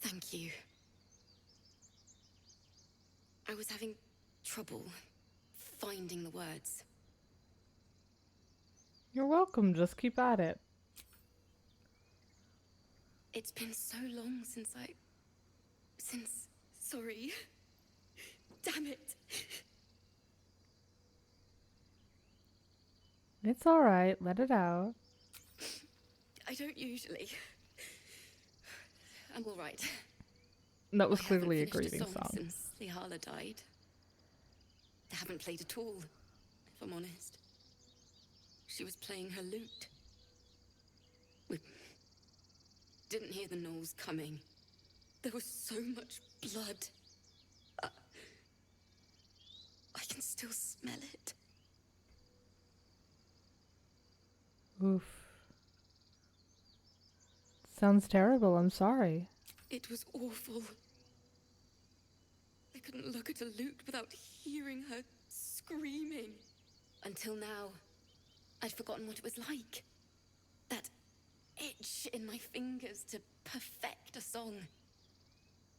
Thank you. I was having trouble finding the words. You're welcome, just keep at it. It's been so long since sorry. Damn it. It's alright, let it out. I don't usually. I'm all right. That was I haven't clearly a finished grieving song. since Lihala died. I haven't played at all, if I'm honest. She was playing her lute. We didn't hear the gnolls coming. There was so much blood. I can still smell it. Oof. Sounds terrible, I'm sorry. It was awful. I couldn't look at a lute without hearing her screaming. Until now, I'd forgotten what it was like. That itch in my fingers to perfect a song.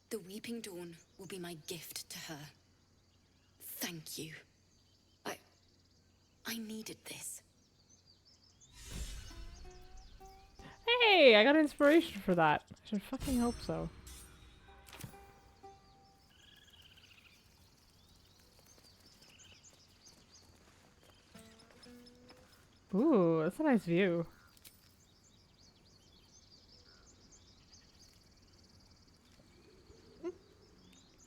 The Weeping Dawn will be my gift to her. Thank you. I needed this. Hey, I got inspiration for that. I should fucking hope so. Ooh, that's a nice view.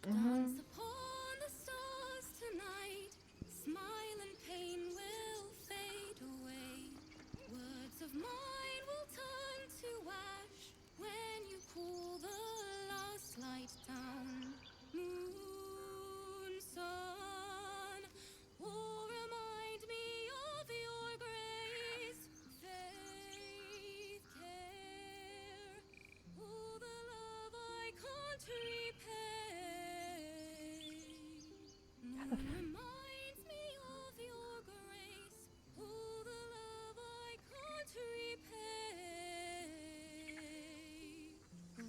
Dance upon the stars tonight. Smile and pain will fade away. Words of mine will turn to ash when you cool the last light down. Moon, sun, will remind me of your grace. Faith, care, all the love I can't repay. Reminds me of your grace, all the love I can't repay.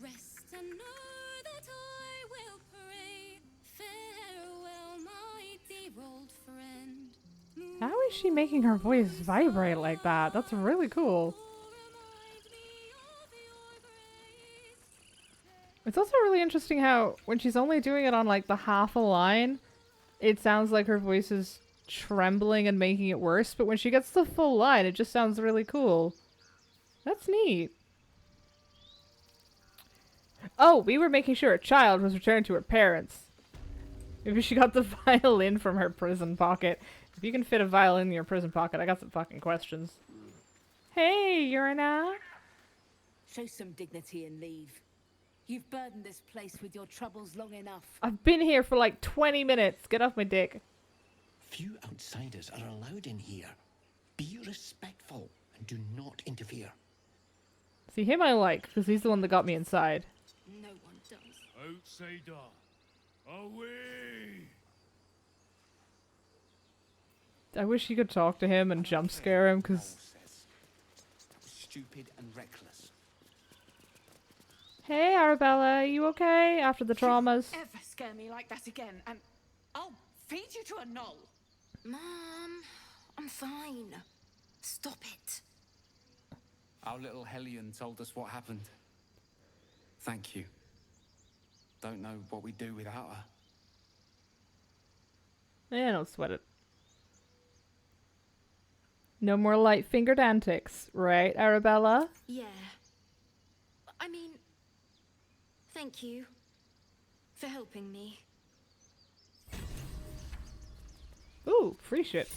Rest and know that I will pray. Farewell, my dear old friend. How is she making her voice vibrate like that? That's really cool. It's also really interesting how when she's only doing it on like the half a line, it sounds like her voice is trembling and making it worse, but when she gets the full line, it just sounds really cool. That's neat. Oh, we were making sure a child was returned to her parents. Maybe she got the violin from her prison pocket. If you can fit a violin in your prison pocket, I got some fucking questions. Hey, Urina. Show some dignity and leave. You've burdened this place with your troubles long enough. I've been here for like 20 minutes. Get off my dick. Few outsiders are allowed in here. Be respectful and do not interfere. See, him I like, because he's the one that got me inside. No one does. Outsider, away! I wish you could talk to him and jump scare him, because... That was stupid and reckless. Hey, Arabella, you okay after the traumas? Ever scare me like that again, and I'll feed you to a knoll. Mom, I'm fine. Stop it. Our little Hellion told us what happened. Thank you. Don't know what we'd do without her. Yeah, don't sweat it. No more light-fingered antics, right, Arabella? Yeah. I mean, thank you for helping me. Ooh, free shit.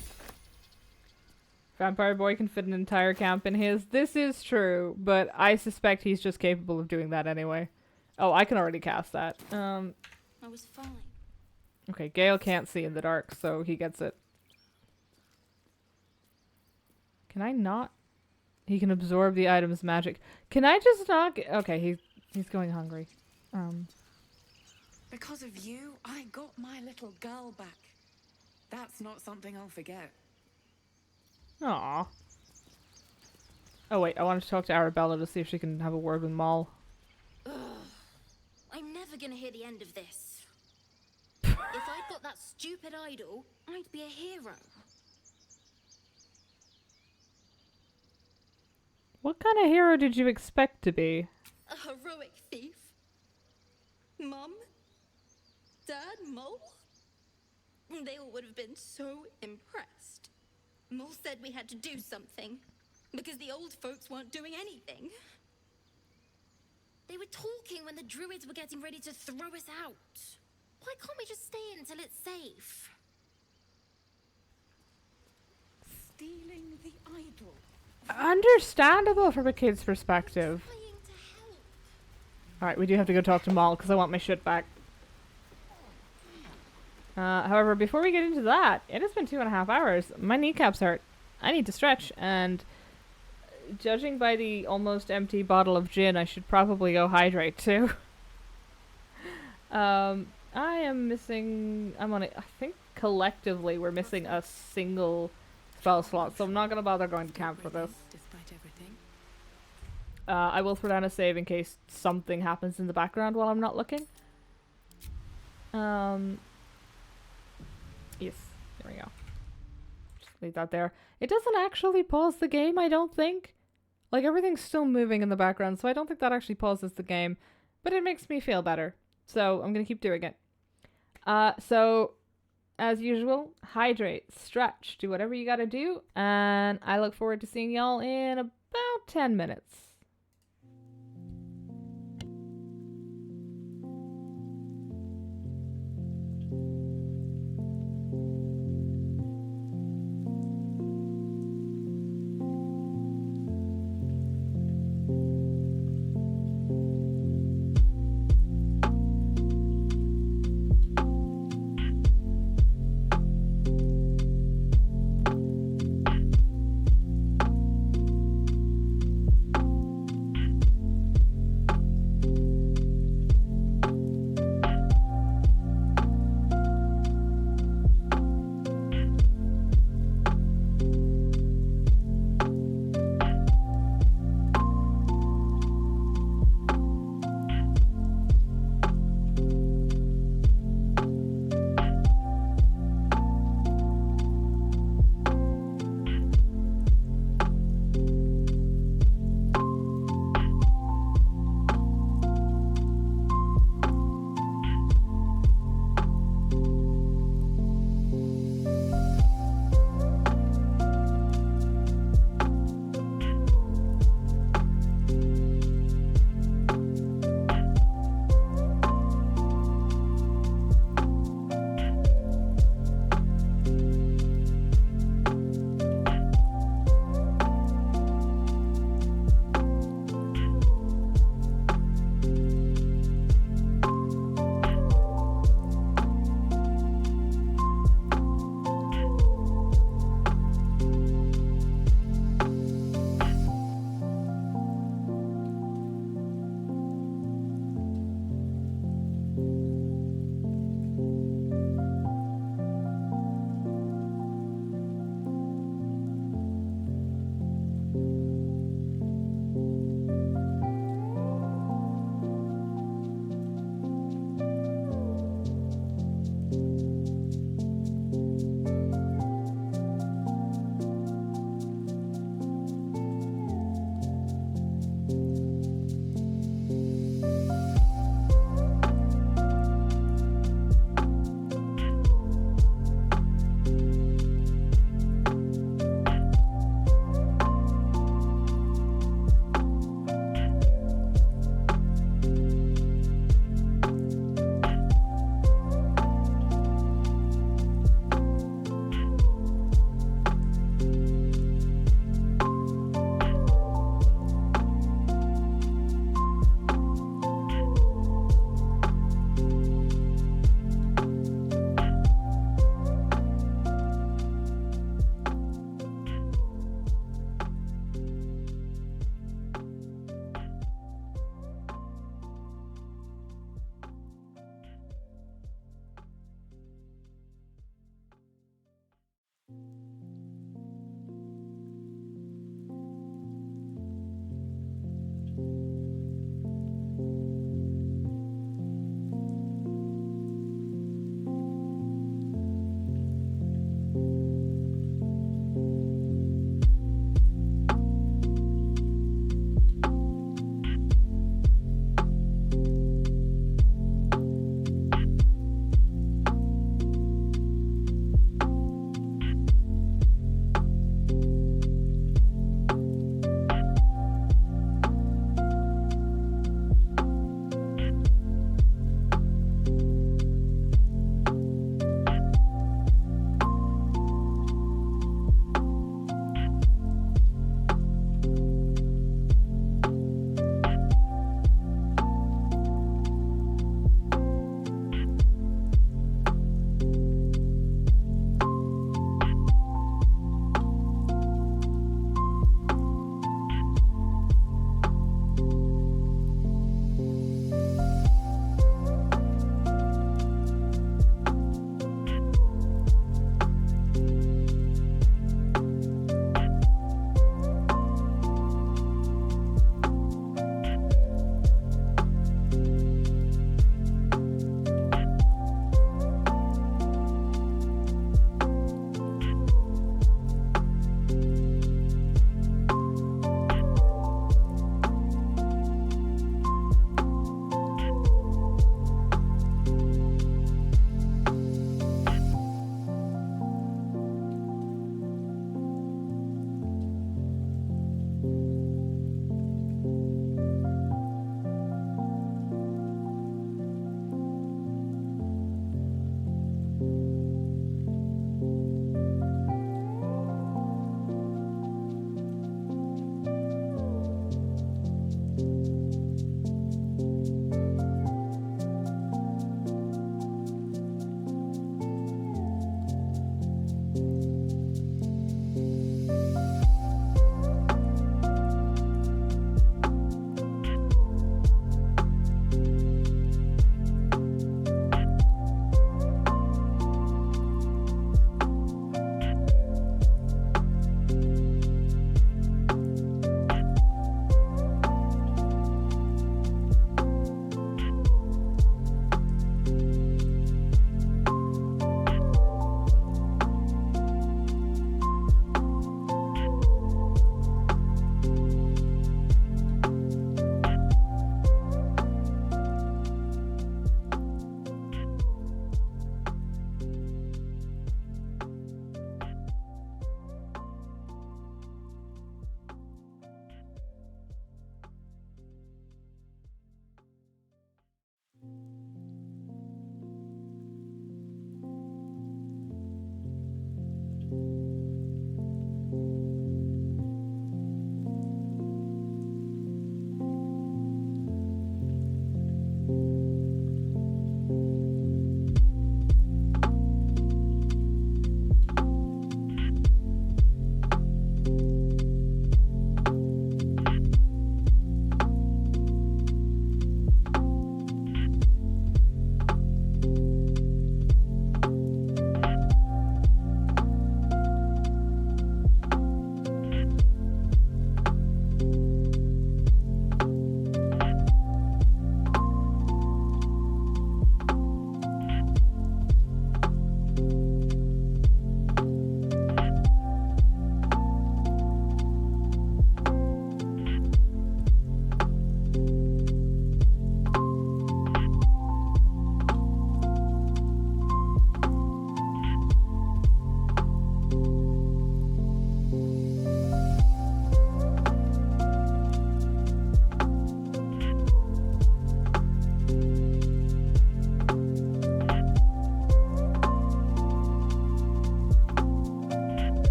Vampire Boy can fit an entire camp in his. This is true, but I suspect he's just capable of doing that anyway. Oh, I can already cast that. I was fine. Okay, Gale can't see in the dark, so he gets it. Can I not? He can absorb the item's magic. Can I just not get... Okay, he's going hungry. Because of you, I got my little girl back. That's not something I'll forget. Aww. Oh wait, I wanted to talk to Arabella to see if she can have a word with Maul. Ugh. I'm never gonna hear the end of this. If I'd got that stupid idol, I'd be a hero. What kind of hero did you expect to be? A heroic thief? Mum? Dad? Mole? They all would have been so impressed. Mole said we had to do something, because the old folks weren't doing anything. They were talking when the druids were getting ready to throw us out. Why can't we just stay until it's safe? Stealing the idol. Understandable from a kid's perspective. Alright, we do have to go talk to Maul because I want my shit back. However, before we get into that, it has been 2.5 hours. My kneecaps hurt. I need to stretch, and judging by the almost empty bottle of gin, I should probably go hydrate too. I am missing... I think collectively we're missing a single spell slot, so I'm not going to bother going to camp for this. Despite everything. I will throw down a save in case something happens in the background while I'm not looking. Yes, there we go. Just leave that there. It doesn't actually pause the game, I don't think. Like, everything's still moving in the background, so I don't think that actually pauses the game. But it makes me feel better, so I'm gonna keep doing it. So, as usual, hydrate, stretch, do whatever you gotta do, and I look forward to seeing y'all in about 10 minutes.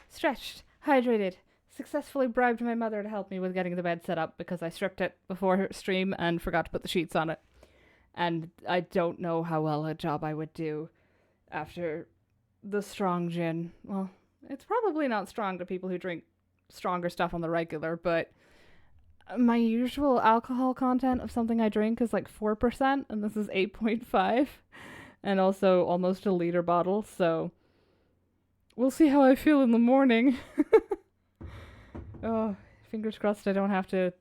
Stretched, hydrated, successfully bribed my mother to help me with getting the bed set up because I stripped it before stream and forgot to put the sheets on it. And I don't know how well a job I would do after the strong gin. Well, it's probably not strong to people who drink stronger stuff on the regular, but my usual alcohol content of something I drink is like 4%, and this is 8.5, and also almost a liter bottle, so we'll see how I feel in the morning. Oh, fingers crossed I don't have to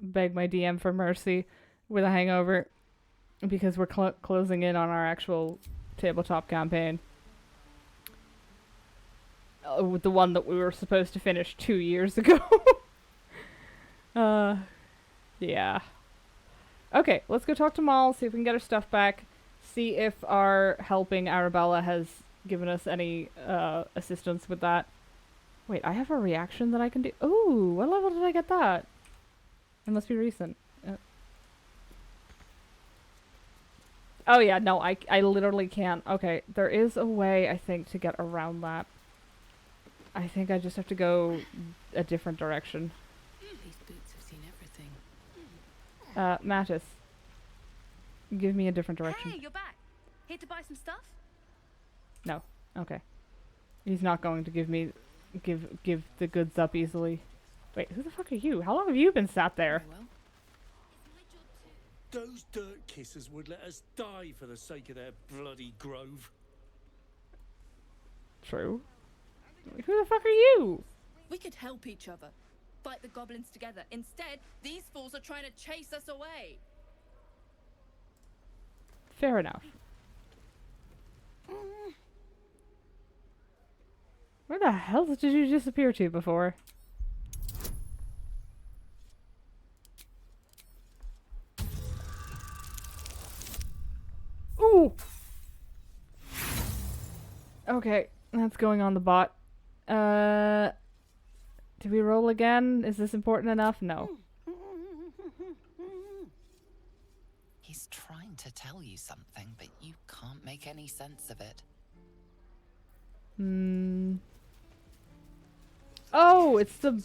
beg my DM for mercy with a hangover, because we're closing in on our actual tabletop campaign. With the one that we were supposed to finish 2 years ago. Yeah. Okay, let's go talk to Maul, see if we can get her stuff back, see if our helping Arabella has given us any assistance with that. Wait, I have a reaction that I can do. Ooh, what level did I get that? It must be recent. Oh yeah, no, I literally can't. Okay, there is a way, I think, to get around that. I think I just have to go a different direction. These boots have seen everything. Mattis, give me a different direction. Hey, you're back. Here to buy some stuff? No. Okay. He's not going to give me give the goods up easily. Wait, who the fuck are you? How long have you been sat there? Those dirt kissers would let us die for the sake of their bloody grove. True. Who the fuck are you? We could help each other. Fight the goblins together. Instead, these fools are trying to chase us away. Fair enough. Where the hell did you disappear to before? Ooh! Okay, that's going on the bot. Do we roll again? Is this important enough? No. He's trying to tell you something, but you can't make any sense of it. Oh, it's the...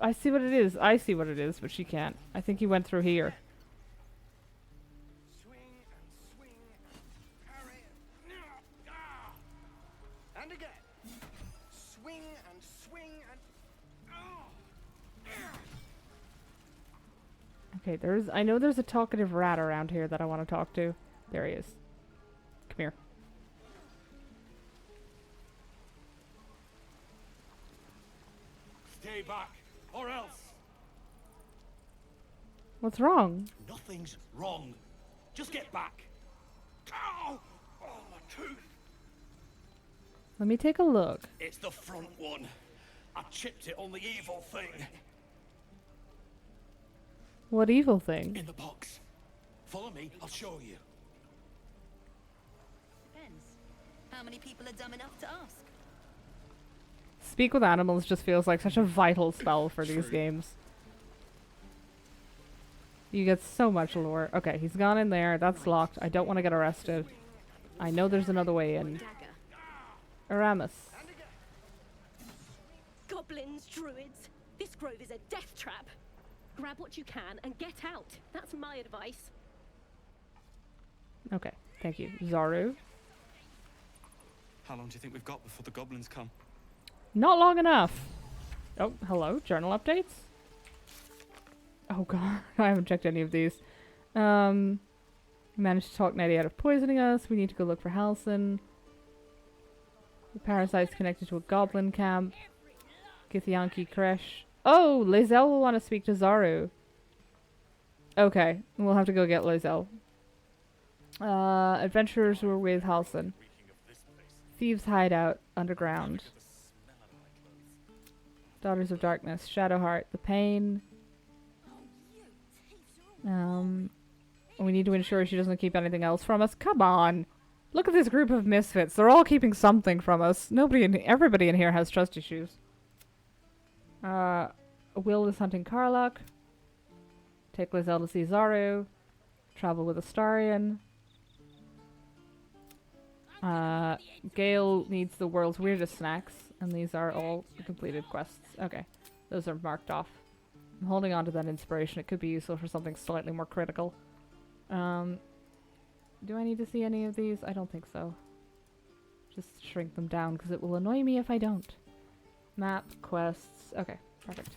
I see what it is. I see what it is, but she can't. I think he went through here. And again. Swing and swing and... Okay, I know there's a talkative rat around here that I want to talk to. There he is. Come here. Stay back, or else. What's wrong? Nothing's wrong. Just get back. Ow! Oh, my tooth. Let me take a look. It's the front one. I chipped it on the evil thing. What evil thing? In the box. Follow me, I'll show you. Depends. How many people are dumb enough to ask? Speak with animals just feels like such a vital spell for these games. You get so much lore. Okay, he's gone in there. That's locked. I don't want to get arrested. I know there's another way in. Aramis. Goblins, druids. This grove is a death trap. Grab what you can and get out. That's my advice. Okay, thank you. Zaru. How long do you think we've got before the goblins come? Not long enough. Oh, hello. Journal updates. Oh god, I haven't checked any of these. Managed to talk Nettie out of poisoning us. We need to go look for Halcyon. The parasite's connected to a goblin camp. Githyanki Kresh. Oh, Lae'zel will want to speak to Zaru. Okay, we'll have to go get Lae'zel. Adventurers who are with Halcyon. Thieves' hideout underground. Daughters of Darkness. Shadowheart. The Pain. We need to ensure she doesn't keep anything else from us. Come on! Look at this group of misfits. They're all keeping something from us. Everybody in here has trust issues. Will is hunting Karlach. Take Lae'zel to see Zaru. Travel with Astarion. Gale needs the world's weirdest snacks. And these are all completed quests. Okay. Those are marked off. I'm holding on to that inspiration. It could be useful for something slightly more critical. Do I need to see any of these? I don't think so. Just shrink them down because it will annoy me if I don't. Map, quests. Okay, perfect.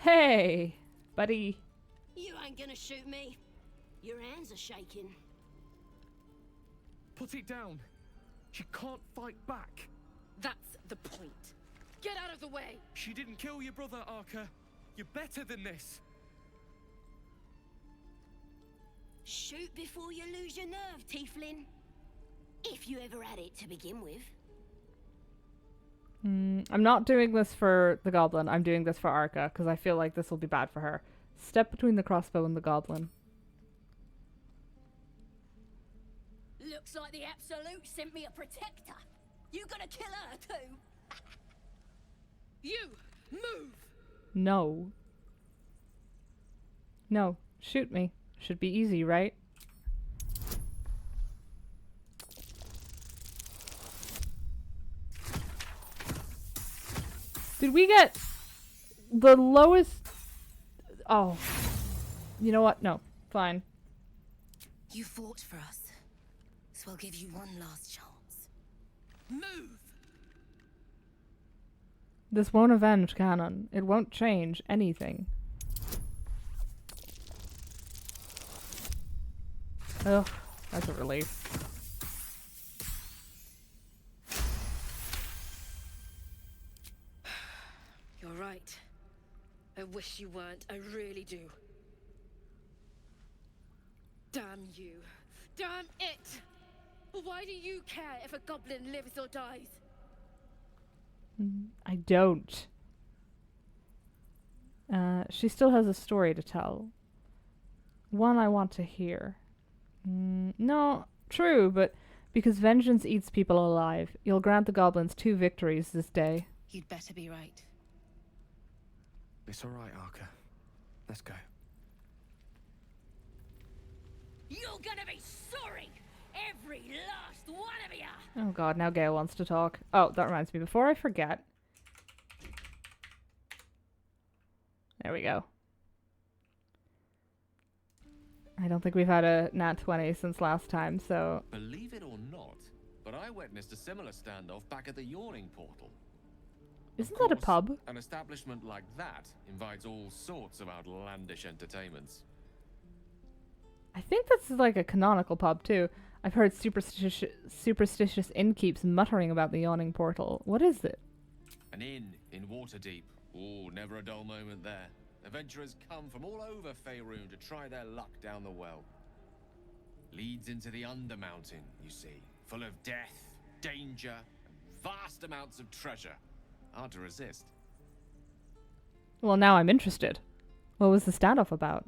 Hey, buddy. You ain't gonna shoot me. Your hands are shaking. Put it down. She can't fight back. That's the point. Get out of the way. She didn't kill your brother, Arca. You're better than this. Shoot before you lose your nerve, Tiefling. If you ever had it to begin with. I'm not doing this for the goblin. I'm doing this for Arca because I feel like this will be bad for her. Step between the crossbow and the goblin. Looks like the Absolute sent me a protector. You gonna kill her too? You move. No. No. Shoot me. Should be easy, right? Did we get the lowest? Oh. You know what? No. Fine. You fought for us, so I'll give you one last chance. Move. This won't avenge canon. It won't change anything. Ugh, that's a relief. You're right. I wish you weren't. I really do. Damn you. Damn it! Why do you care if a goblin lives or dies? I don't. She still has a story to tell. One I want to hear. No, true, but because vengeance eats people alive, you'll grant the goblins 2 victories this day. You'd better be right. It's all right, Arca. Let's go. You're gonna be sorry! Every last one of you! Oh god, now Gale wants to talk. Oh, that reminds me, before I forget. There we go. I don't think we've had a nat 20 since last time, so... Believe it or not, but I witnessed a similar standoff back at the Yawning Portal. Isn't that a pub? An establishment like that invites all sorts of outlandish entertainments. I think that's like a canonical pub too. I've heard superstitious innkeeps muttering about the Yawning Portal. What is it? An inn in Waterdeep. Oh, never a dull moment there. Adventurers come from all over Faerun to try their luck down the well. Leads into the Undermountain, you see. Full of death, danger, and vast amounts of treasure. Hard to resist. Well, now I'm interested. What was the standoff about?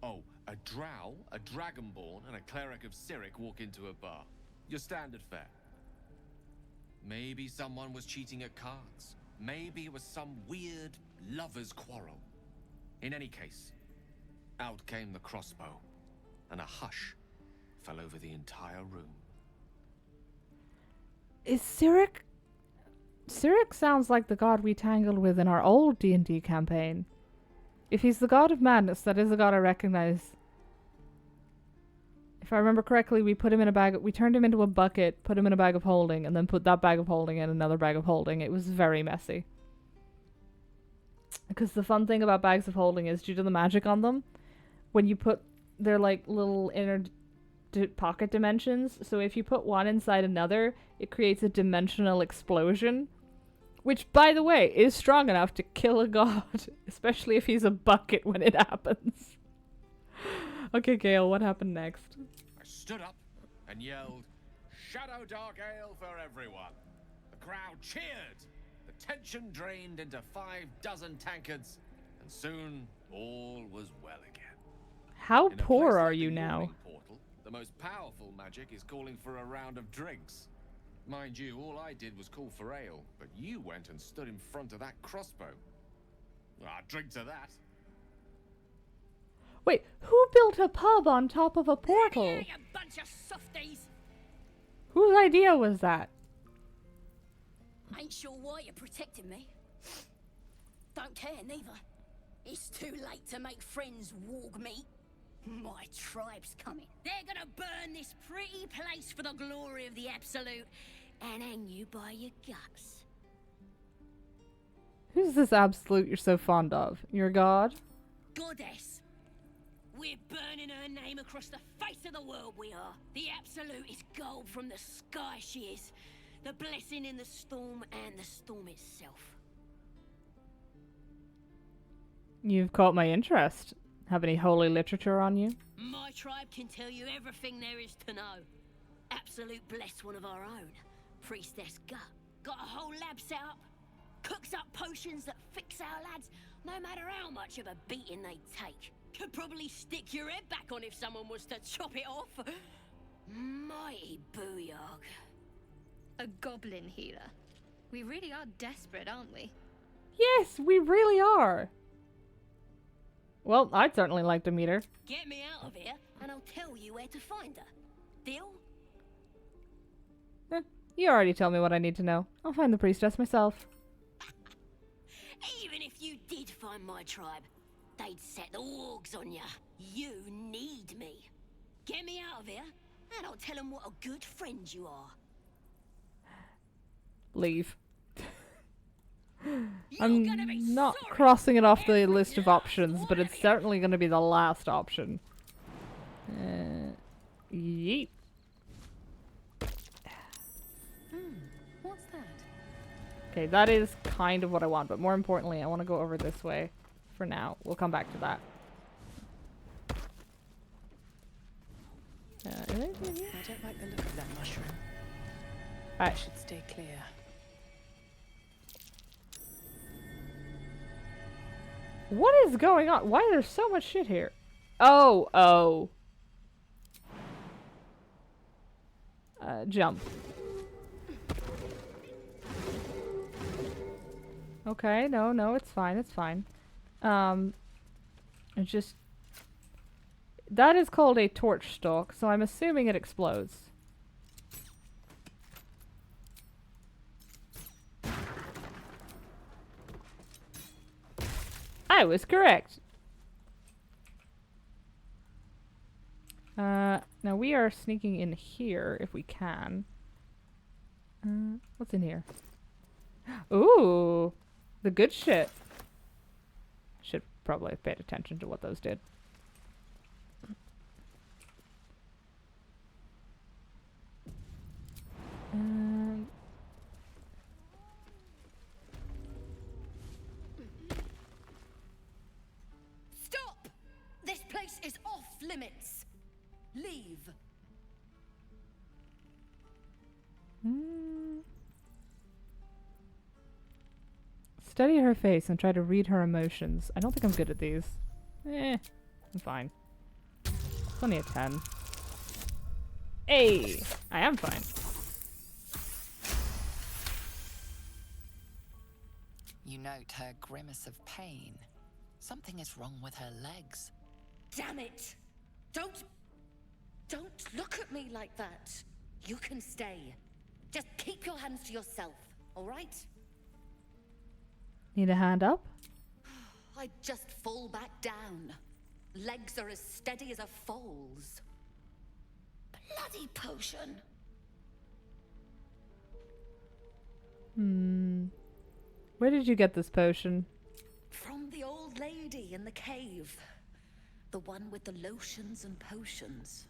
Oh, a drow, a dragonborn, and a cleric of Cyric walk into a bar. Your standard fare. Maybe someone was cheating at cards. Maybe it was some weird lover's quarrel. In any case, out came the crossbow, and a hush fell over the entire room. Is Cyric... Cyric sounds like the god we tangled with in our old D&D campaign. If he's the god of madness, that is a god I recognize. If I remember correctly, we put him in a bag... We turned him into a bucket, put him in a bag of holding, and then put that bag of holding in another bag of holding. It was very messy. Because the fun thing about bags of holding is, due to the magic on them, when you put... They're like little inner pocket dimensions. So if you put one inside another, it creates a dimensional explosion. Which, by the way, is strong enough to kill a god. Especially if he's a bucket when it happens. Okay, Gale, what happened next? I stood up and yelled, "Shadow Dark Ale for everyone!" The crowd cheered. The tension drained into 6 tankards, and soon all was well again. How In a poor place are like you the now? Yawning Portal, the most powerful magic is calling for a round of drinks. Mind you, all I did was call for ale, but you went and stood in front of that crossbow. I'll drink to that. Wait, who built a pub on top of a portal? You bunch of softies! Whose idea was that? Ain't sure why you're protecting me. Don't care neither. It's too late to make friends, warg meat. My tribe's coming. They're gonna burn this pretty place for the glory of the Absolute and hang you by your guts. Who's this Absolute you're so fond of? Your god? Goddess. We're burning her name across the face of the world, we are. The Absolute is gold from the sky, she is. The blessing in the storm and the storm itself. You've caught my interest. Have any holy literature on you? My tribe can tell you everything there is to know. Absolute bless one of our own. Priestess Gut. Got a whole lab set up. Cooks up potions that fix our lads, no matter how much of a beating they take. Could probably stick your head back on if someone was to chop it off. Mighty booyog. A goblin healer. We really are desperate, aren't we? Yes, we really are. Well, I'd certainly like to meet her. Get me out of here, and I'll tell you where to find her. Deal? You already told me what I need to know. I'll find the priestess myself. Even if you did find my tribe, they'd set the wargs on ya. You need me. Get me out of here, and I'll tell them what a good friend you are. Leave. I'm not crossing it off the list of options, but it's certainly going to be the last option. Yeet. What's that? Okay, that is kind of what I want, but more importantly, I want to go over this way for now. We'll come back to that. I don't like the look of that mushroom. I should stay clear. What is going on? Why is there so much shit here? Oh. Jump. Okay, no, it's fine, it's fine. It's just... That is called a torch stalk, so I'm assuming it explodes. I was correct! Now we are sneaking in here, if we can. What's in here? Ooh! The good shit! Should probably have paid attention to what those did. Stop! This place is off limits. Leave. Study her face and try to read her emotions. I don't think I'm good at these. I'm fine. It's only a 10. Hey! I am fine. You note her grimace of pain. Something is wrong with her legs. Damn it! Don't look at me like that. You can stay. Just keep your hands to yourself, all right? Need a hand up? I just fall back down. Legs are as steady as a foal's. Bloody potion. Where did you get this potion? From the old lady in the cave. The one with the lotions and potions.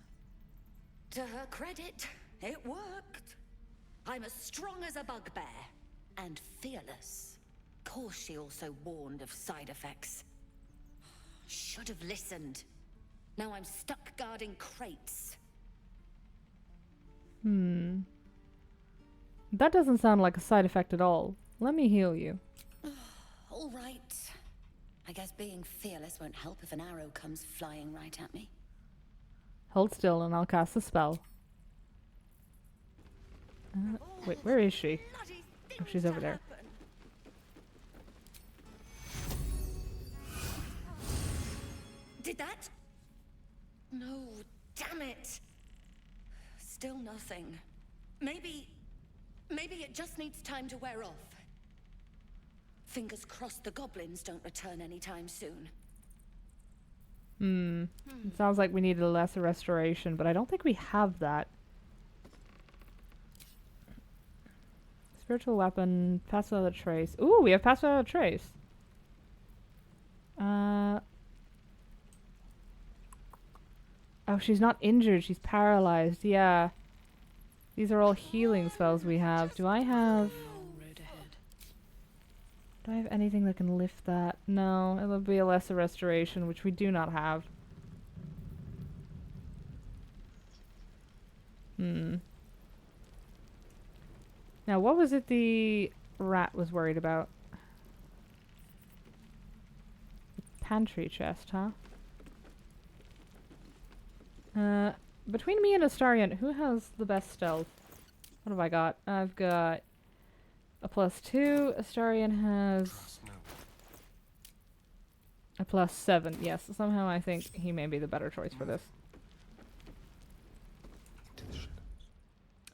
To her credit, it worked. I'm as strong as a bugbear. And fearless. Of course she also warned of side effects. Should have listened. Now I'm stuck guarding crates. That doesn't sound like a side effect at all. Let me heal you. All right. I guess being fearless won't help if an arrow comes flying right at me. Hold still and I'll cast a spell. Wait, where is she? Oh, she's over there. Did that? No, damn it. Still nothing. Maybe it just needs time to wear off. Fingers crossed the goblins don't return anytime soon. It sounds like we need a lesser restoration, but I don't think we have that. Spiritual weapon, pass without a trace. Ooh, we have pass without a trace. Oh, she's not injured. She's paralyzed. Yeah. These are all healing spells we have. Do I have anything that can lift that? No, it'll be a lesser restoration, which we do not have. Now, what was it the rat was worried about? The pantry chest, huh? Between me and Astarion, who has the best stealth? What have I got? I've got a +2. Astarion has a +7. Yes, somehow I think he may be the better choice for this.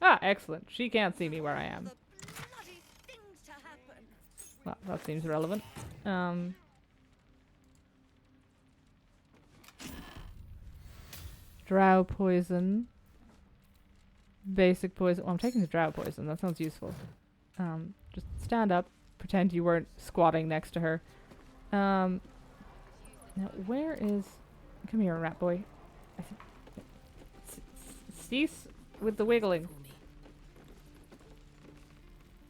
Ah, excellent. She can't see me where I am. Well, that seems relevant. Drow poison. Basic poison. Well, I'm taking the drow poison. That sounds useful. Just stand up. Pretend you weren't squatting next to her. Now, where is... Come here, rat boy. Cease with the wiggling.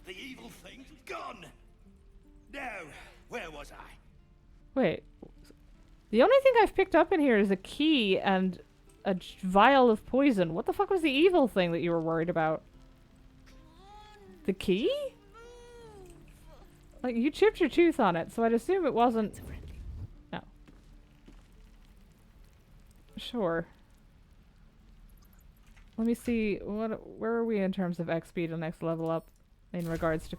The evil thing gone. Now, where was I? Wait. The only thing I've picked up in here is a key and a vial of poison. What the fuck was the evil thing that you were worried about? The key? Like, you chipped your tooth on it, so I'd assume it wasn't... No. Sure. Let me see, where are we in terms of XP to next level up in regards to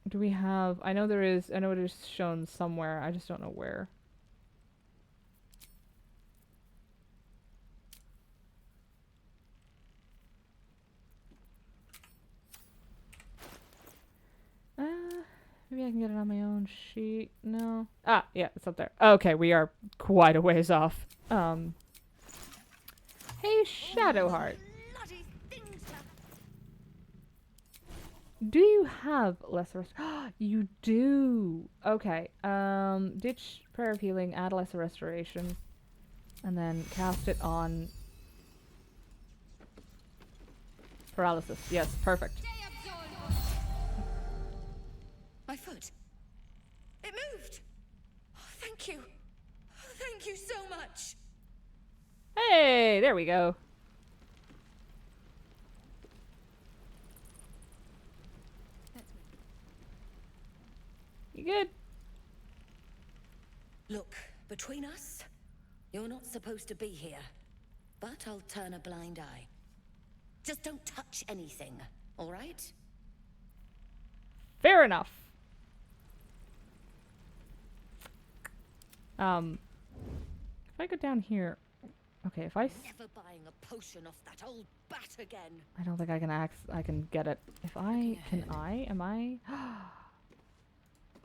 Do we have... I know there is... I know it is shown somewhere. I just don't know where. Maybe I can get it on my own sheet. No. Ah, yeah, it's up there. Okay, we are quite a ways off. Hey, Shadowheart. Do you have lesser... You do! Okay. Ditch Prayer of Healing, add lesser restoration, and then cast it on... Paralysis. Yes, perfect. My foot. It moved. Oh, thank you. Oh, thank you so much. Hey, there we go. You good? Look, between us, you're not supposed to be here. But I'll turn a blind eye. Just don't touch anything, all right? Fair enough. If I go down here... Okay, if I... Never buying a potion off that old bat again. I don't think I can get it. If I... Can I? Am I?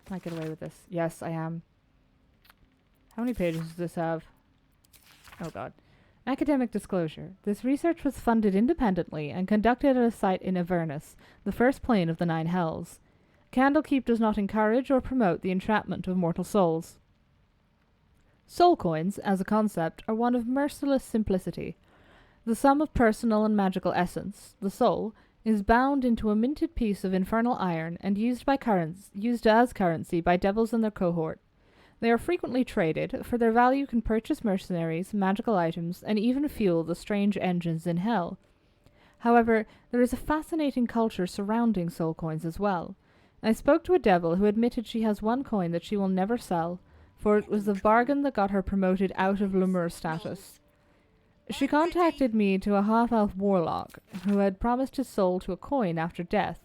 Can I get away with this? Yes, I am. How many pages does this have? Oh god. Academic disclosure. This research was funded independently and conducted at a site in Avernus, the first plane of the Nine Hells. Candlekeep does not encourage or promote the entrapment of mortal souls. Soul coins, as a concept, are one of merciless simplicity. The sum of personal and magical essence, the soul, is bound into a minted piece of infernal iron and used as currency by devils and their cohort. They are frequently traded, for their value can purchase mercenaries, magical items, and even fuel the strange engines in hell. However, there is a fascinating culture surrounding soul coins as well. I spoke to a devil who admitted she has one coin that she will never sell, for it was the bargain that got her promoted out of Lemur status. She contacted me to a half-elf warlock, who had promised his soul to a coin after death.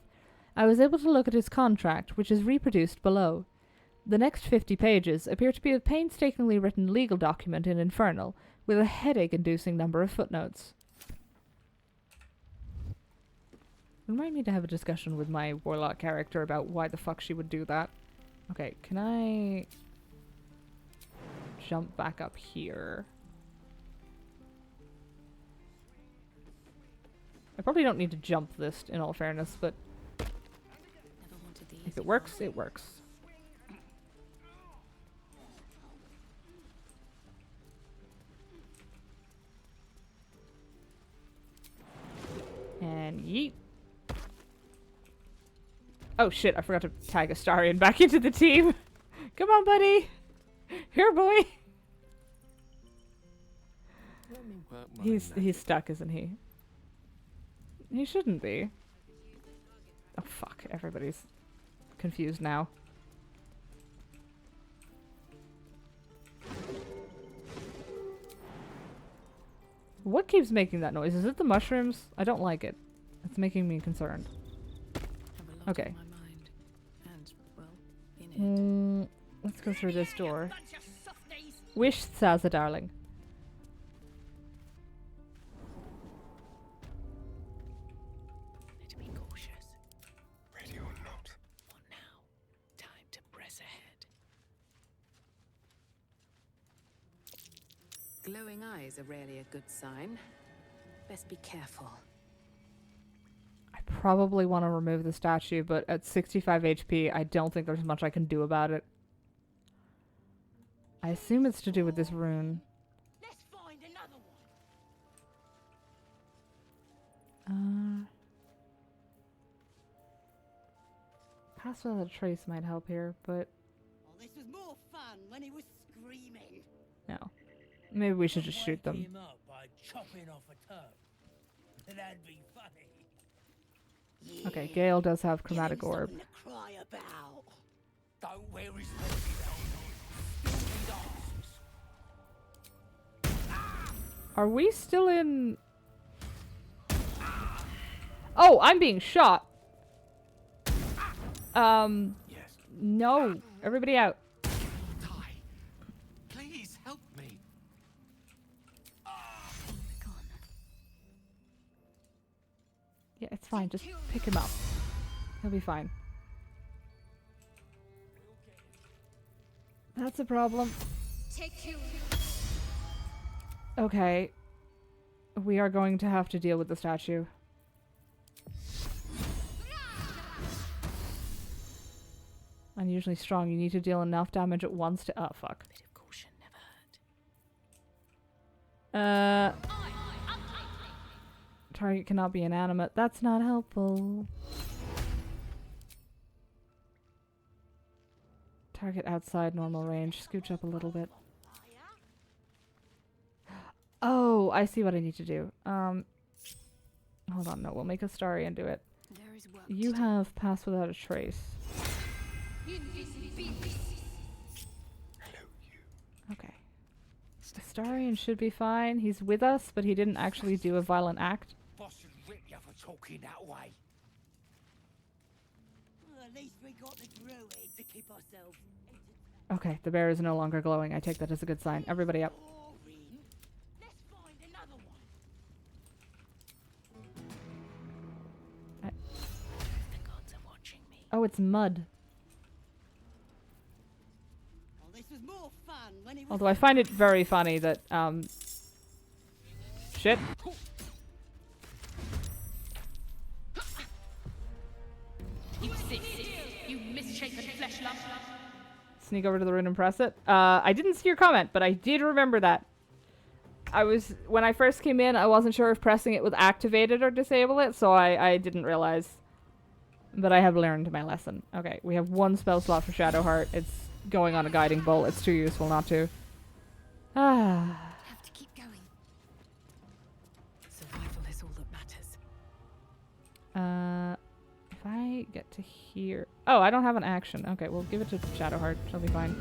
I was able to look at his contract, which is reproduced below. The next 50 pages appear to be a painstakingly written legal document in Infernal, with a headache-inducing number of footnotes. Remind me to have a discussion with my warlock character about why the fuck she would do that. Okay, can I... jump back up here? I probably don't need to jump this, in all fairness, but if it works, it works. And yeet. Oh shit, I forgot to tag Astarion back into the team. Come on, buddy. Here, boy. He's stuck, isn't he? He shouldn't be. Oh fuck, everybody's confused now. What keeps making that noise? Is it the mushrooms? I don't like it. It's making me concerned. Okay. Let's go through this door. Wish, Saza, darling. Better be cautious. Ready or not? For now, time to press ahead. Glowing eyes are rarely a good sign. Best be careful. I probably want to remove the statue, but at 65 HP, I don't think there's much I can do about it. I assume it's to do with this rune. Let's find another one. Pass without a trace might help here, but Oh, this was more fun when he was screaming. no. Maybe we should just shoot them. Him up by chopping off a toe. That'd be funny. Okay, Gale does have chromatic orb. Something to cry about. Don't wear his heavy Are we still in... Oh, I'm being shot. Yes. No. Everybody out. Please help me. Yeah, it's fine. Just pick him up. He'll be fine. That's a problem. Okay. We are going to have to deal with the statue. Unusually strong. You need to deal enough damage at once to... Oh, fuck. Bit of caution never hurt. Target cannot be inanimate. That's not helpful. Target outside normal range. Scooch up a little bit. Oh, I see what I need to do. Hold on, no, we'll make a starry and do it. You have pass without a trace. Okay. Astarion should be fine. He's with us, but he didn't actually do a violent act. Boss should rip you for talking that way. Well, at least we got the druid to keep ourselves. Okay, the bear is no longer glowing. I take that as a good sign. Everybody up. Let's find another one. The gods are watching me. Oh, it's mud. Well, this was more fun when he was. Although I find it very funny that, shit. You sick, you misshapen flesh lump. Sneak over to the room and press it. I didn't see your comment, but I did remember that. When I first came in, I wasn't sure if pressing it would activate it or disable it, so I didn't realize. But I have learned my lesson. Okay, we have one spell slot for Shadowheart. It's going on a guiding bolt. It's too useful not to. Ah. Have to keep going. Survival is all that matters. If I get to here... Oh, I don't have an action. Okay, we'll give it to Shadowheart. She'll be fine.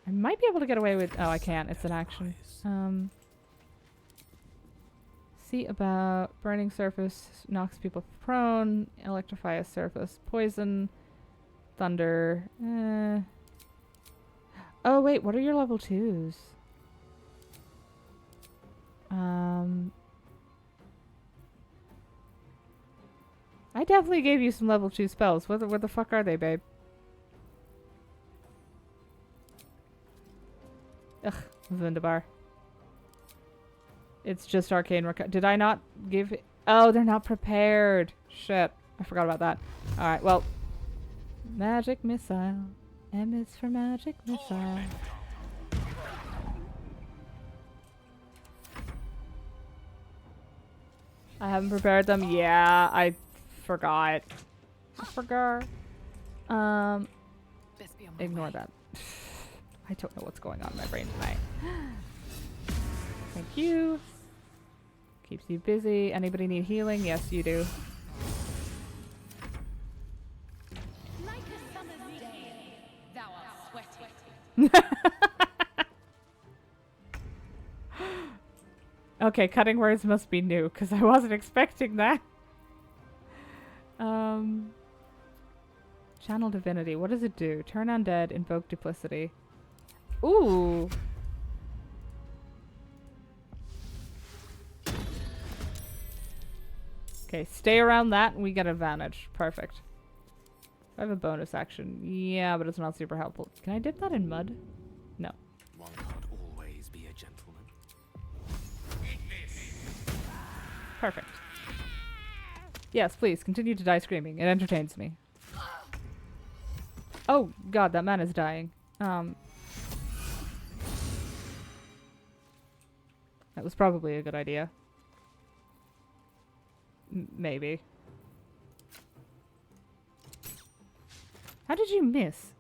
I might be able to get away with... Oh, I can't. It's an action. See about... Burning surface knocks people prone. Electrify a surface. Poison. Thunder. Oh, wait. What are your level 2s? I definitely gave you some level 2 spells. Where the fuck are they, babe? Ugh, Vundabar. It's just arcane did I not give it? Oh, they're not prepared. Shit. I forgot about that. Alright, well. Magic missile. M is for magic missile. I haven't prepared them. Yeah, I forgot. Ignore that. I don't know what's going on in my brain tonight. Thank you. Keeps you busy. Anybody need healing? Yes, you do. Like a summer's day, thou art sweating. Okay, cutting words must be new, because I wasn't expecting that. Channel Divinity. What does it do? Turn undead, invoke duplicity. Ooh! Okay, stay around that and we get advantage. Perfect. I have a bonus action. Yeah, but it's not super helpful. Can I dip that in mud? No. One can't always be a gentleman. Perfect. Yes, please, continue to die screaming. It entertains me. Oh, God, that man is dying. That was probably a good idea. Maybe. How did you miss?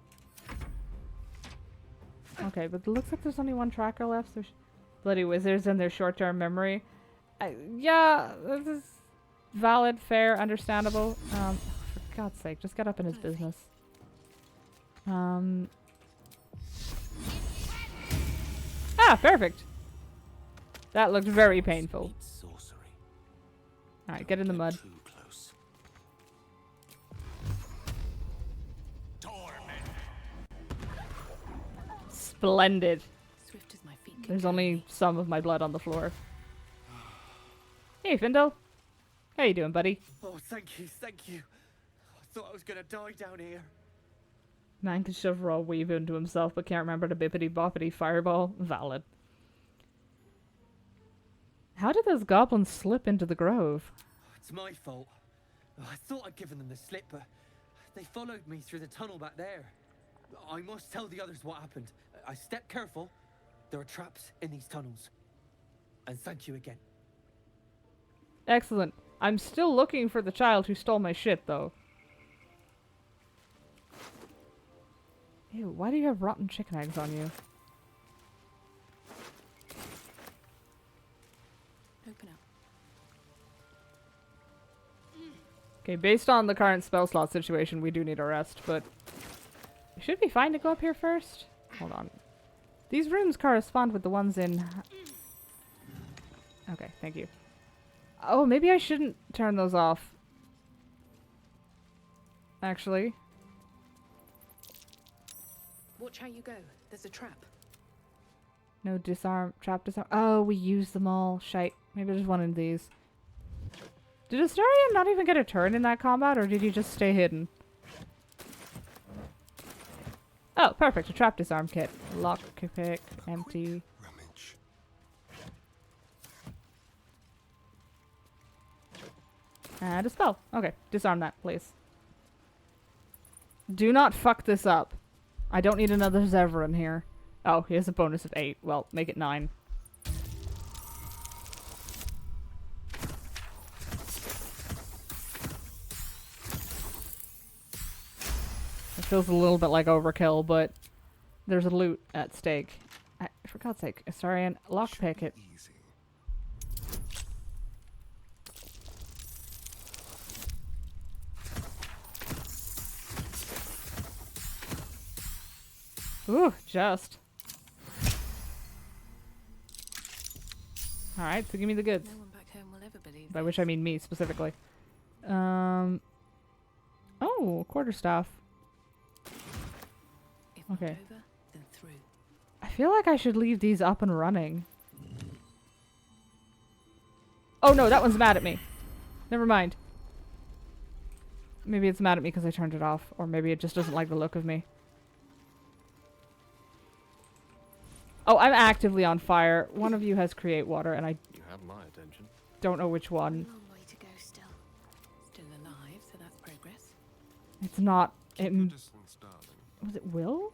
Okay, but it looks like there's only one tracker left. There's bloody wizards and their short-term memory. Yeah, this is valid, fair, understandable. For God's sake, just get up in his business. Ah, perfect. That looked very painful. Alright, get in the mud. Too close. Splendid. Swift as my feet can There's only some of my blood on the floor. Hey, Findle. How you doing, buddy? Oh, thank you, thank you. I thought I was gonna die down here. Man can shove raw weave into himself, but can't remember the bippity boppity fireball. Valid. How did those goblins slip into the grove? It's my fault. I thought I'd given them the slip, but they followed me through the tunnel back there. I must tell the others what happened. I stepped careful. There are traps in these tunnels. And thank you again. Excellent. I'm still looking for the child who stole my shit, though. Ew, why do you have rotten chicken eggs on you? Open up. Okay, based on the current spell slot situation, we do need a rest, but... it should be fine to go up here first. Hold on. These rooms correspond with the ones in... okay, thank you. Oh, maybe I shouldn't turn those off. Actually. Watch how you go. There's a trap. No disarm, trap disarm. Oh, we used them all. Shite. Maybe there's one in these. Did Astarion not even get a turn in that combat, or did he just stay hidden? Oh, perfect. A trap disarm kit. Lock pick, empty. Rummage. And a spell. Okay, disarm that, please. Do not fuck this up. I don't need another Zevran here. Oh, he has a bonus of 8. Well, make it 9. It feels a little bit like overkill, but there's a loot at stake. For God's sake, Astarion, lockpick it. Ooh, just. Alright, so give me the goods. No one back home will ever believe By which I mean me, specifically. Oh, quarterstaff. If not Okay. over, then through. I feel like I should leave these up and running. Oh no, that one's mad at me. Never mind. Maybe it's mad at me because I turned it off. Or maybe it just doesn't like the look of me. Oh, I'm actively on fire. One of you has create water, and I You have my attention. don't know which one. Long way to go still. Still alive, so that's progress. It's not. Your distance, darling. Was it Will?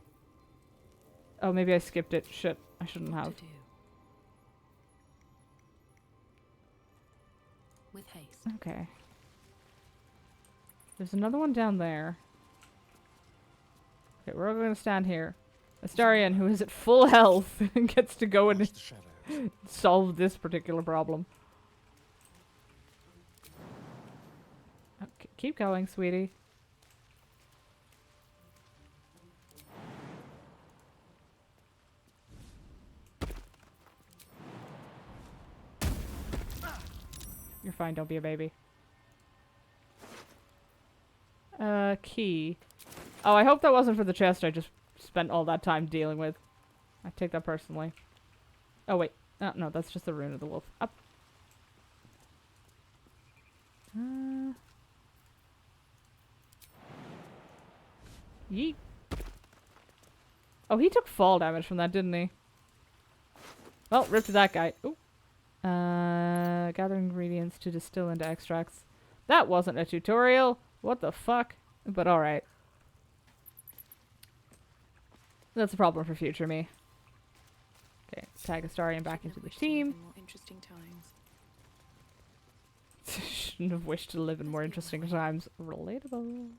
Oh, maybe I skipped it. Shit, I shouldn't have. To do. With haste. Okay. There's another one down there. Okay, we're all going to stand here. Astarion, who is at full health, gets to go and solve this particular problem. Okay, keep going, sweetie. You're fine, don't be a baby. Key. Oh, I hope that wasn't for the chest I just spent all that time dealing with. I take that personally. Oh, wait. No, that's just the rune of the wolf. Up. Yeet. Oh, he took fall damage from that, didn't he? Well, rip to that guy. Ooh. Gather ingredients to distill into extracts. That wasn't a tutorial. What the fuck? But alright. That's a problem for future me. Okay, tag Astarion back into the team. More interesting times. Shouldn't have wished to live in more interesting times. Relatable.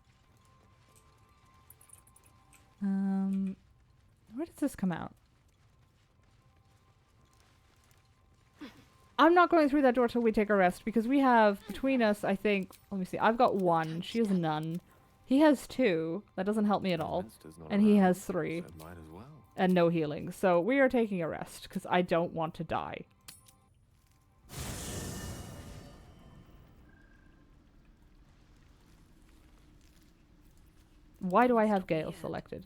Where does this come out? I'm not going through that door till we take a rest because we have between us, I think, let me see, I've got 1, she has none. He has 2, that doesn't help me at all. And he has 3. And no healing. So we are taking a rest because I don't want to die. Why do I have Gale selected?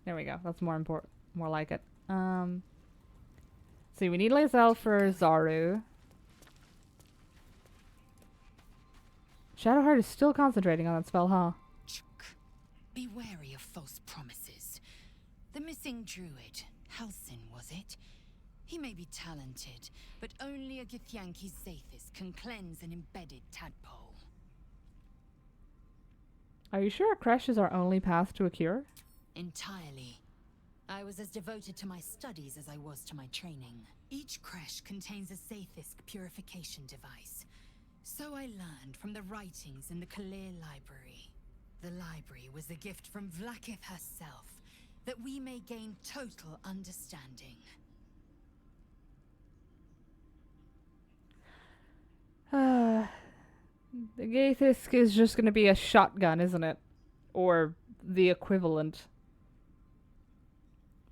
There we go. That's more important. More like it. See, we need Lae'zel for Zaru. Shadowheart is still concentrating on that spell, huh? Be wary of false promises. The missing druid, Halsin, was it? He may be talented, but only a Githyanki Zathis can cleanse an embedded tadpole. Are you sure a crash is our only path to a cure? Entirely. I was as devoted to my studies as I was to my training. Each crash contains a Zathis purification device. So I learned from the writings in the Kalir Library. The library was a gift from Vlaakith herself, that we may gain total understanding. The Gaithisk is just going to be a shotgun, isn't it? Or the equivalent.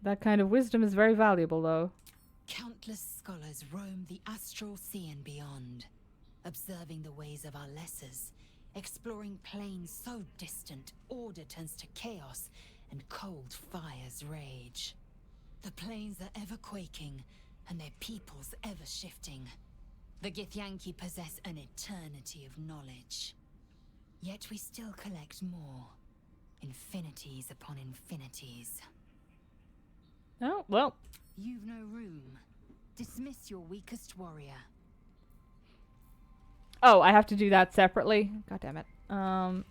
That kind of wisdom is very valuable, though. Countless scholars roam the astral sea and beyond, observing the ways of our lessers, exploring planes so distant order turns to chaos and cold fires rage. The planes are ever quaking, and their peoples ever shifting. The Githyanki possess an eternity of knowledge. Yet we still collect more. Infinities upon infinities. Oh, well. You've no room. Dismiss your weakest warrior. Oh, I have to do that separately? God damn it. I'm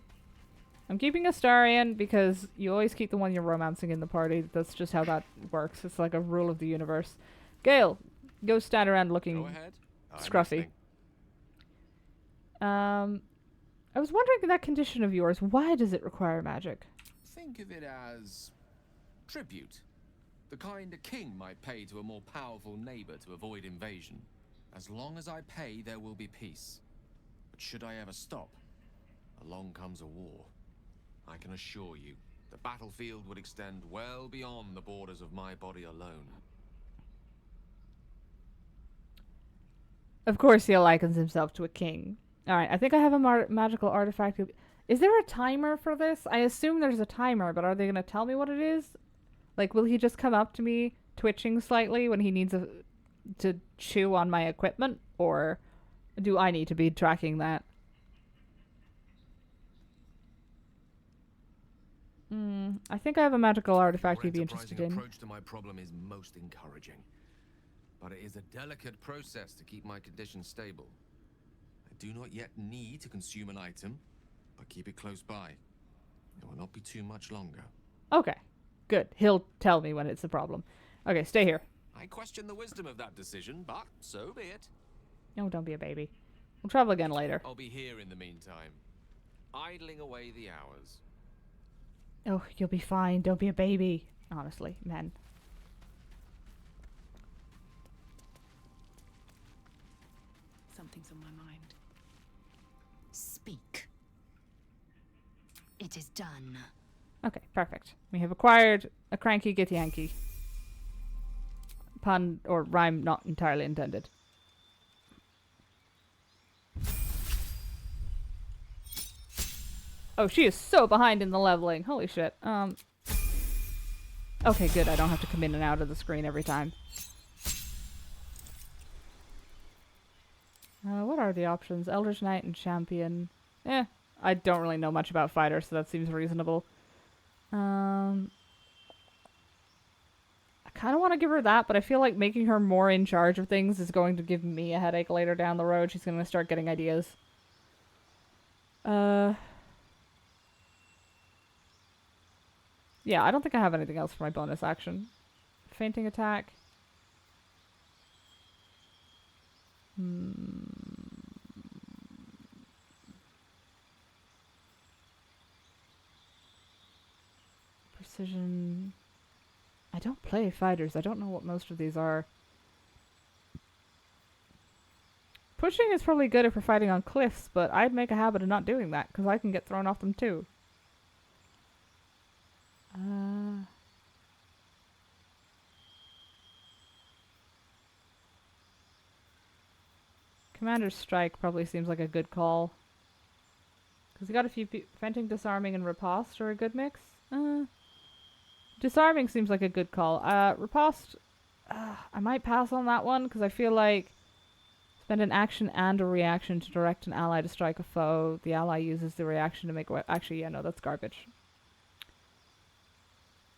keeping Astarion because you always keep the one you're romancing in the party. That's just how that works. It's like a rule of the universe. Gale, go stand around looking scruffy. I was wondering, that condition of yours, why does it require magic? Think of it as tribute. The kind a king might pay to a more powerful neighbor to avoid invasion. As long as I pay, there will be peace. But should I ever stop, along comes a war. I can assure you, the battlefield would extend well beyond the borders of my body alone. Of course he likens himself to a king. Alright, I think I have a magical artifact. Is there a timer for this? I assume there's a timer, but are they going to tell me what it is? Like, will he just come up to me, twitching slightly, when he needs to chew on my equipment? Or do I need to be tracking that? I think I have a magical artifact you'd be interested in. Your approach to my problem is most encouraging. But it is a delicate process to keep my condition stable. I do not yet need to consume an item, but keep it close by. It will not be too much longer. Okay, good. He'll tell me when it's a problem. Okay, stay here. I question the wisdom of that decision, but so be it. No, don't be a baby. We'll travel again later. I'll be here in the meantime, idling away the hours. Oh, you'll be fine. Don't be a baby. Honestly, men. Something's on my mind. Speak. It is done. Okay, perfect. We have acquired a cranky Githyanki. Pun or rhyme not entirely intended. Oh, she is so behind in the leveling. Holy shit. Okay, good. I don't have to come in and out of the screen every time. What are the options? Eldritch Knight and Champion. I don't really know much about fighters, so that seems reasonable. I kind of want to give her that, but I feel like making her more in charge of things is going to give me a headache later down the road. She's going to start getting ideas. Yeah, I don't think I have anything else for my bonus action. Fainting attack. Precision. I don't play fighters. I don't know what most of these are. Pushing is probably good if we're fighting on cliffs, but I'd make a habit of not doing that, because I can get thrown off them too. Commander's Strike probably seems like a good call. Because we got a few Fenting, Disarming, and Riposte are a good mix. Disarming seems like a good call. Riposte, I might pass on that one because I feel like spend an action and a reaction to direct an ally to strike a foe. The ally uses the reaction to make a actually, yeah, no, that's garbage.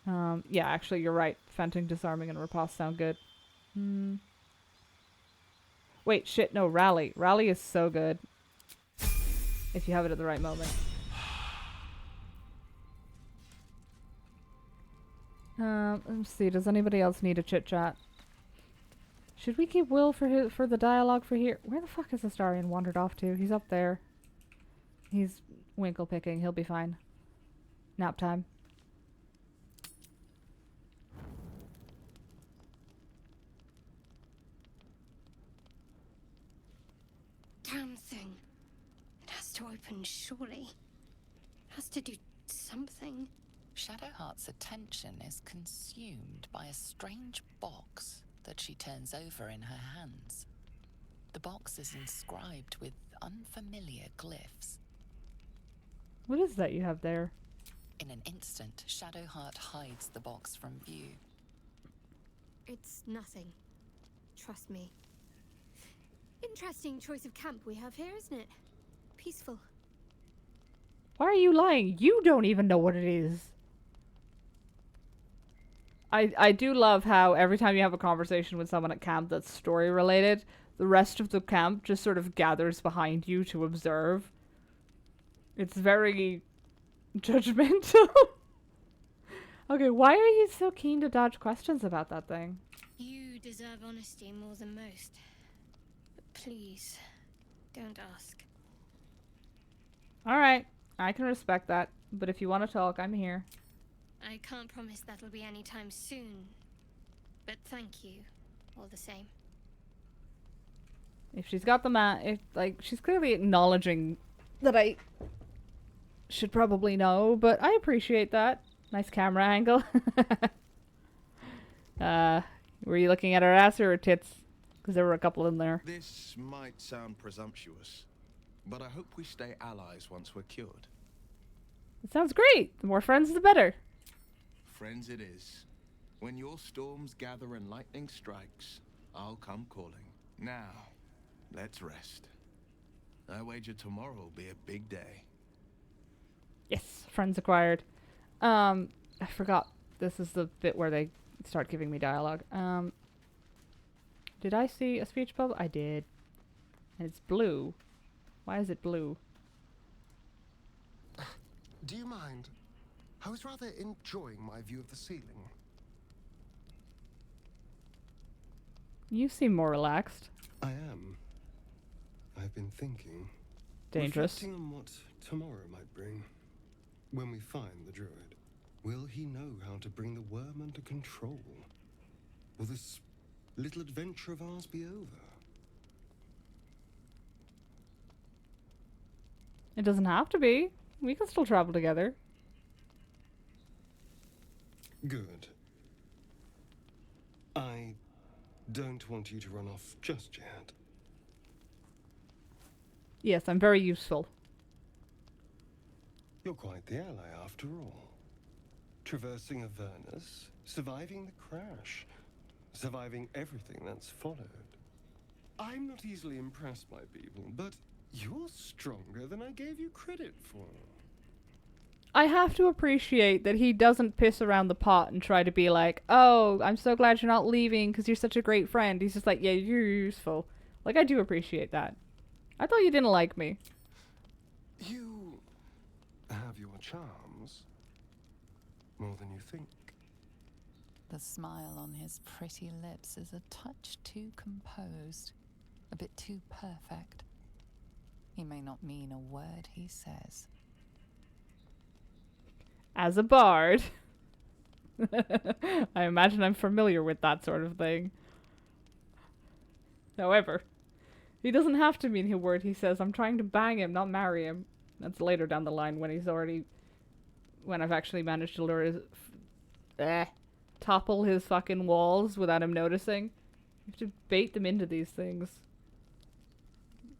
Yeah, actually, you're right. Fenting, Disarming, and Riposte sound good. Wait, shit, no, Rally. Rally is so good. If you have it at the right moment. Let's see. Does anybody else need a chit chat? Should we keep Will for the dialogue for here? Where the fuck is Astarion wandered off to? He's up there. He's winkle picking. He'll be fine. Nap time. Damn thing. It has to open, surely. It has to do something. Shadowheart's attention is consumed by a strange box that she turns over in her hands. The box is inscribed with unfamiliar glyphs. What is that you have there? In an instant, Shadowheart hides the box from view. It's nothing. Trust me. Interesting choice of camp we have here, isn't it? Peaceful. Why are you lying? You don't even know what it is. I do love how every time you have a conversation with someone at camp that's story related, the rest of the camp just sort of gathers behind you to observe. It's very judgmental. Okay, why are you so keen to dodge questions about that thing? You deserve honesty more than most. But please, don't ask. Alright, I can respect that. But if you want to talk, I'm here. I can't promise that'll be anytime soon. But thank you, all the same. If she's got the she's clearly acknowledging that I should probably know, but I appreciate that. Nice camera angle. Were you looking at her ass or her tits? Because there were a couple in there. This might sound presumptuous, but I hope we stay allies once we're cured. It sounds great. The more friends, the better. Friends it is. When your storms gather and lightning strikes, I'll come calling. Now, let's rest. I wager tomorrow will be a big day. Yes, friends acquired. I forgot. This is the bit where they start giving me dialogue. Did I see a speech bubble? I did. And it's blue. Why is it blue? Do you mind? I was rather enjoying my view of the ceiling. You seem more relaxed. I am. I've been thinking. Dangerous. Reflecting on what tomorrow might bring. When we find the druid, will he know how to bring the worm under control? Will this little adventure of ours be over? It doesn't have to be. We can still travel together. Good. I don't want you to run off just yet. Yes, I'm very useful. You're quite the ally after all. Traversing Avernus, surviving the crash, surviving everything that's followed. I'm not easily impressed by people, but you're stronger than I gave you credit for. I have to appreciate that he doesn't piss around the pot and try to be like, oh, I'm so glad you're not leaving because you're such a great friend. He's just like, yeah, you're useful. Like, I do appreciate that. I thought you didn't like me. You have your charms. More than you think. The smile on his pretty lips is a touch too composed, a bit too perfect. He may not mean a word he says. As a bard, I imagine I'm familiar with that sort of thing. However, he doesn't have to mean a word he says. I'm trying to bang him, not marry him. That's later down the line when I've actually managed to lure topple his fucking walls without him noticing. You have to bait them into these things.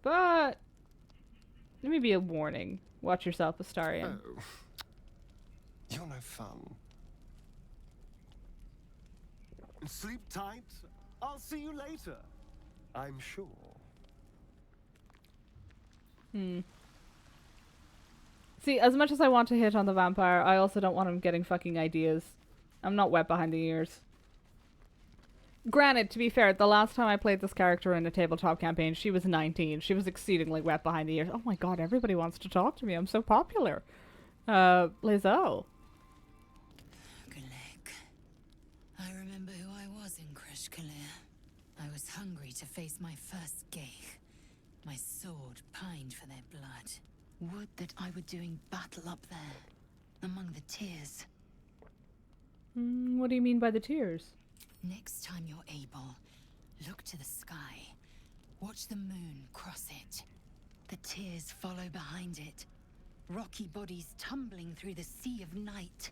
But let me be a warning. Watch yourself, Astarion. Oh. You're no fun. Sleep tight. I'll see you later. I'm sure. See, as much as I want to hit on the vampire, I also don't want him getting fucking ideas. I'm not wet behind the ears. Granted, to be fair, the last time I played this character in a tabletop campaign, she was 19. She was exceedingly wet behind the ears. Oh my god, everybody wants to talk to me. I'm so popular. Lizelle. I remember who I was in Kresh Kalir. I was hungry to face my first Geich. My sword pined for their blood. Would that I were doing battle up there, among the tears. What do you mean by the tears? Next time you're able, look to the sky. Watch the moon cross it. The tears follow behind it. Rocky bodies tumbling through the sea of night.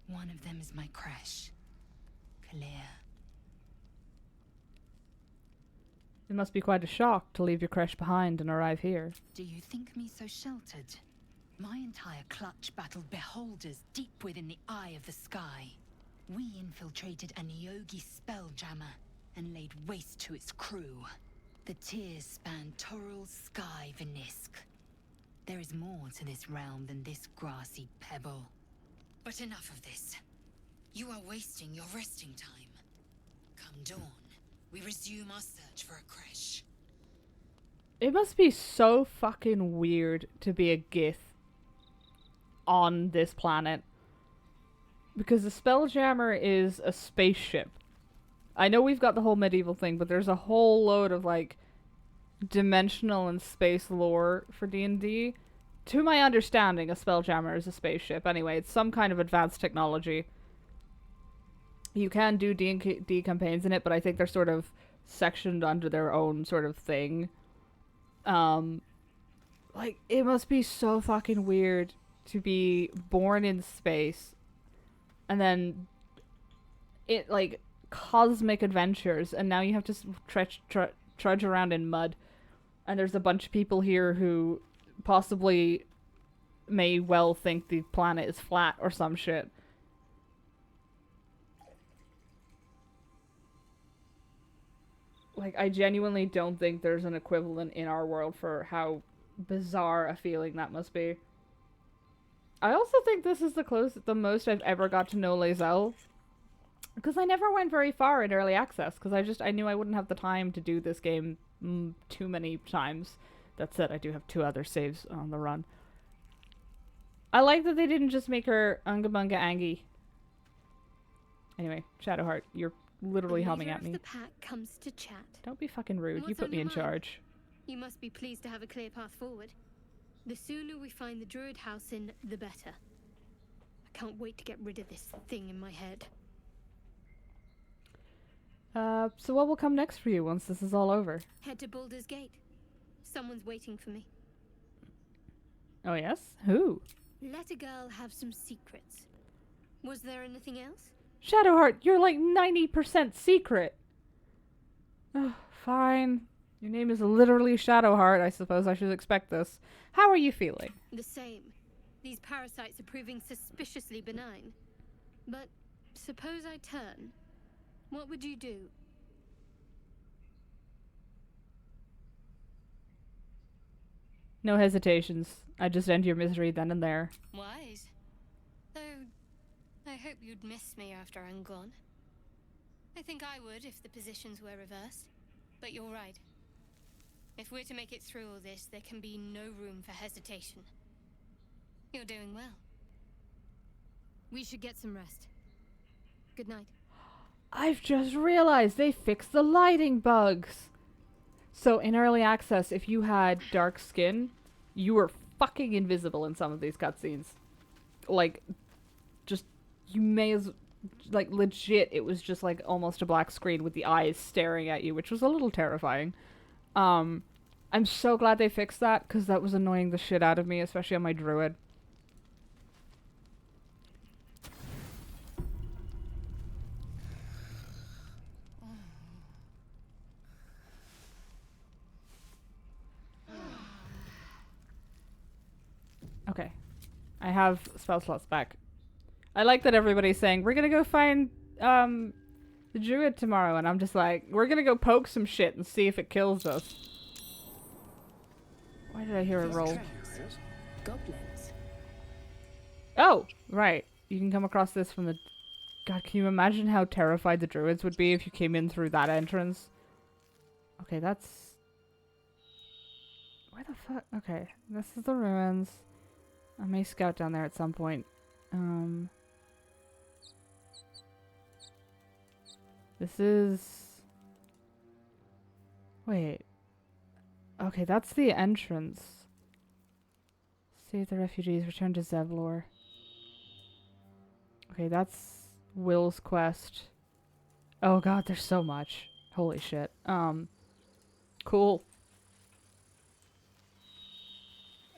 One of them is my Kresh. Kalir. It must be quite a shock to leave your Kresh behind and arrive here. Do you think me so sheltered? My entire clutch battled beholders deep within the eye of the sky. We infiltrated a Neogi spelljammer and laid waste to its crew. The tears span Toral's sky, Venisk. There is more to this realm than this grassy pebble. But enough of this. You are wasting your resting time. Come dawn, we resume our search for a Kresh. It must be so fucking weird to be a Gith on this planet. Because the Spelljammer is a spaceship. I know we've got the whole medieval thing, but there's a whole load of, like, dimensional and space lore for D&D. To my understanding, a Spelljammer is a spaceship. Anyway, it's some kind of advanced technology. You can do D&D campaigns in it, but I think they're sort of sectioned under their own sort of thing. Like, it must be so fucking weird to be born in space and then it, like, cosmic adventures, and now you have to trudge around in mud, and there's a bunch of people here who possibly may well think the planet is flat or some shit. Like, I genuinely don't think there's an equivalent in our world for how bizarre a feeling that must be. I also think this is the most I've ever got to know Lizelle. Because I never went very far in early access, because I knew I wouldn't have the time to do this game too many times. That said, I do have 2 other saves on the run. I like that they didn't just make her Unga Bunga Angie. Anyway, Shadowheart, you're literally humming at me. The pack comes to chat. Don't be fucking rude. You What's put on me your in mind? charge. You must be pleased to have a clear path forward. The sooner we find the druid house in, the better. I can't wait to get rid of this thing in my head. So what will come next for you once this is all over? Head to Baldur's Gate. Someone's waiting for me. Oh yes? Who? Let a girl have some secrets. Was there anything else? Shadowheart, you're like 90% secret. Fine. Your name is literally Shadowheart. I suppose I should expect this. How are you feeling? The same. These parasites are proving suspiciously benign. But suppose I turn. What would you do? No hesitations. I just end your misery then and there. Wise. Though, I hope you'd miss me after I'm gone. I think I would if the positions were reversed. But you're right. If we're to make it through all this, there can be no room for hesitation. You're doing well. We should get some rest. Good night. I've just realized they fixed the lighting bugs. So in early access, if you had dark skin, you were fucking invisible in some of these cutscenes. Like, just, you may as, like, legit, it was just like almost a black screen with the eyes staring at you, which was a little terrifying. I'm so glad they fixed that, because that was annoying the shit out of me, especially on my druid. Okay. I have spell slots back. I like that everybody's saying, we're gonna go find, the druid tomorrow, and I'm just like, we're gonna go poke some shit and see if it kills us. Why did I hear a roll? Goblins. Oh, right. You can come across this from the... God, can you imagine how terrified the druids would be if you came in through that entrance? Okay, that's... Where the fuck? Okay, this is the ruins. I may scout down there at some point. This is... Wait. Okay, that's the entrance. Save the refugees, return to Zevlor. Okay, that's Will's quest. Oh god, there's so much. Holy shit. Cool.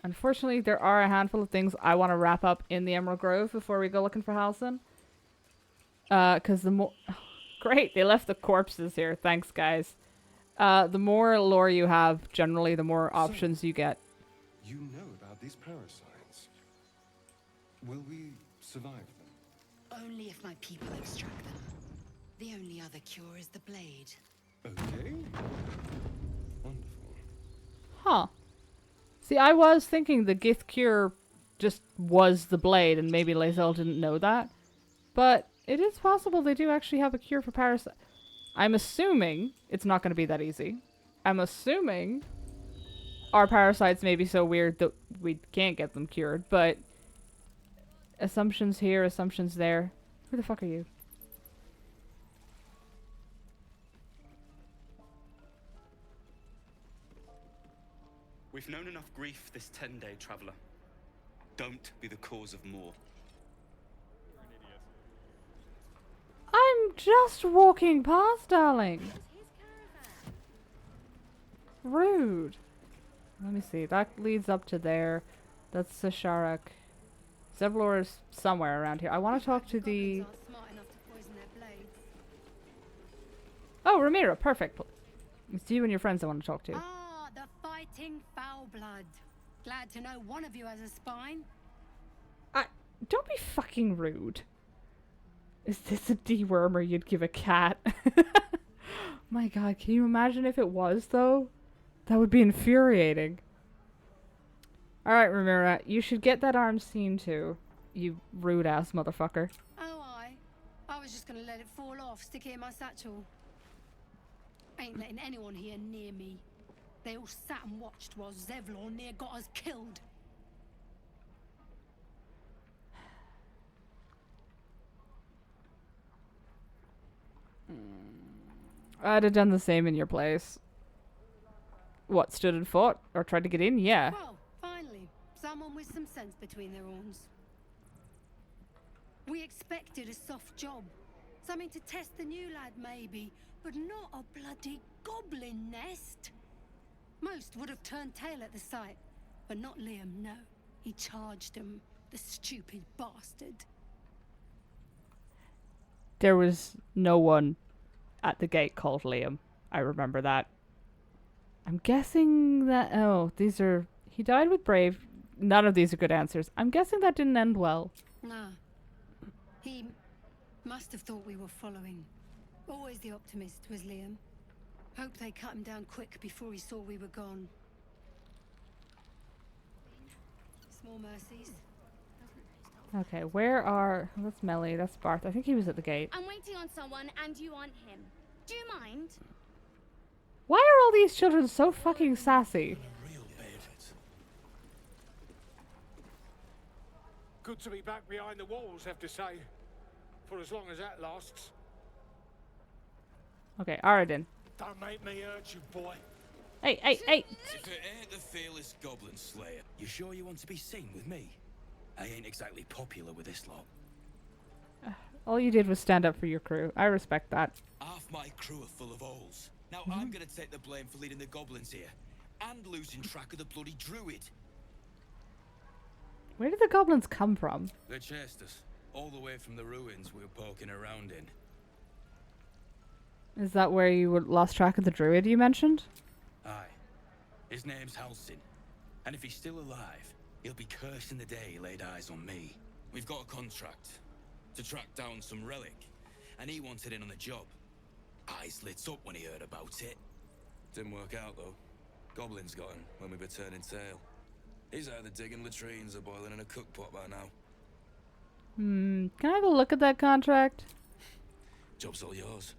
Unfortunately, there are a handful of things I want to wrap up in the Emerald Grove before we go looking for Halcyon. Cause the more... Great, they left the corpses here. Thanks, guys. The more lore you have, generally, the more options you get. You know about these parasites. Will we survive them? Only if my people extract them. The only other cure is the blade. Okay. Wonderful. Huh. See, I was thinking the Gith cure just was the blade, and maybe Lae'zel didn't know that. But it is possible they do actually have a cure for parasites. I'm assuming it's not going to be that easy. I'm assuming our parasites may be so weird that we can't get them cured, but assumptions here, assumptions there. Who the fuck are you? We've known enough grief this 10-day traveler. Don't be the cause of more. I'm just walking past, darling. Rude. Let me see. That leads up to there. That's Sasharak. Zevlor is somewhere around here. I want to talk to the... Oh, Ramira. Perfect. It's you and your friends I want to talk to. Ah, the fighting foul blood. Glad to know one of you has a spine. Don't be fucking rude. Is this a dewormer you'd give a cat? My god, can you imagine if it was, though? That would be infuriating. Alright, Ramira, you should get that arm seen to, you rude-ass motherfucker. Oh, I was just gonna let it fall off, stick it in my satchel. Ain't letting anyone here near me. They all sat and watched while Zevlor near got us killed. I'd have done the same in your place. What, stood and fought? Or tried to get in? Yeah. Well, finally, someone with some sense between their horns. We expected a soft job. Something to test the new lad, maybe. But not a bloody goblin nest. Most would have turned tail at the sight. But not Liam, no. He charged him, the stupid bastard. There was no one at the gate called Liam. I remember that. I'm guessing that... Oh, these are... He died with Brave. None of these are good answers. I'm guessing that didn't end well. Nah. He must have thought we were following. Always the optimist was Liam. Hope they cut him down quick before he saw we were gone. Small mercies. Okay, where are... That's Melly, that's Barth. I think he was at the gate. I'm waiting on someone and you aren't him. Do you mind? Why are all these children so fucking sassy? Good to be back behind the walls, have to say. For as long as that lasts. Okay, Aradin. Don't make me hurt you, boy. Hey! If it ain't the fearless goblin slayer, you sure you want to be seen with me? I ain't exactly popular with this lot. All you did was stand up for your crew. I respect that. Half my crew are full of holes. Now I'm gonna take the blame for leading the goblins here. And losing track of the bloody druid. Where did the goblins come from? They chased us. All the way from the ruins we were poking around in. Is that where you lost track of the druid you mentioned? Aye. His name's Halcyon. And if he's still alive, He'll be cursing the day he laid eyes on me. We've got a contract to track down some relic, and he wanted in on the job. Eyes lit up when he heard about it. Didn't work out, though. Goblins got him when we were turning tail. He's either digging latrines or boiling in a cookpot by now. Can I have a look at that contract? Job's all yours,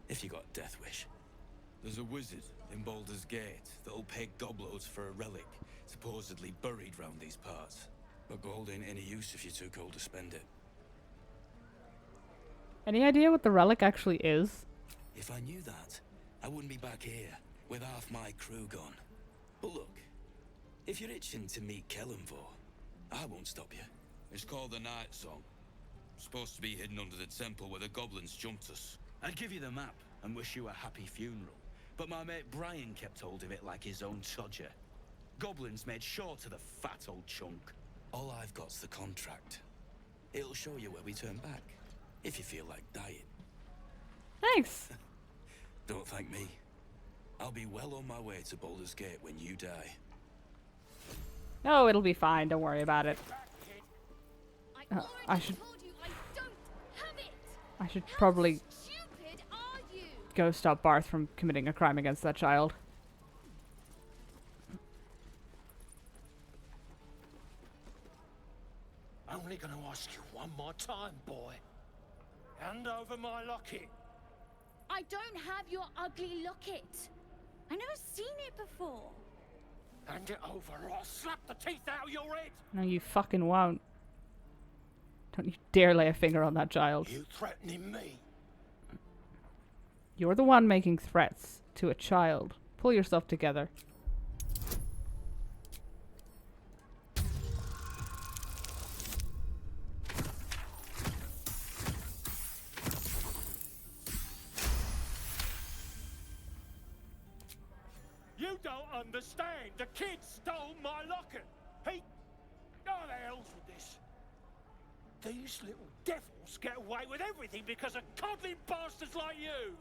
if you got death wish. There's a wizard in Baldur's Gate that'll pay gobloads for a relic supposedly buried round these parts. But gold ain't any use if you're too cold to spend it. Any idea what the relic actually is? If I knew that, I wouldn't be back here with half my crew gone. But look, if you're itching to meet Kellenvor, I won't stop you. It's called the Night Song. Supposed to be hidden under the temple where the goblins jumped us. I'd give you the map and wish you a happy funeral, but my mate Brian kept hold of it like his own Todger. Goblins made sure to the fat old chunk. All I've got's the contract. It'll show you where we turn back, if you feel like dying. Thanks. Don't thank me. I'll be well on my way to Baldur's Gate when you die. No, it'll be fine. Don't worry about it. I should probably go stop Barth from committing a crime against that child. I'm only going to ask you one more time, boy. Hand over my locket. I don't have your ugly locket. I've never seen it before. Hand it over or I'll slap the teeth out of your head. No, you fucking won't. Don't you dare lay a finger on that child. You threatening me? You're the one making threats to a child. Pull yourself together. You don't understand. The kid stole my locket. He... Oh, the hell's with this? These little devils get away with everything because of coddling bastards like you.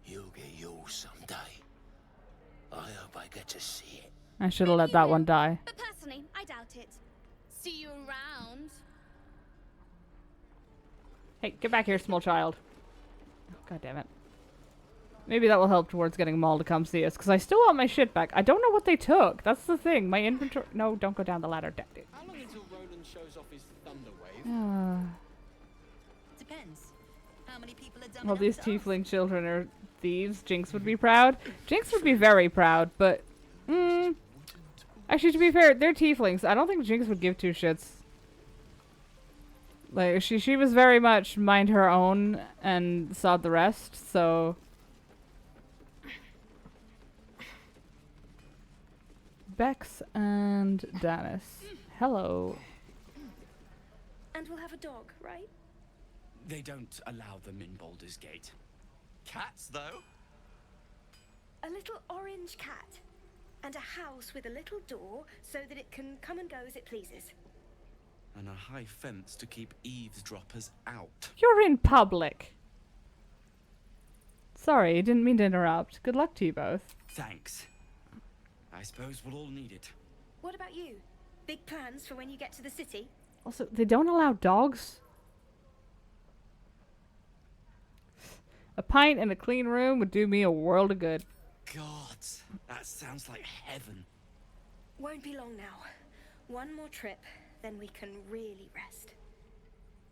You'll get yours someday. I hope I get to see it. I should have let that one die. But personally, I doubt it. See you around. Hey, get back here, small child. Oh, God damn it. Maybe that will help towards getting Maul to come see us, because I still want my shit back. I don't know what they took. That's the thing. My inventory... No, don't go down the ladder. How long until Roland shows off his thunder wave? Depends. How many people are dumb Well, enough these to tiefling children are thieves. Jinx would be proud. Jinx would be very proud, but... Actually, to be fair, they're tieflings. I don't think Jinx would give two shits. Like, she was very much mind her own and sod the rest, so... Bex and Danis. Hello. And we'll have a dog, right? They don't allow them in Baldur's Gate. Cats, though? A little orange cat. And a house with a little door so that it can come and go as it pleases. And a high fence to keep eavesdroppers out. You're in public. Sorry, didn't mean to interrupt. Good luck to you both. Thanks. I suppose we'll all need it. What about you? Big plans for when you get to the city? Also, they don't allow dogs? A pint and a clean room would do me a world of good. God, that sounds like heaven. Won't be long now. One more trip, then we can really rest.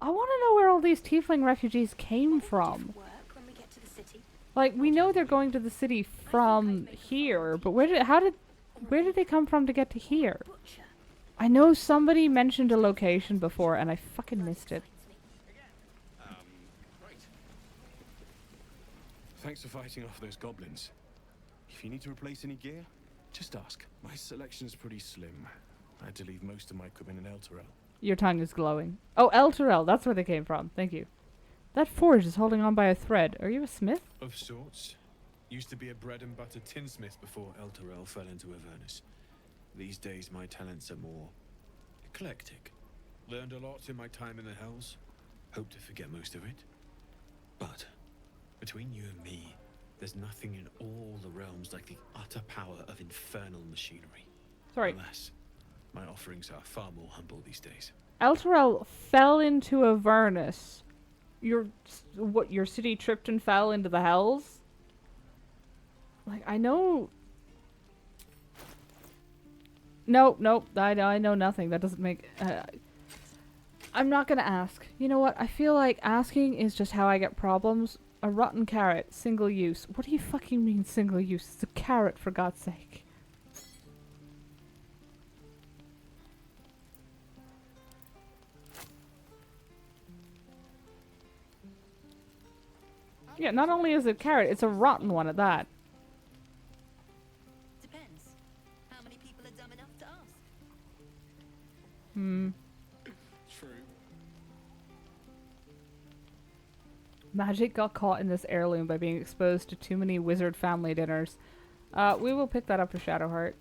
I want to know where all these tiefling refugees came from. Work when we get to the city. Like, we know they're going to the city from here, but where did they come from to get to here? I know somebody mentioned a location before and I fucking missed it. Right. Thanks for fighting off those goblins. If you need to replace any gear, just ask. My selection's pretty slim. I had to leave most of my equipment in Elturel. Your tongue is glowing. Oh, Elturel, that's where they came from. Thank you. That forge is holding on by a thread. Are you a smith? Of sorts. Used to be a bread and butter tinsmith before Elturel fell into Avernus. These days my talents are more eclectic. Learned a lot in my time in the Hells. Hope to forget most of it. But between you and me, there's nothing in all the realms like the utter power of infernal machinery. Sorry. Alas, My offerings are far more humble these days. Elturel fell into Avernus. Your city tripped and fell into the hells? Like, I know... Nope, I know nothing. That doesn't make... I'm not gonna ask. You know what? I feel like asking is just how I get problems. A rotten carrot, single use. What do you fucking mean single use? It's a carrot, for God's sake. Yeah, not only is it a carrot, it's a rotten one at that. Depends. How many people are dumb enough to ask? True. Magic got caught in this heirloom by being exposed to too many wizard family dinners. We will pick that up for Shadowheart.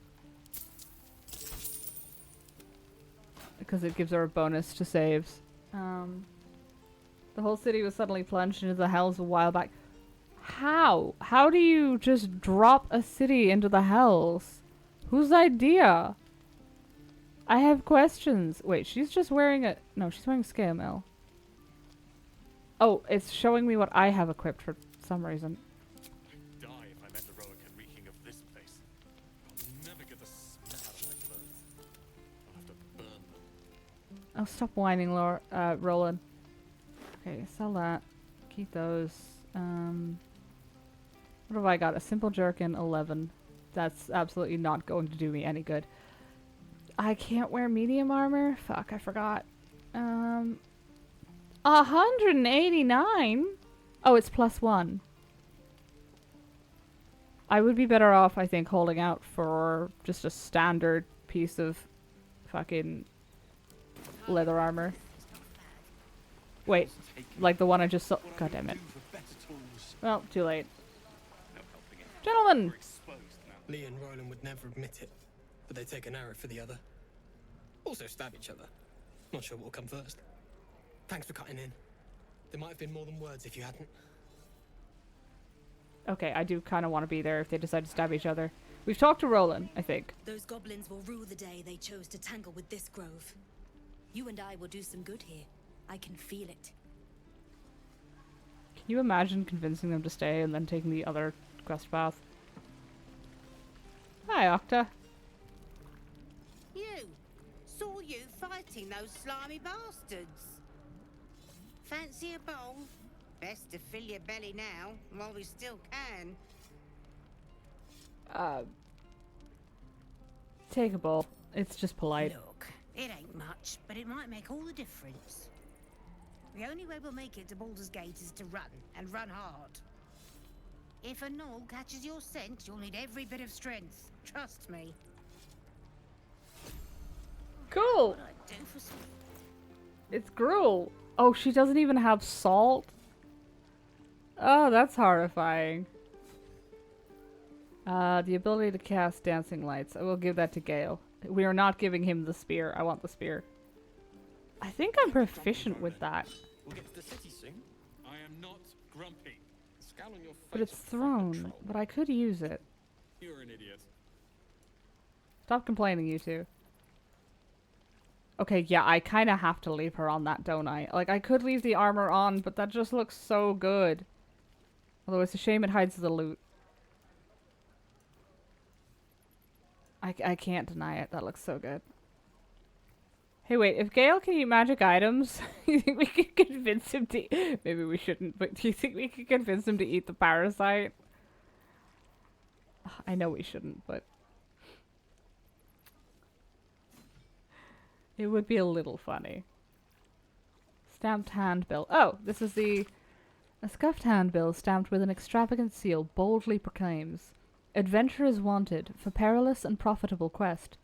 Because it gives her a bonus to saves. The whole city was suddenly plunged into the hells a while back. How? How do you just drop a city into the hells? Whose idea? I have questions. Wait, she's just wearing a... No, she's wearing scale mail. Oh, it's showing me what I have equipped for some reason. I'd die if I met the Roican reeking of this place. I'll never get the smell out of my clothes. I'll have to burn them. Oh, stop whining, Roland. Okay, sell that. Keep those. What have I got? A simple jerkin, 11. That's absolutely not going to do me any good. I can't wear medium armor? Fuck, I forgot. 189? Oh, it's +1. I would be better off, I think, holding out for just a standard piece of fucking leather armor. Wait, like the one I just saw. God damn it. Well, too late. Gentlemen! Lee and Roland would never admit it, but they take an arrow for the other. Also stab each other. Not sure what will come first. Thanks for cutting in. There might have been more than words if you hadn't. Okay, I do kind of want to be there if they decide to stab each other. We've talked to Roland, I think. Those goblins will rue the day they chose to tangle with this grove. You and I will do some good here. I can feel it. Can you imagine convincing them to stay and then taking the other quest path? Hi, Octa. You! Saw you fighting those slimy bastards. Fancy a bowl? Best to fill your belly now, while we still can. Take a bowl. It's just polite. Look, it ain't much, but it might make all the difference. The only way we'll make it to Baldur's Gate is to run, and run hard. If a gnoll catches your scent, you'll need every bit of strength. Trust me. Cool! What I do for sweet. It's gruel. Oh, she doesn't even have salt? Oh, that's horrifying. The ability to cast dancing lights. I will give that to Gale. We are not giving him the spear. I want the spear. I think I'm proficient with that. We'll get to the city soon. I am not grumpy. Scowl on your face. But it's thrown. But I could use it. You're an idiot. Stop complaining, you two. Okay, yeah, I kind of have to leave her on that, don't I? Like, I could leave the armor on, but that just looks so good. Although it's a shame it hides the loot. I can't deny it. That looks so good. Hey, wait. If Gale can eat magic items, you think we could convince him to... Maybe we shouldn't, but do you think we could convince him to eat the parasite? I know we shouldn't, but... It would be a little funny. Stamped handbill. Oh, this is the... A scuffed handbill stamped with an extravagant seal boldly proclaims, "Adventurers wanted for perilous and profitable quest.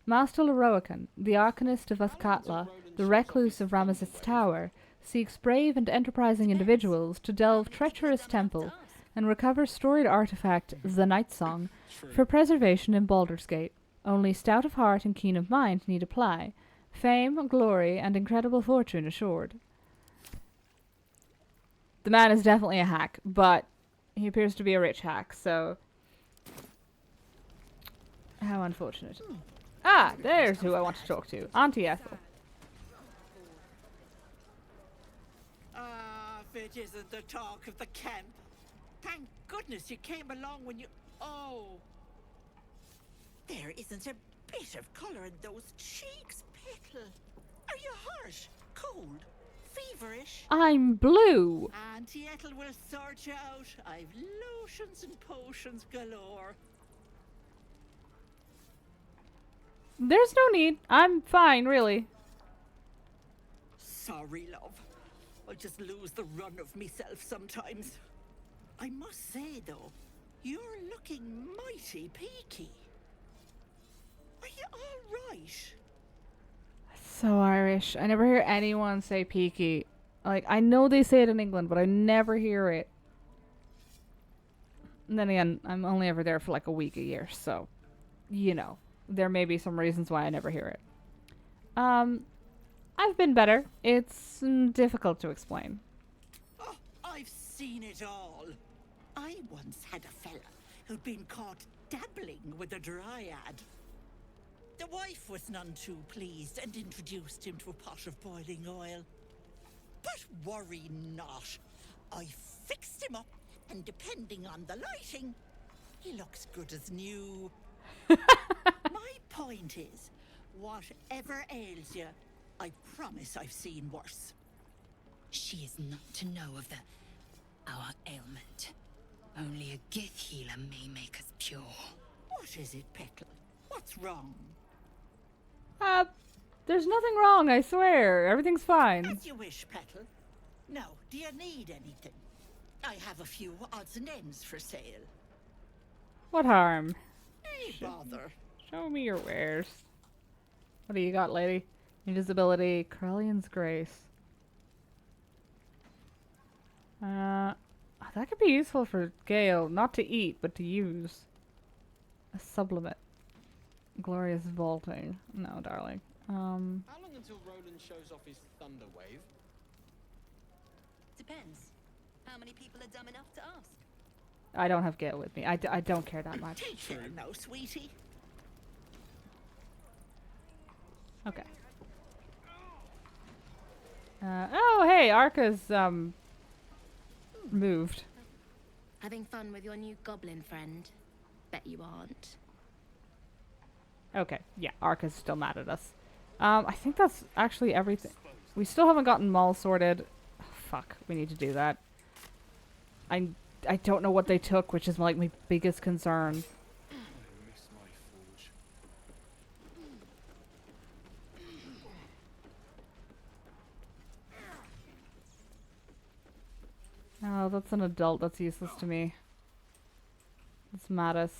Master Leroican, the Arcanist of Uthkatla, the recluse of Ramesset's Tower, seeks brave and enterprising individuals to delve treacherous temple and recover storied artifact, the Night Song, for preservation in Baldur's Gate. Only stout of heart and keen of mind need apply. Fame, glory, and incredible fortune assured." The man is definitely a hack, but he appears to be a rich hack, so... How unfortunate. Ah, there's who I want to talk to. Auntie Ethel. Ah, if it isn't the talk of the camp. Thank goodness you came along when you... Oh. There isn't a bit of colour in those cheeks, Petal. Are you hurt? Cold? Feverish? I'm blue. Auntie Ethel will sort you out. I've lotions and potions galore. There's no need. I'm fine, really. Sorry, love. I just lose the run of myself sometimes. I must say, though, you're looking mighty peaky. Are you all right? So Irish. I never hear anyone say peaky. Like, I know they say it in England, but I never hear it. And then again, I'm only ever there for like a week a year, so, you know. There may be some reasons why I never hear it. I've been better. It's difficult to explain. Oh, I've seen it all. I once had a fella who'd been caught dabbling with a dryad. The wife was none too pleased and introduced him to a pot of boiling oil. But worry not. I fixed him up, and depending on the lighting, he looks good as new. My point is, whatever ails you, I promise I've seen worse. She is not to know of our ailment. Only a Gith healer may make us pure. What is it, Petal? What's wrong? There's nothing wrong, I swear. Everything's fine. As you wish, Petal. Now, do you need anything? I have a few odds and ends for sale. What harm? Hey, bother. Show me your wares. What do you got, lady? Invisibility, Corellian's Grace. That could be useful for Gale, not to eat, but to use. A sublimate. Glorious vaulting. No, darling. How long until Roland shows off his thunder wave? Depends. How many people are dumb enough to ask? I don't have Gale with me. I don't care that much. Take care now, sweetie. Okay. Oh, hey, Arca's, moved. Having fun with your new goblin friend? Bet you aren't. Okay, yeah, Arca's still mad at us. I think that's actually everything. We still haven't gotten Maul sorted. Oh, fuck, we need to do that. I don't know what they took, which is like my biggest concern. Oh, that's an adult. That's useless to me. It's Mattis.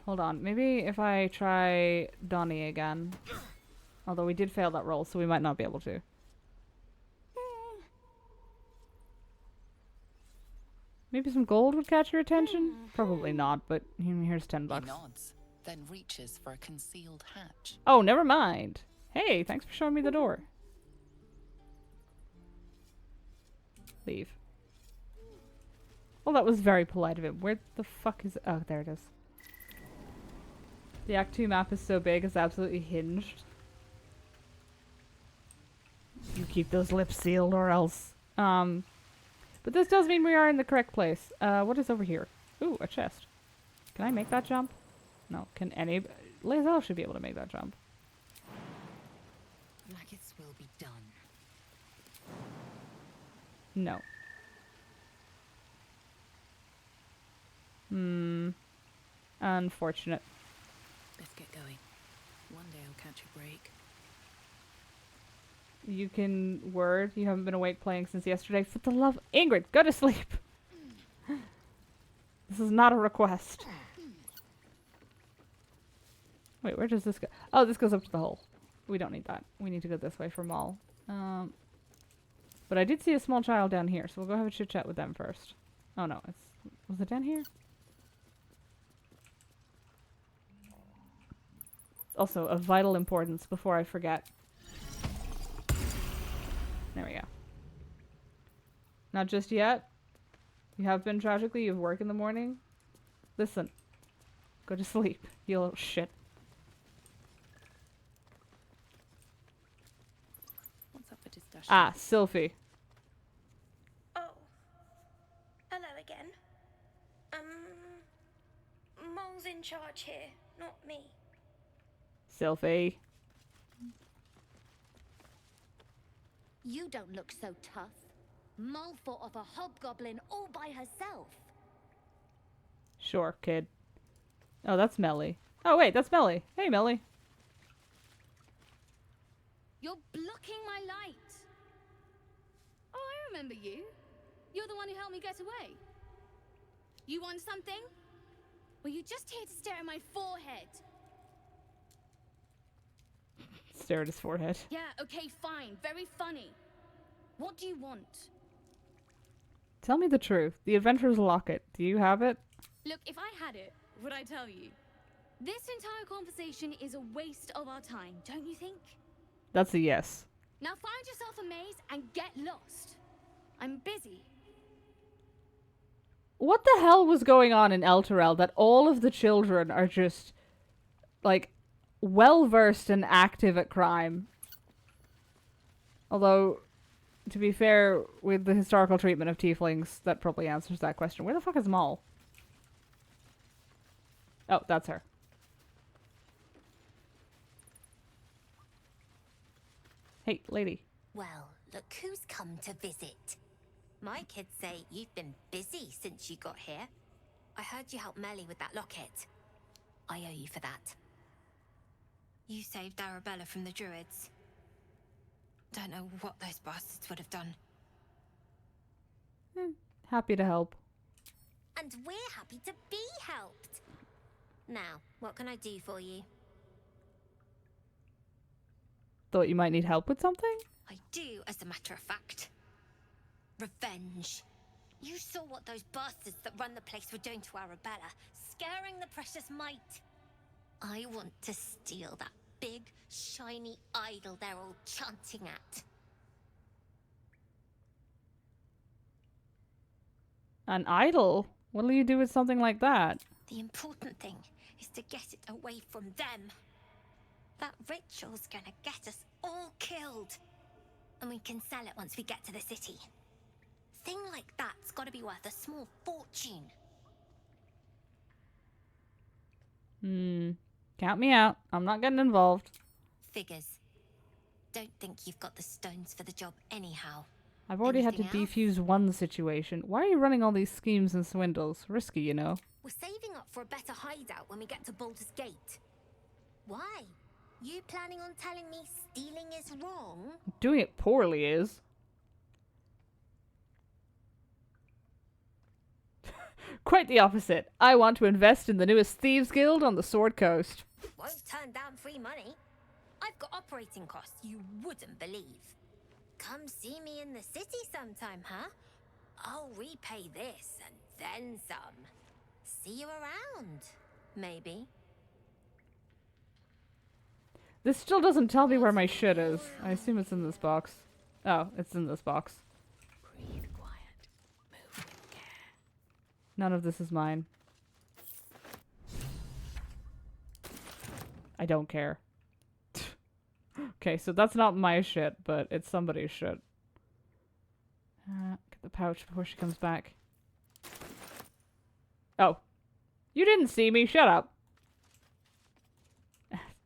Hold on. Maybe if I try Donnie again. Although we did fail that roll, so we might not be able to. Maybe some gold would catch your attention? Probably not, but here's $10. He nods, then reaches for a concealed hatch. Oh, never mind. Hey, thanks for showing me the door. Leave. Well, that was very polite of him. Where the fuck is... Oh, there it is. The Act 2 map is so big, it's absolutely hinged. You keep those lips sealed or else. But this does mean we are in the correct place. What is over here? Ooh, a chest. Can I make that jump? No. Can any... Lae'zel should be able to make that jump. Maggots will be done. No. Unfortunate. Let's get going. One day I'll catch a break. You can word. You haven't been awake playing since yesterday. For the love... Ingrid, go to sleep! This is not a request. Wait, where does this go? Oh, this goes up to the hole. We don't need that. We need to go this way for Maul. But I did see a small child down here, so we'll go have a chit chat with them first. Oh no, was it down here? Also, of vital importance before I forget. There we go. Not just yet. You have been tragically. You have work in the morning. Listen. Go to sleep, you little shit. What's up for discussion? Ah, Sylphie. Oh. Hello again. Mole's in charge here, not me. Sylphie. You don't look so tough. Mole fought off a hobgoblin all by herself. Sure, kid. Oh, that's Melly. Oh, wait, that's Melly. Hey, Melly. You're blocking my light. Oh, I remember you. You're the one who helped me get away. You want something? Were you just here to stare at my forehead? Stare at his forehead. Yeah, okay, fine. Very funny. What do you want? Tell me the truth. The Adventurer's Locket. Do you have it? Look, if I had it, would I tell you? This entire conversation is a waste of our time, don't you think? That's a yes. Now find yourself a maze and get lost. I'm busy. What the hell was going on in Elturel that all of the children are just, like, well-versed and active at crime? Although, to be fair, with the historical treatment of tieflings, that probably answers that question. Where the fuck is Maul? Oh, that's her. Hey, lady. Well, look who's come to visit. My kids say you've been busy since you got here. I heard you helped Melly with that locket. I owe you for that. You saved Arabella from the druids. Don't know what those bastards would have done. Happy to help. And we're happy to be helped. Now, what can I do for you? Thought you might need help with something? I do, as a matter of fact. Revenge. You saw what those bastards that run the place were doing to Arabella, scaring the precious mite. I want to steal that big, shiny idol they're all chanting at. An idol? What'll you do with something like that? The important thing is to get it away from them. That ritual's gonna get us all killed. And we can sell it once we get to the city. Thing like that's gotta be worth a small fortune. Count me out. I'm not getting involved. Figures. Don't think you've got the stones for the job anyhow. I've already had to Anything else? defuse one situation. Why are you running all these schemes and swindles? Risky, you know. We're saving up for a better hideout when we get to Baldur's Gate. Why? You planning on telling me stealing is wrong? Doing it poorly is. Quite the opposite. I want to invest in the newest Thieves Guild on the Sword Coast. Won't turn down free money. I've got operating costs you wouldn't believe. Come see me in the city sometime, huh? I'll repay this and then some. See you around, maybe. This still doesn't tell me where my shit is. I assume it's in this box. Oh, it's in this box. Breathe quiet. Move with care. None of this is mine. I don't care. Okay, so that's not my shit, but it's somebody's shit. Get the pouch before she comes back. Oh. You didn't see me. Shut up.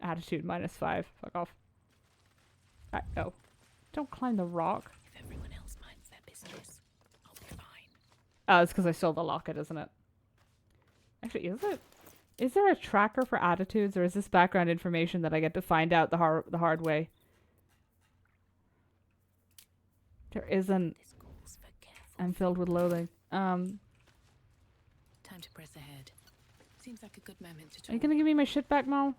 Attitude -5. Fuck off. Oh. Don't climb the rock. If everyone else minds their business, I'll be fine. Oh, it's because I stole the locket, isn't it? Actually, is it? Is there a tracker for attitudes, or is this background information that I get to find out the hard way? There isn't. This calls for careful. I'm filled with loathing. Time to press ahead. Seems like a good moment to talk. Are you gonna give me my shit back, Mo?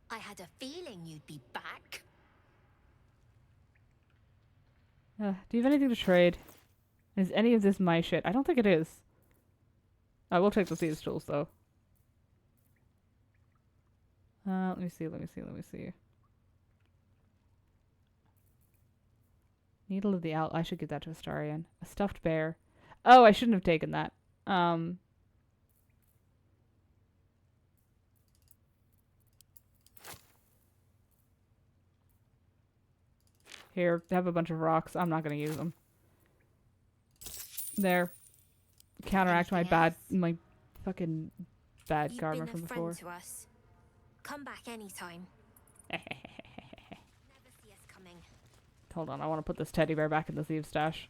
I had a feeling you'd be back. Do you have anything to trade? Is any of this my shit? I don't think it is. I will take the thieves tools though. Let me see. Needle of the Owl. I should give that to Astarion. A stuffed bear. Oh, I shouldn't have taken that. Here, have a bunch of rocks. I'm not gonna use them. There. Counteract my fucking bad You've karma been from a before. friend to us. Come back anytime. Never see us coming. Hold on, I want to put this teddy bear back in the thieves' stash.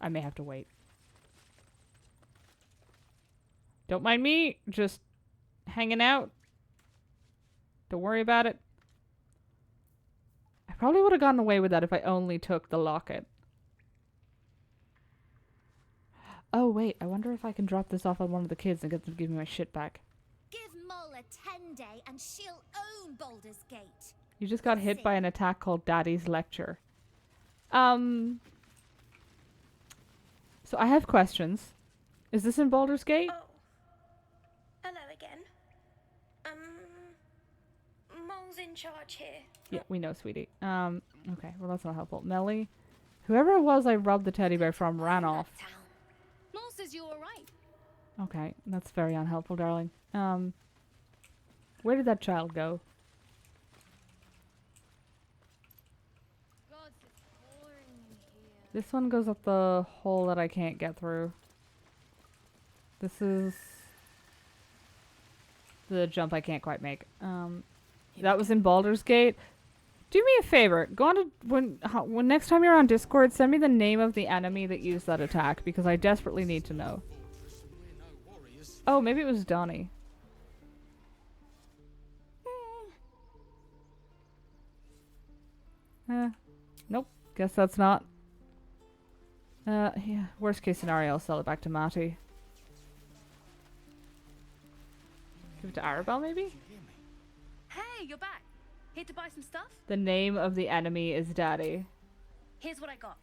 I may have to wait. Don't mind me, just hanging out. Don't worry about it. I probably would have gotten away with that if I only took the locket. Oh wait, I wonder if I can drop this off on one of the kids and get them to give me my shit back. Give Mull a 10-day and she'll own Baldur's Gate. You just got hit by an attack called Daddy's Lecture. So I have questions. Is this in Baldur's Gate? Oh. Hello again. Mole's in charge here. Yeah, we know, sweetie. Okay, well that's not helpful. Melly, whoever it was I robbed the teddy bear from ran off. Mull says you're alright. Okay, that's very unhelpful, darling. Where did that child go? God, it's boring in here. This one goes up the hole that I can't get through. This is the jump I can't quite make. That was in Baldur's Gate. Do me a favor. Go on to when next time you're on Discord, send me the name of the enemy that used that attack because I desperately need to know. Oh, maybe it was Donnie. Nope. Guess that's not. Yeah. Worst case scenario, I'll sell it back to Matty. Give it to Arabelle, maybe? Hey, you're back. Here to buy some stuff? The name of the enemy is Daddy. Here's what I got.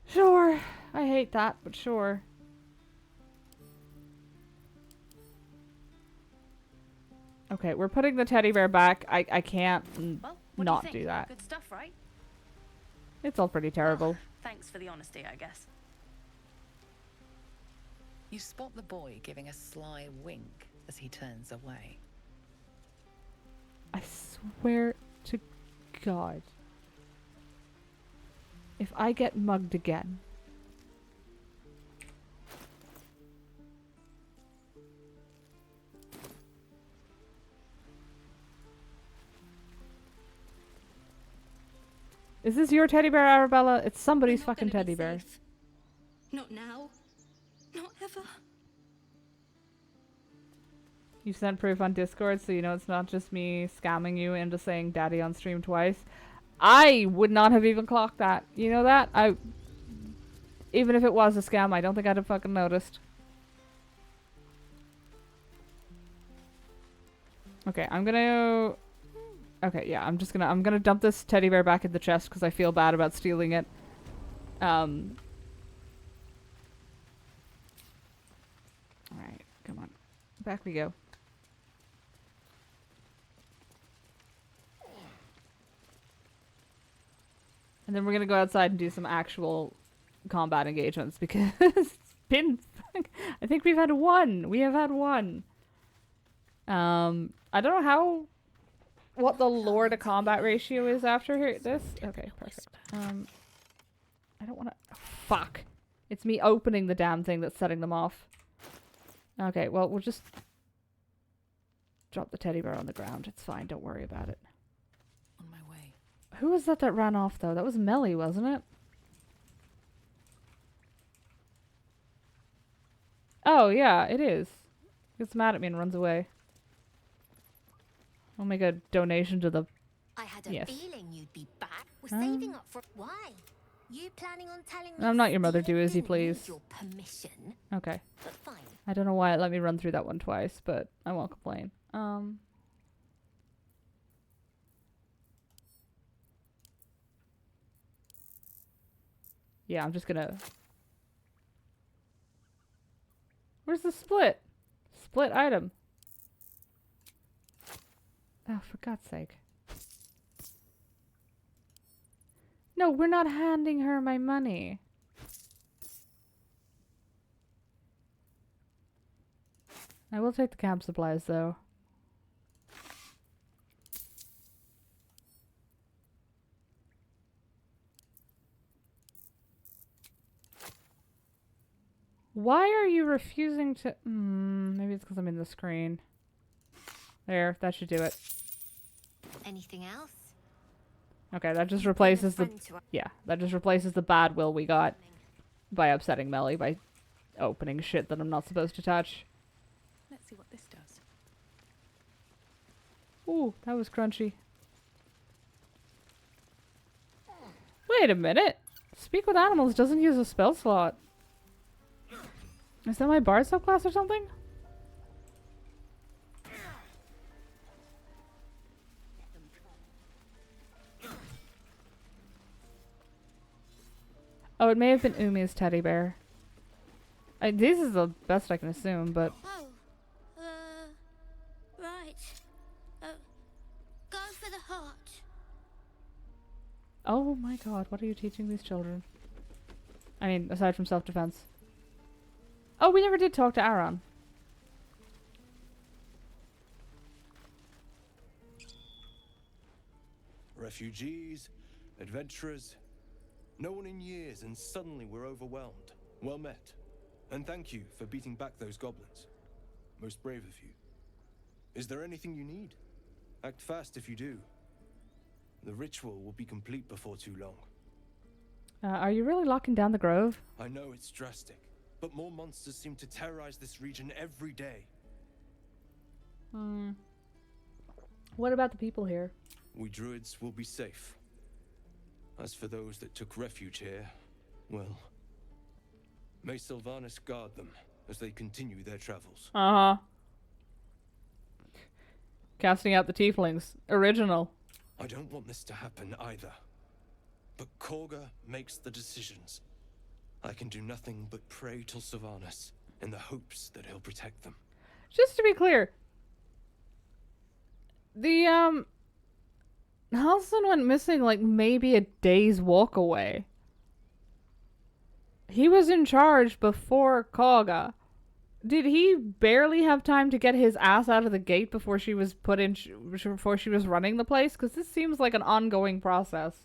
Sure. I hate that, but sure. Okay, we're putting the teddy bear back. I can't not do that. Good stuff, right? It's all pretty terrible. Thanks for the honesty, I guess. You spot the boy giving a sly wink as he turns away. I swear to God. If I get mugged again. Is this your teddy bear, Arabella? It's somebody's fucking teddy bear. Not now. Not ever. You sent proof on Discord, so you know it's not just me scamming you into saying daddy on stream twice. I would not have even clocked that. You know that? Even if it was a scam, I don't think I'd have fucking noticed. Okay, I'm gonna... Okay, yeah, I'm gonna dump this teddy bear back in the chest because I feel bad about stealing it. Alright, come on. Back we go. And then we're gonna go outside and do some actual combat engagements because it's been... I think we've had one. We have had one. I don't know what the lore to combat ratio is after this. Okay, perfect. I don't want to... Oh, fuck. It's me opening the damn thing that's setting them off. Okay, well, we'll just drop the teddy bear on the ground. It's fine. Don't worry about it. On my way. Who was that ran off, though? That was Melly, wasn't it? Oh, yeah, it is. Gets mad at me and runs away. I'll make a donation to the... I had a yes. feeling you'd be back. We're saving up for... Why? You planning on telling me... I'm not your mother, do as you please. Your permission. Okay. But fine. I don't know why it let me run through that one twice, but I won't complain. Yeah, I'm just gonna... Where's the split? Split item. Oh, for God's sake. No, we're not handing her my money. I will take the camp supplies, though. Why are you refusing to... maybe it's because I'm in the screen. There, that should do it. Anything else? Okay, that just replaces the... Yeah, that just replaces the bad will we got by upsetting Melly by opening shit that I'm not supposed to touch. Let's see what this does. Ooh, that was crunchy. Wait a minute. Speak with animals doesn't use a spell slot. Is that my bard subclass or something? Oh, it may have been Umi's teddy bear. This is the best I can assume, but... Oh, right. Go for the heart. Oh my god, what are you teaching these children? I mean, aside from self-defense. Oh, we never did talk to Aaron. Refugees, adventurers, no one in years, and suddenly we're overwhelmed. Well met. And thank you for beating back those goblins. Most brave of you. Is there anything you need? Act fast if you do. The ritual will be complete before too long. Are you really locking down the grove? I know it's drastic, but more monsters seem to terrorize this region every day. What about the people here? We druids will be safe. As for those that took refuge here, well, may Sylvanas guard them as they continue their travels. Uh-huh. Casting out the tieflings. Original. I don't want this to happen either. But Korga makes the decisions. I can do nothing but pray to Sylvanas in the hopes that he'll protect them. Just to be clear, the, Halson went missing like maybe a day's walk away. He was in charge before Korga. Did he barely have time to get his ass out of the gate before she was put in, before she was running the place? Because this seems like an ongoing process.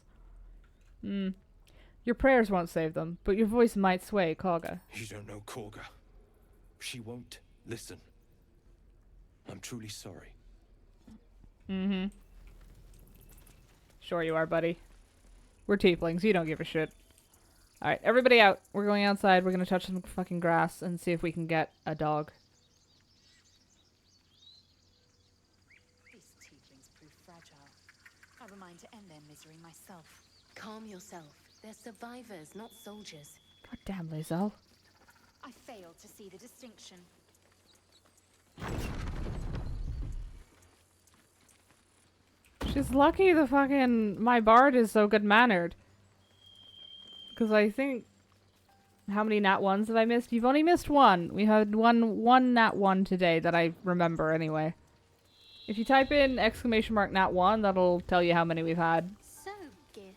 Your prayers won't save them, but your voice might sway Korga. You don't know Korga. She won't listen. I'm truly sorry. Sure you are, buddy. We're tieflings. You don't give a shit. Alright, everybody out. We're going outside. We're gonna touch some fucking grass and see if we can get a dog. These tieflings prove fragile. I were mine to end their misery myself. Calm yourself. They're survivors, not soldiers. God damn, Lizelle. I fail to see the distinction. She's lucky the fucking... my bard is so good-mannered. Because I think... How many nat 1s have I missed? You've only missed one. We had one nat 1 today that I remember anyway. If you type in !nat 1, that'll tell you how many we've had. So, Gith,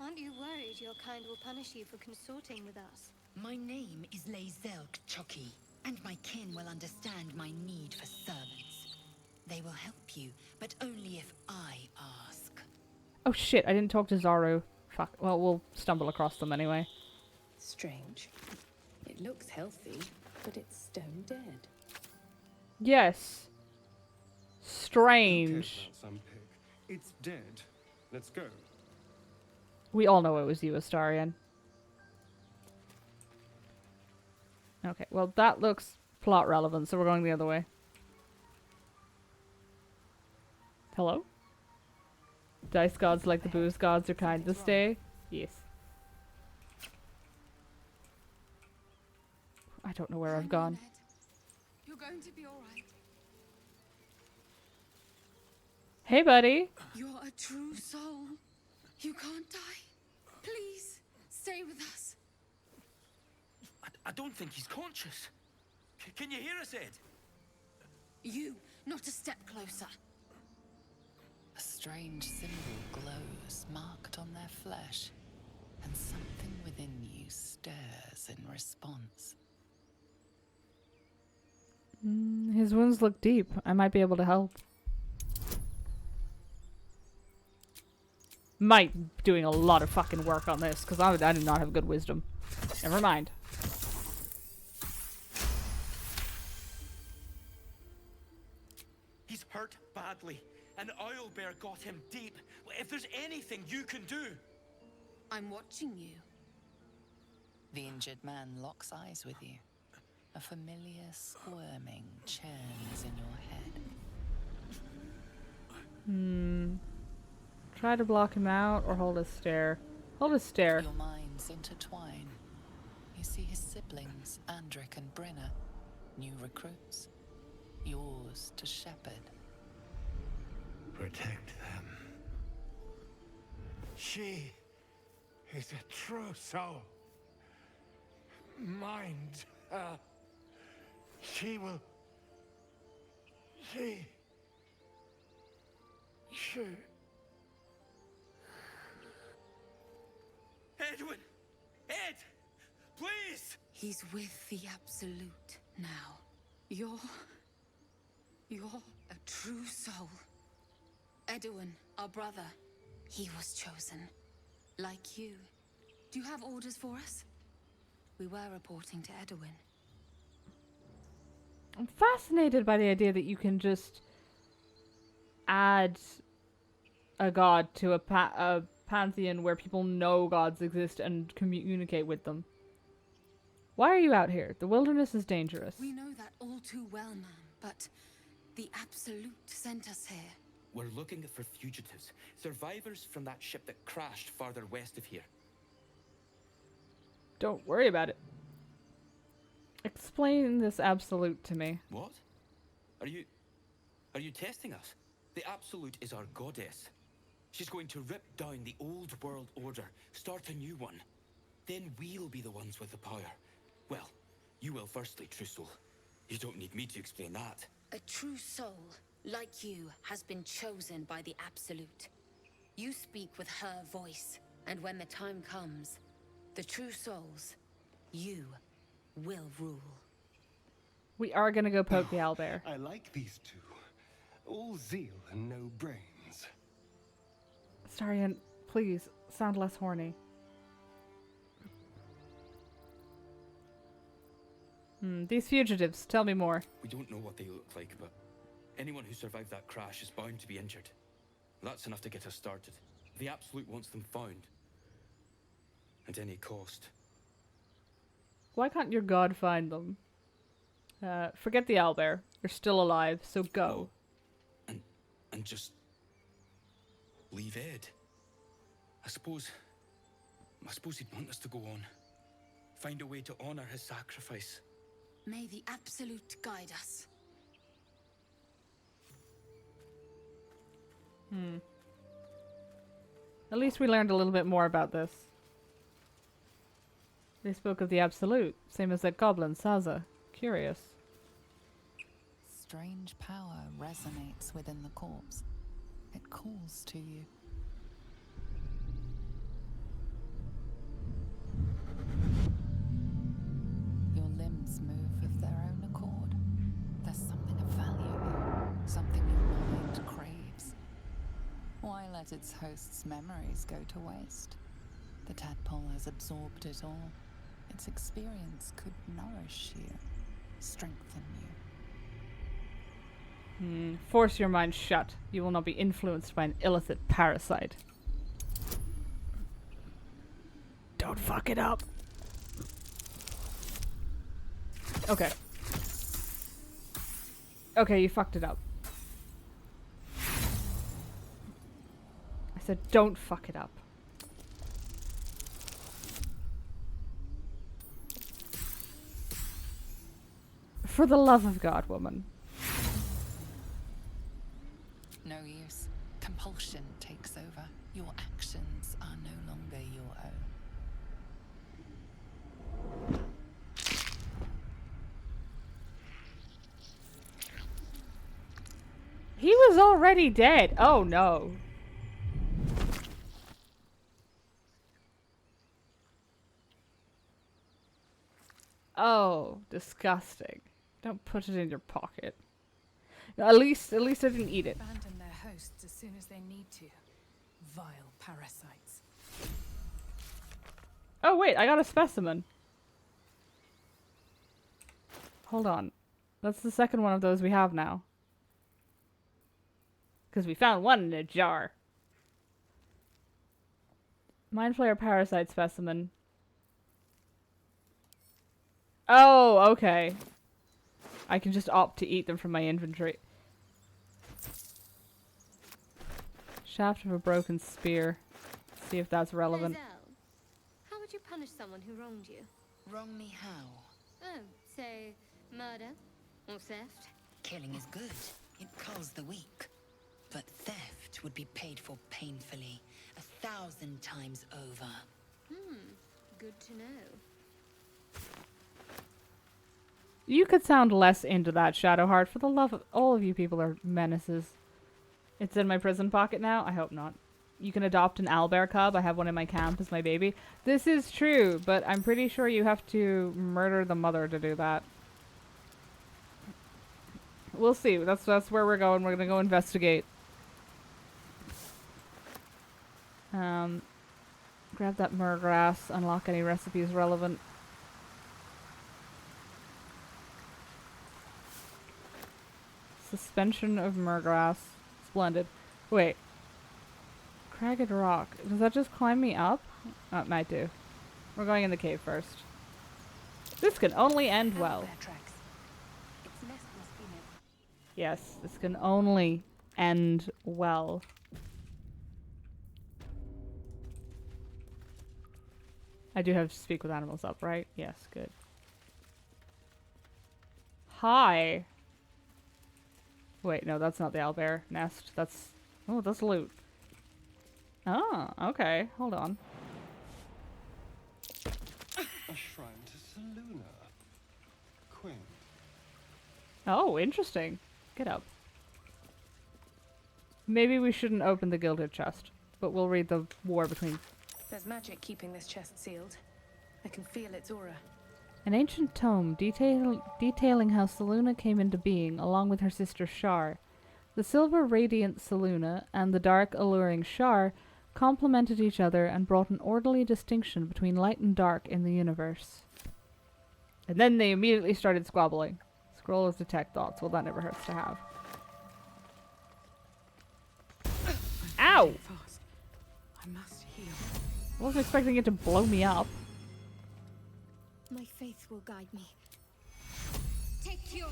aren't you worried your kind will punish you for consorting with us? My name is Lae'zel K'Choki, and my kin will understand my need for servants. They will help you, but only if I ask. Oh shit, I didn't talk to Zaru. Fuck. Well, we'll stumble across them anyway. Strange. It looks healthy, but it's stone dead. Yes. Strange. Okay, some pig. It's dead. Let's go. We all know it was you, Astarion. Okay, well that looks plot relevant, so we're going the other way. Hello? Dice gods like the booze gods are kind this day? Yes. I don't know where I've gone. You're going to be alright. Hey, buddy. You're a true soul. You can't die. Please, stay with us. I don't think he's conscious. Can you hear us, Ed? You, not a step closer. A strange symbol glows, marked on their flesh, and something within you stirs in response. His wounds look deep. I might be able to help. Might doing a lot of fucking work on this, because I do not have good wisdom. Never mind. hurt badly, and Owlbear got him deep. If there's anything you can do... I'm watching you. The injured man locks eyes with you. A familiar squirming churns in your head. Try to block him out or hold a stare. Hold a stare. Your minds intertwine. You see his siblings, Andric and Brenna, new recruits. Yours to shepherd. Protect them. She is a true soul. Mind her. She will... She... Edwin! Ed! Please! He's with the Absolute now. You're a true soul. Edwin, our brother, he was chosen. Like you. Do you have orders for us? We were reporting to Edwin. I'm fascinated by the idea that you can just add a god to a pantheon where people know gods exist and communicate with them. Why are you out here? The wilderness is dangerous. We know that all too well, ma'am, but the Absolute sent us here. We're looking for fugitives, survivors from that ship that crashed farther west of here. Don't worry about it. Explain this Absolute to me. What? Are you testing us? The Absolute is our goddess. She's going to rip down the old world order, start a new one. Then we'll be the ones with the power. Well, you will firstly, true soul. You don't need me to explain that. A true soul, like you, has been chosen by the Absolute. You speak with her voice, and when the time comes, the true souls, you will rule. We are gonna go poke the owlbear. I like these two. All zeal and no brains. Starion, please, sound less horny. These fugitives, tell me more. We don't know what they look like, but anyone who survived that crash is bound to be injured. That's enough to get us started. The Absolute wants them found. At any cost. Why can't your god find them? Forget the owlbear. You're still alive, so go. And just... leave Ed. I suppose he'd want us to go on. Find a way to honor his sacrifice. May the Absolute guide us. At least we learned a little bit more about this. They spoke of the Absolute, same as that goblin, Saza. Curious. Strange power resonates within the corpse. It calls to you. Your limbs move of their own accord. There's something of value here, something your mind craves. Why let its host's memories go to waste? The tadpole has absorbed it all. Its experience could nourish you, strengthen you. Force your mind shut. You will not be influenced by an illicit parasite. Don't fuck it up. Okay. Okay, you fucked it up. I said don't fuck it up. For the love of God, woman. No use. Compulsion takes over. Your actions are no longer your own. He was already dead. Oh no. Oh, disgusting. Don't put it in your pocket. At least I didn't eat it. Abandon their hosts as soon as they need to. Vile parasites. Oh wait, I got a specimen. Hold on. That's the second one of those we have now. Because we found one in a jar. Mind Flayer parasite specimen. Oh, okay. I can just opt to eat them from my inventory. Shaft of a broken spear. See if that's relevant. Hazel, how would you punish someone who wronged you? Wrong me how? Oh, say murder or theft? Killing is good. It culls the weak. But theft would be paid for painfully, 1,000 times over. Good to know. You could sound less into that, Shadowheart. For the love of all of you people are menaces. It's in my prison pocket now? I hope not. You can adopt an owlbear cub. I have one in my camp as my baby. This is true, but I'm pretty sure you have to murder the mother to do that. We'll see. That's where we're going. We're gonna go investigate. Grab that murgrass. Unlock any recipes relevant. Suspension of murgrass. Splendid. Wait. Cragged rock. Does that just climb me up? Oh, it might do. We're going in the cave first. This can only end well. Yes, this can only end well. I do have to speak with animals up, right? Yes, good. Hi. Wait, no, that's not the owlbear nest. That's... Oh, that's loot. Oh, okay. Hold on. A shrine to Seluna. Quaint. Oh, interesting. Get up. Maybe we shouldn't open the gilded chest, but we'll read the war between... There's magic keeping this chest sealed. I can feel its aura. An ancient tome detailing how Seluna came into being, along with her sister Shar. The silver radiant Seluna and the dark alluring Shar complemented each other and brought an orderly distinction between light and dark in the universe. And then they immediately started squabbling. Scroll of detect thoughts. Well, that never hurts to have. Ow! I must heal. I wasn't expecting it to blow me up. My faith will guide me. Take your...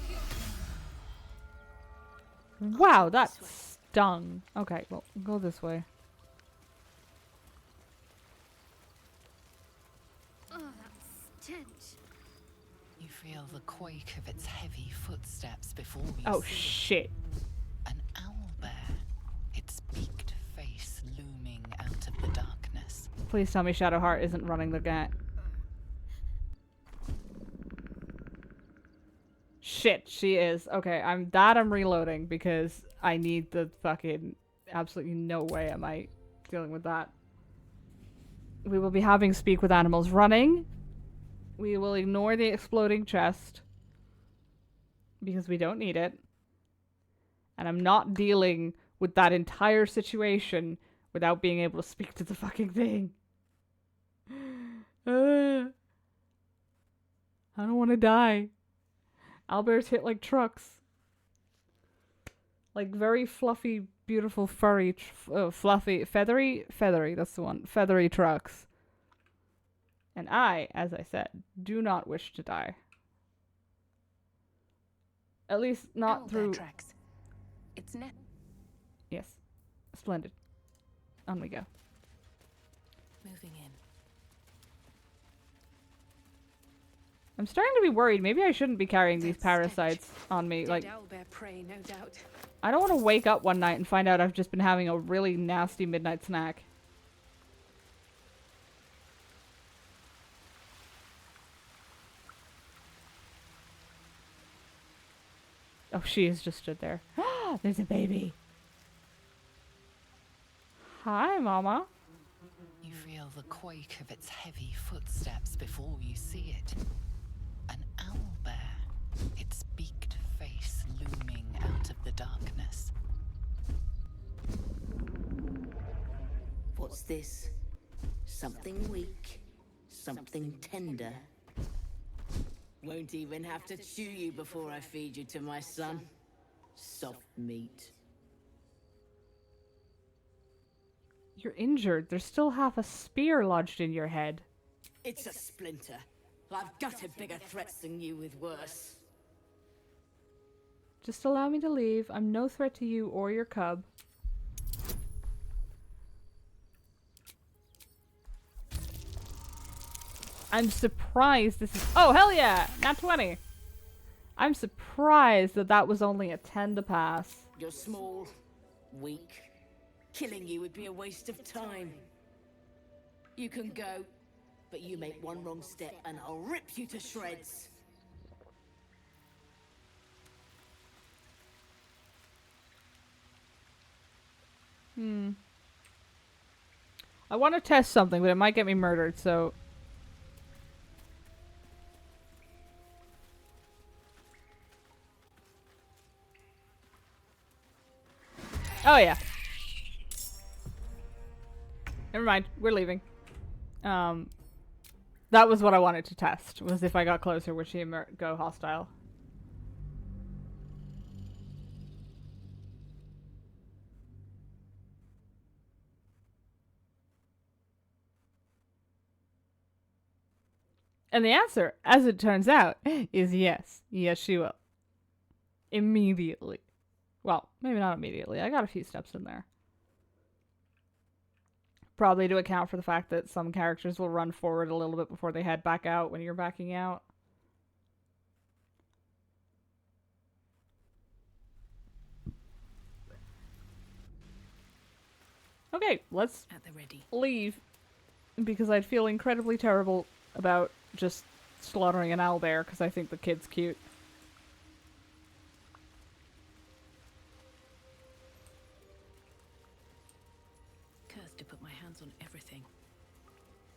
Wow, that stung. Okay, well, go this way. Oh, that stench. You feel the quake of its heavy footsteps before you Oh, see shit. an owlbear, its beaked face looming out of the darkness. Please tell me Shadowheart isn't running the gate. Shit, she is. Okay, I'm reloading because I need the fucking... Absolutely no way am I dealing with that. We will be having speak with animals running. We will ignore the exploding chest because we don't need it. And I'm not dealing with that entire situation without being able to speak to the fucking thing. I don't want to die. Owlbears hit like trucks. Like very fluffy, beautiful, furry, fluffy, feathery, that's the one. Feathery trucks. And I, as I said, do not wish to die. At least not through... Tracks. It's net. Yes. Splendid. On we go. Moving in. I'm starting to be worried. Maybe I shouldn't be carrying these parasites on me. Like, Owlbear prey, no doubt. I don't want to wake up one night and find out I've just been having a really nasty midnight snack. Oh, she has just stood there. There's a baby. Hi, Mama. You feel the quake of its heavy footsteps before you see it. An owlbear, its beaked face looming out of the darkness. What's this? Something weak, something tender. Won't even have to chew you before I feed you to my son. Soft meat. You're injured. There's still half a spear lodged in your head. It's a splinter. I've gutted bigger threats than you with worse. Just allow me to leave. I'm no threat to you or your cub. I'm surprised this is... Oh, hell yeah! Nat 20! I'm surprised that that was only a 10 to pass. You're small, weak. Killing you would be a waste of time. You can go, but you make one wrong step and I'll rip you to shreds. I want to test something, but it might get me murdered, so... Oh, yeah. Never mind. We're leaving. That was what I wanted to test, was if I got closer, would she go hostile? And the answer, as it turns out, is yes. Yes, she will. Immediately. Well, maybe not immediately. I got a few steps in there. Probably to account for the fact that some characters will run forward a little bit before they head back out when you're backing out. Okay, let's leave. Because I'd feel incredibly terrible about just slaughtering an owlbear because I think the kid's cute. Cursed to put my hands on everything.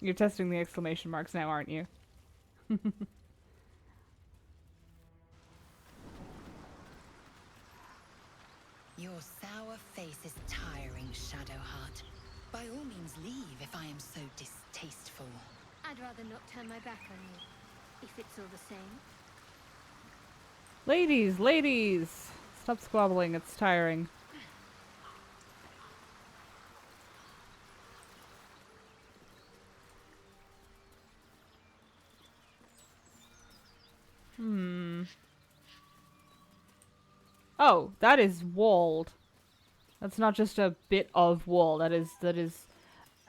You're testing the exclamation marks now, aren't you? Your sour face is tiring, Shadowheart. By all means leave if I am so distasteful. I'd rather not turn my back on you, if it's all the same. Ladies, ladies! Stop squabbling, it's tiring. Oh, that is walled. That's not just a bit of wall. That is...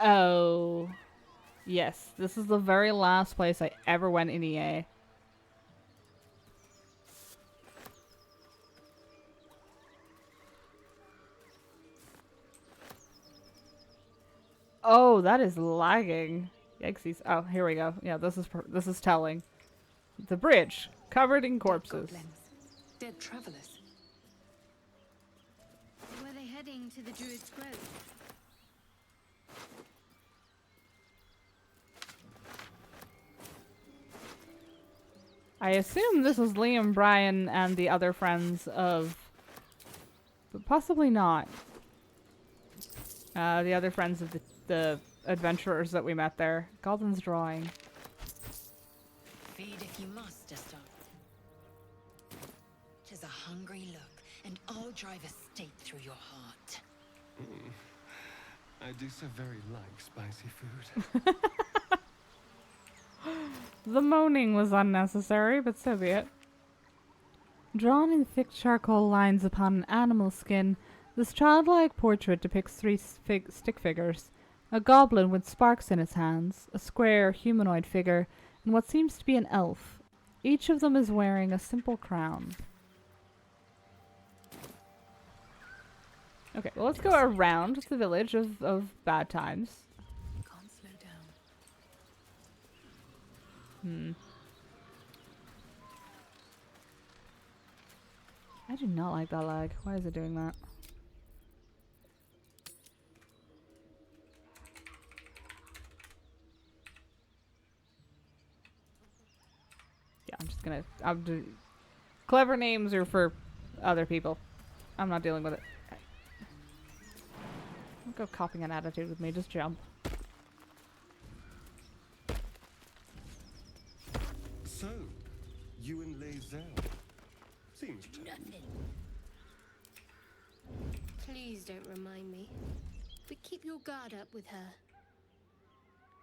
Oh. Yes, this is the very last place I ever went in EA. Oh, that is lagging. Yikesies. Oh, here we go. Yeah, this is telling. The bridge, covered in corpses. Dead travelers. Were they heading to the Druid's Grove? I assume this is Liam, Brian, and the other friends of... But possibly not. The other friends of the adventurers that we met there. Goblins drawing. Feed if you must, Esther. 'Tis a hungry look, and I'll drive a stake through your heart. I do so very like spicy food. The moaning was unnecessary, but so be it. Drawn in thick charcoal lines upon an animal skin, this childlike portrait depicts three stick figures. A goblin with sparks in his hands, a square humanoid figure, and what seems to be an elf. Each of them is wearing a simple crown. Okay, well let's go around the village of bad times. Can't slow down. I do not like that lag. Why is it doing that? Yeah, I'm just gonna... Clever names are for other people. I'm not dealing with it. Don't go copying an attitude with me, just jump. So, you and Lae'zel. Seems tough. Please don't remind me. But keep your guard up with her.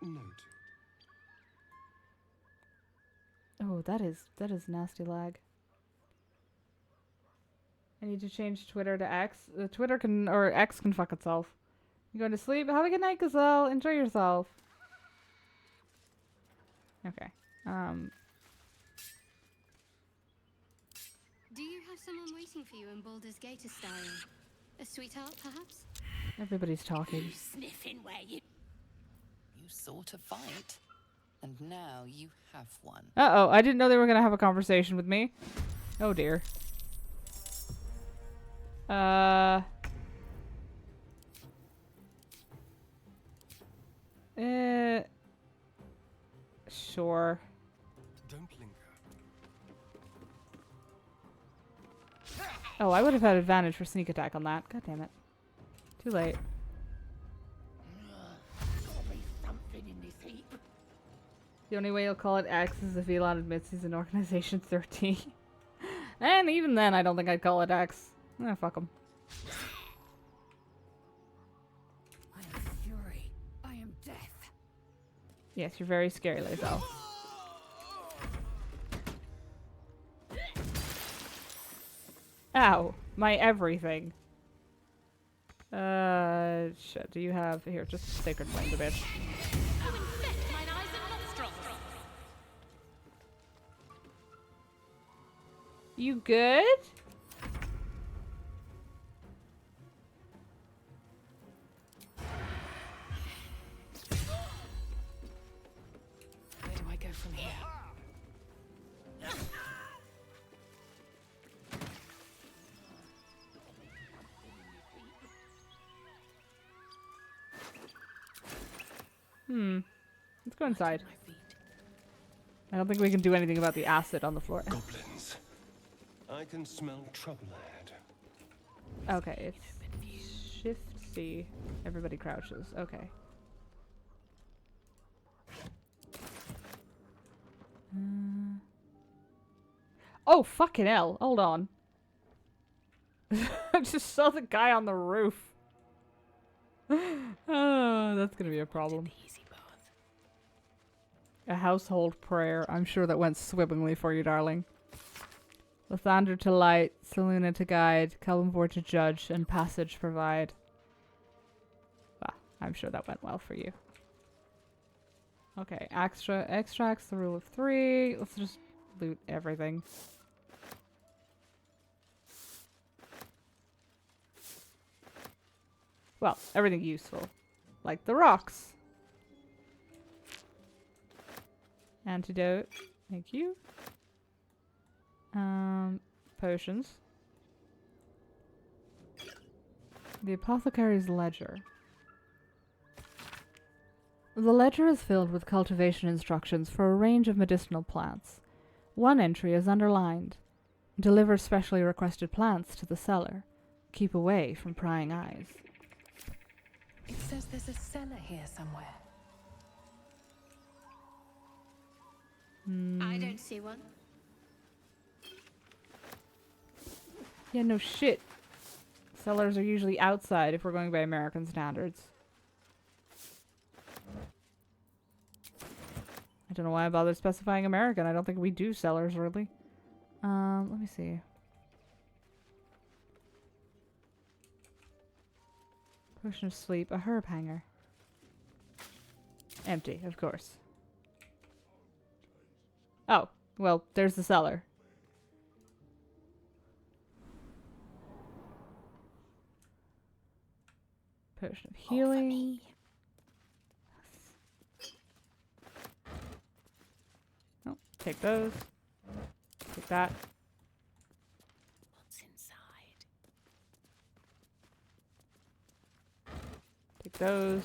Note. Oh, that is nasty lag. I need to change Twitter to X. Twitter can, or X can fuck itself. You going to sleep? Have a good night, Gazelle. Enjoy yourself. Okay. Do you have someone waiting for you in Baldur's Gate style? A sweetheart, perhaps? Everybody's talking. Sniffing where you... You sought a fight, and now you have one. Uh-oh, I didn't know they were going to have a conversation with me. Oh, dear. Sure. Don't linger. Oh, I would have had advantage for sneak attack on that. God damn it. Too late. Something in this heap. The only way you'll call it X is if Elon admits he's in Organization 13. And even then, I don't think I'd call it X. Fuck him. I am fury. I am death. Yes, you're very scary, Lazel. Ow. My everything. Shit. Do you have... Here, just Sacred Flame the bitch. You good? Where do I go from here? Let's go inside. I don't think we can do anything about the acid on the floor. Goblins. I can smell trouble ahead. Okay, it's Shift C. Everybody crouches. Okay. Oh, fucking hell. Hold on. I just saw the guy on the roof. Oh, that's gonna be a problem. A household prayer. I'm sure that went swimmingly for you, darling. Lathander to light, Seluna to guide, Kellenvor to judge, and passage provide. Well, I'm sure that went well for you. Okay, extracts the rule of 3. Let's just loot everything. Well, everything useful. Like the rocks. Antidote. Thank you. Potions. The Apothecary's Ledger. The ledger is filled with cultivation instructions for a range of medicinal plants. One entry is underlined. Deliver specially requested plants to the seller. Keep away from prying eyes. It says there's a cellar here somewhere. I don't see one. Yeah, no shit. Cellars are usually outside if we're going by American standards. I don't know why I bothered specifying American. I don't think we do cellars, really. Let me see. Potion of sleep, a herb hanger. Empty, of course. Oh, well, there's the cellar. Potion of healing. Oh, take those. Take that. What's inside? Take those.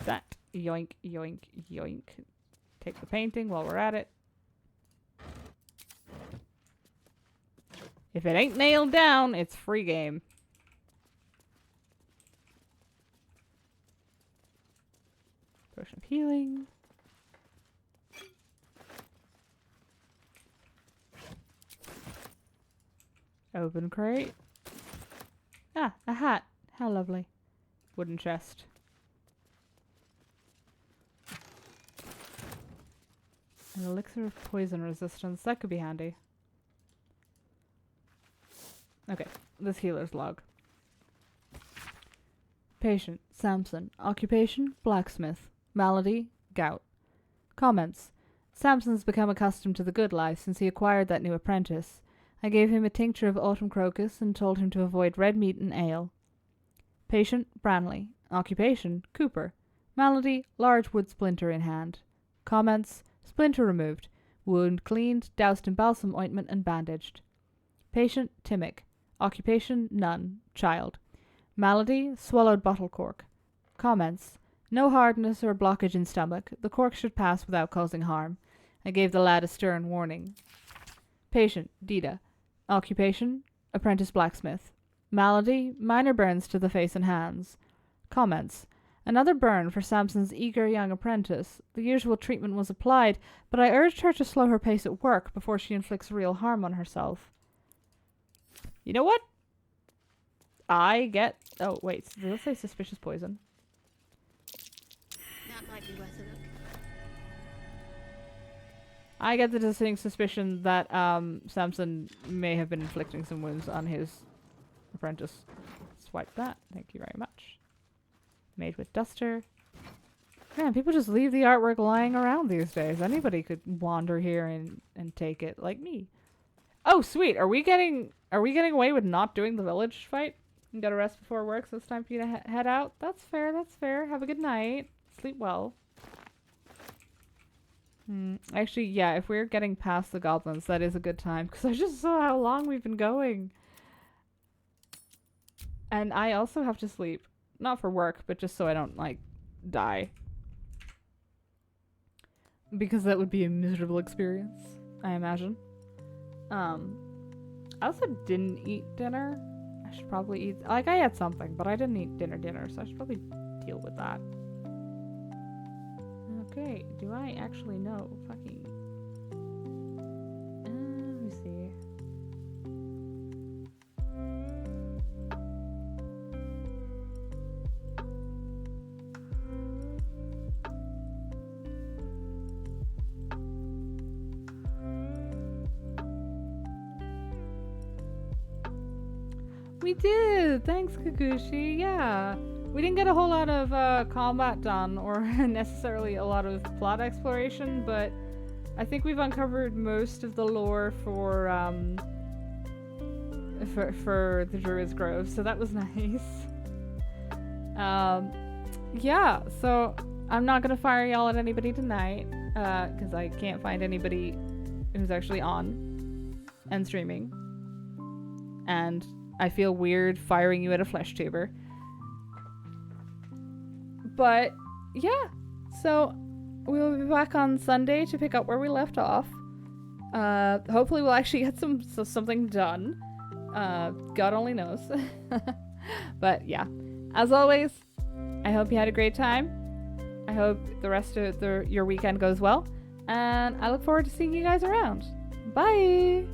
That. Yoink, yoink, yoink. Take the painting while we're at it. If it ain't nailed down, it's free game. Potion of healing. Open crate. Ah, a hat. How lovely. wooden chest. An elixir of poison resistance. That could be handy. Okay, this healer's log. Patient, Samson. Occupation, blacksmith. Malady, gout. Comments. Samson's become accustomed to the good life since he acquired that new apprentice. I gave him a tincture of autumn crocus and told him to avoid red meat and ale. Patient, Branley. Occupation, Cooper. Malady, large wood splinter in hand. Comments. Splinter removed. Wound cleaned, doused in balsam ointment and bandaged. Patient, Timmick. Occupation, none. Child. Malady, swallowed bottle cork. Comments. No hardness or blockage in stomach. The cork should pass without causing harm. I gave the lad a stern warning. Patient, Dita. Occupation, apprentice blacksmith. Malady, minor burns to the face and hands. Comments. Another burn for Samson's eager young apprentice. The usual treatment was applied, but I urged her to slow her pace at work before she inflicts real harm on herself. You know what? I get... Oh, wait. Does it say suspicious poison? That might be worth a look. I get the distinct suspicion that Samson may have been inflicting some wounds on his apprentice. Swipe that. Thank you very much. Made with duster. Man, people just leave the artwork lying around these days. Anybody could wander here and take it, like me. Oh, sweet. Are we getting away with not doing the village fight? And get a rest before work, so it's time for you to head out? That's fair, that's fair. Have a good night. Sleep well. Actually, yeah, if we're getting past the goblins, that is a good time, because I just saw how long we've been going. And I also have to sleep. Not for work, but just so I don't, like, die. Because that would be a miserable experience, I imagine. I also didn't eat dinner. I should probably eat... Like, I had something, but I didn't eat dinner, so I should probably deal with that. Okay, do I actually know? Fucking... let me see. We did! Thanks, Kakushi. Yeah. We didn't get a whole lot of combat done or necessarily a lot of plot exploration, but I think we've uncovered most of the lore for the Druid's Grove, so that was nice. Yeah, so I'm not gonna fire y'all at anybody tonight, because I can't find anybody who's actually on and streaming. And I feel weird firing you at a flesh tuber. But, yeah. So, we'll be back on Sunday to pick up where we left off. Hopefully we'll actually get something done. God only knows. But, yeah. As always, I hope you had a great time. I hope the rest of your weekend goes well. And I look forward to seeing you guys around. Bye!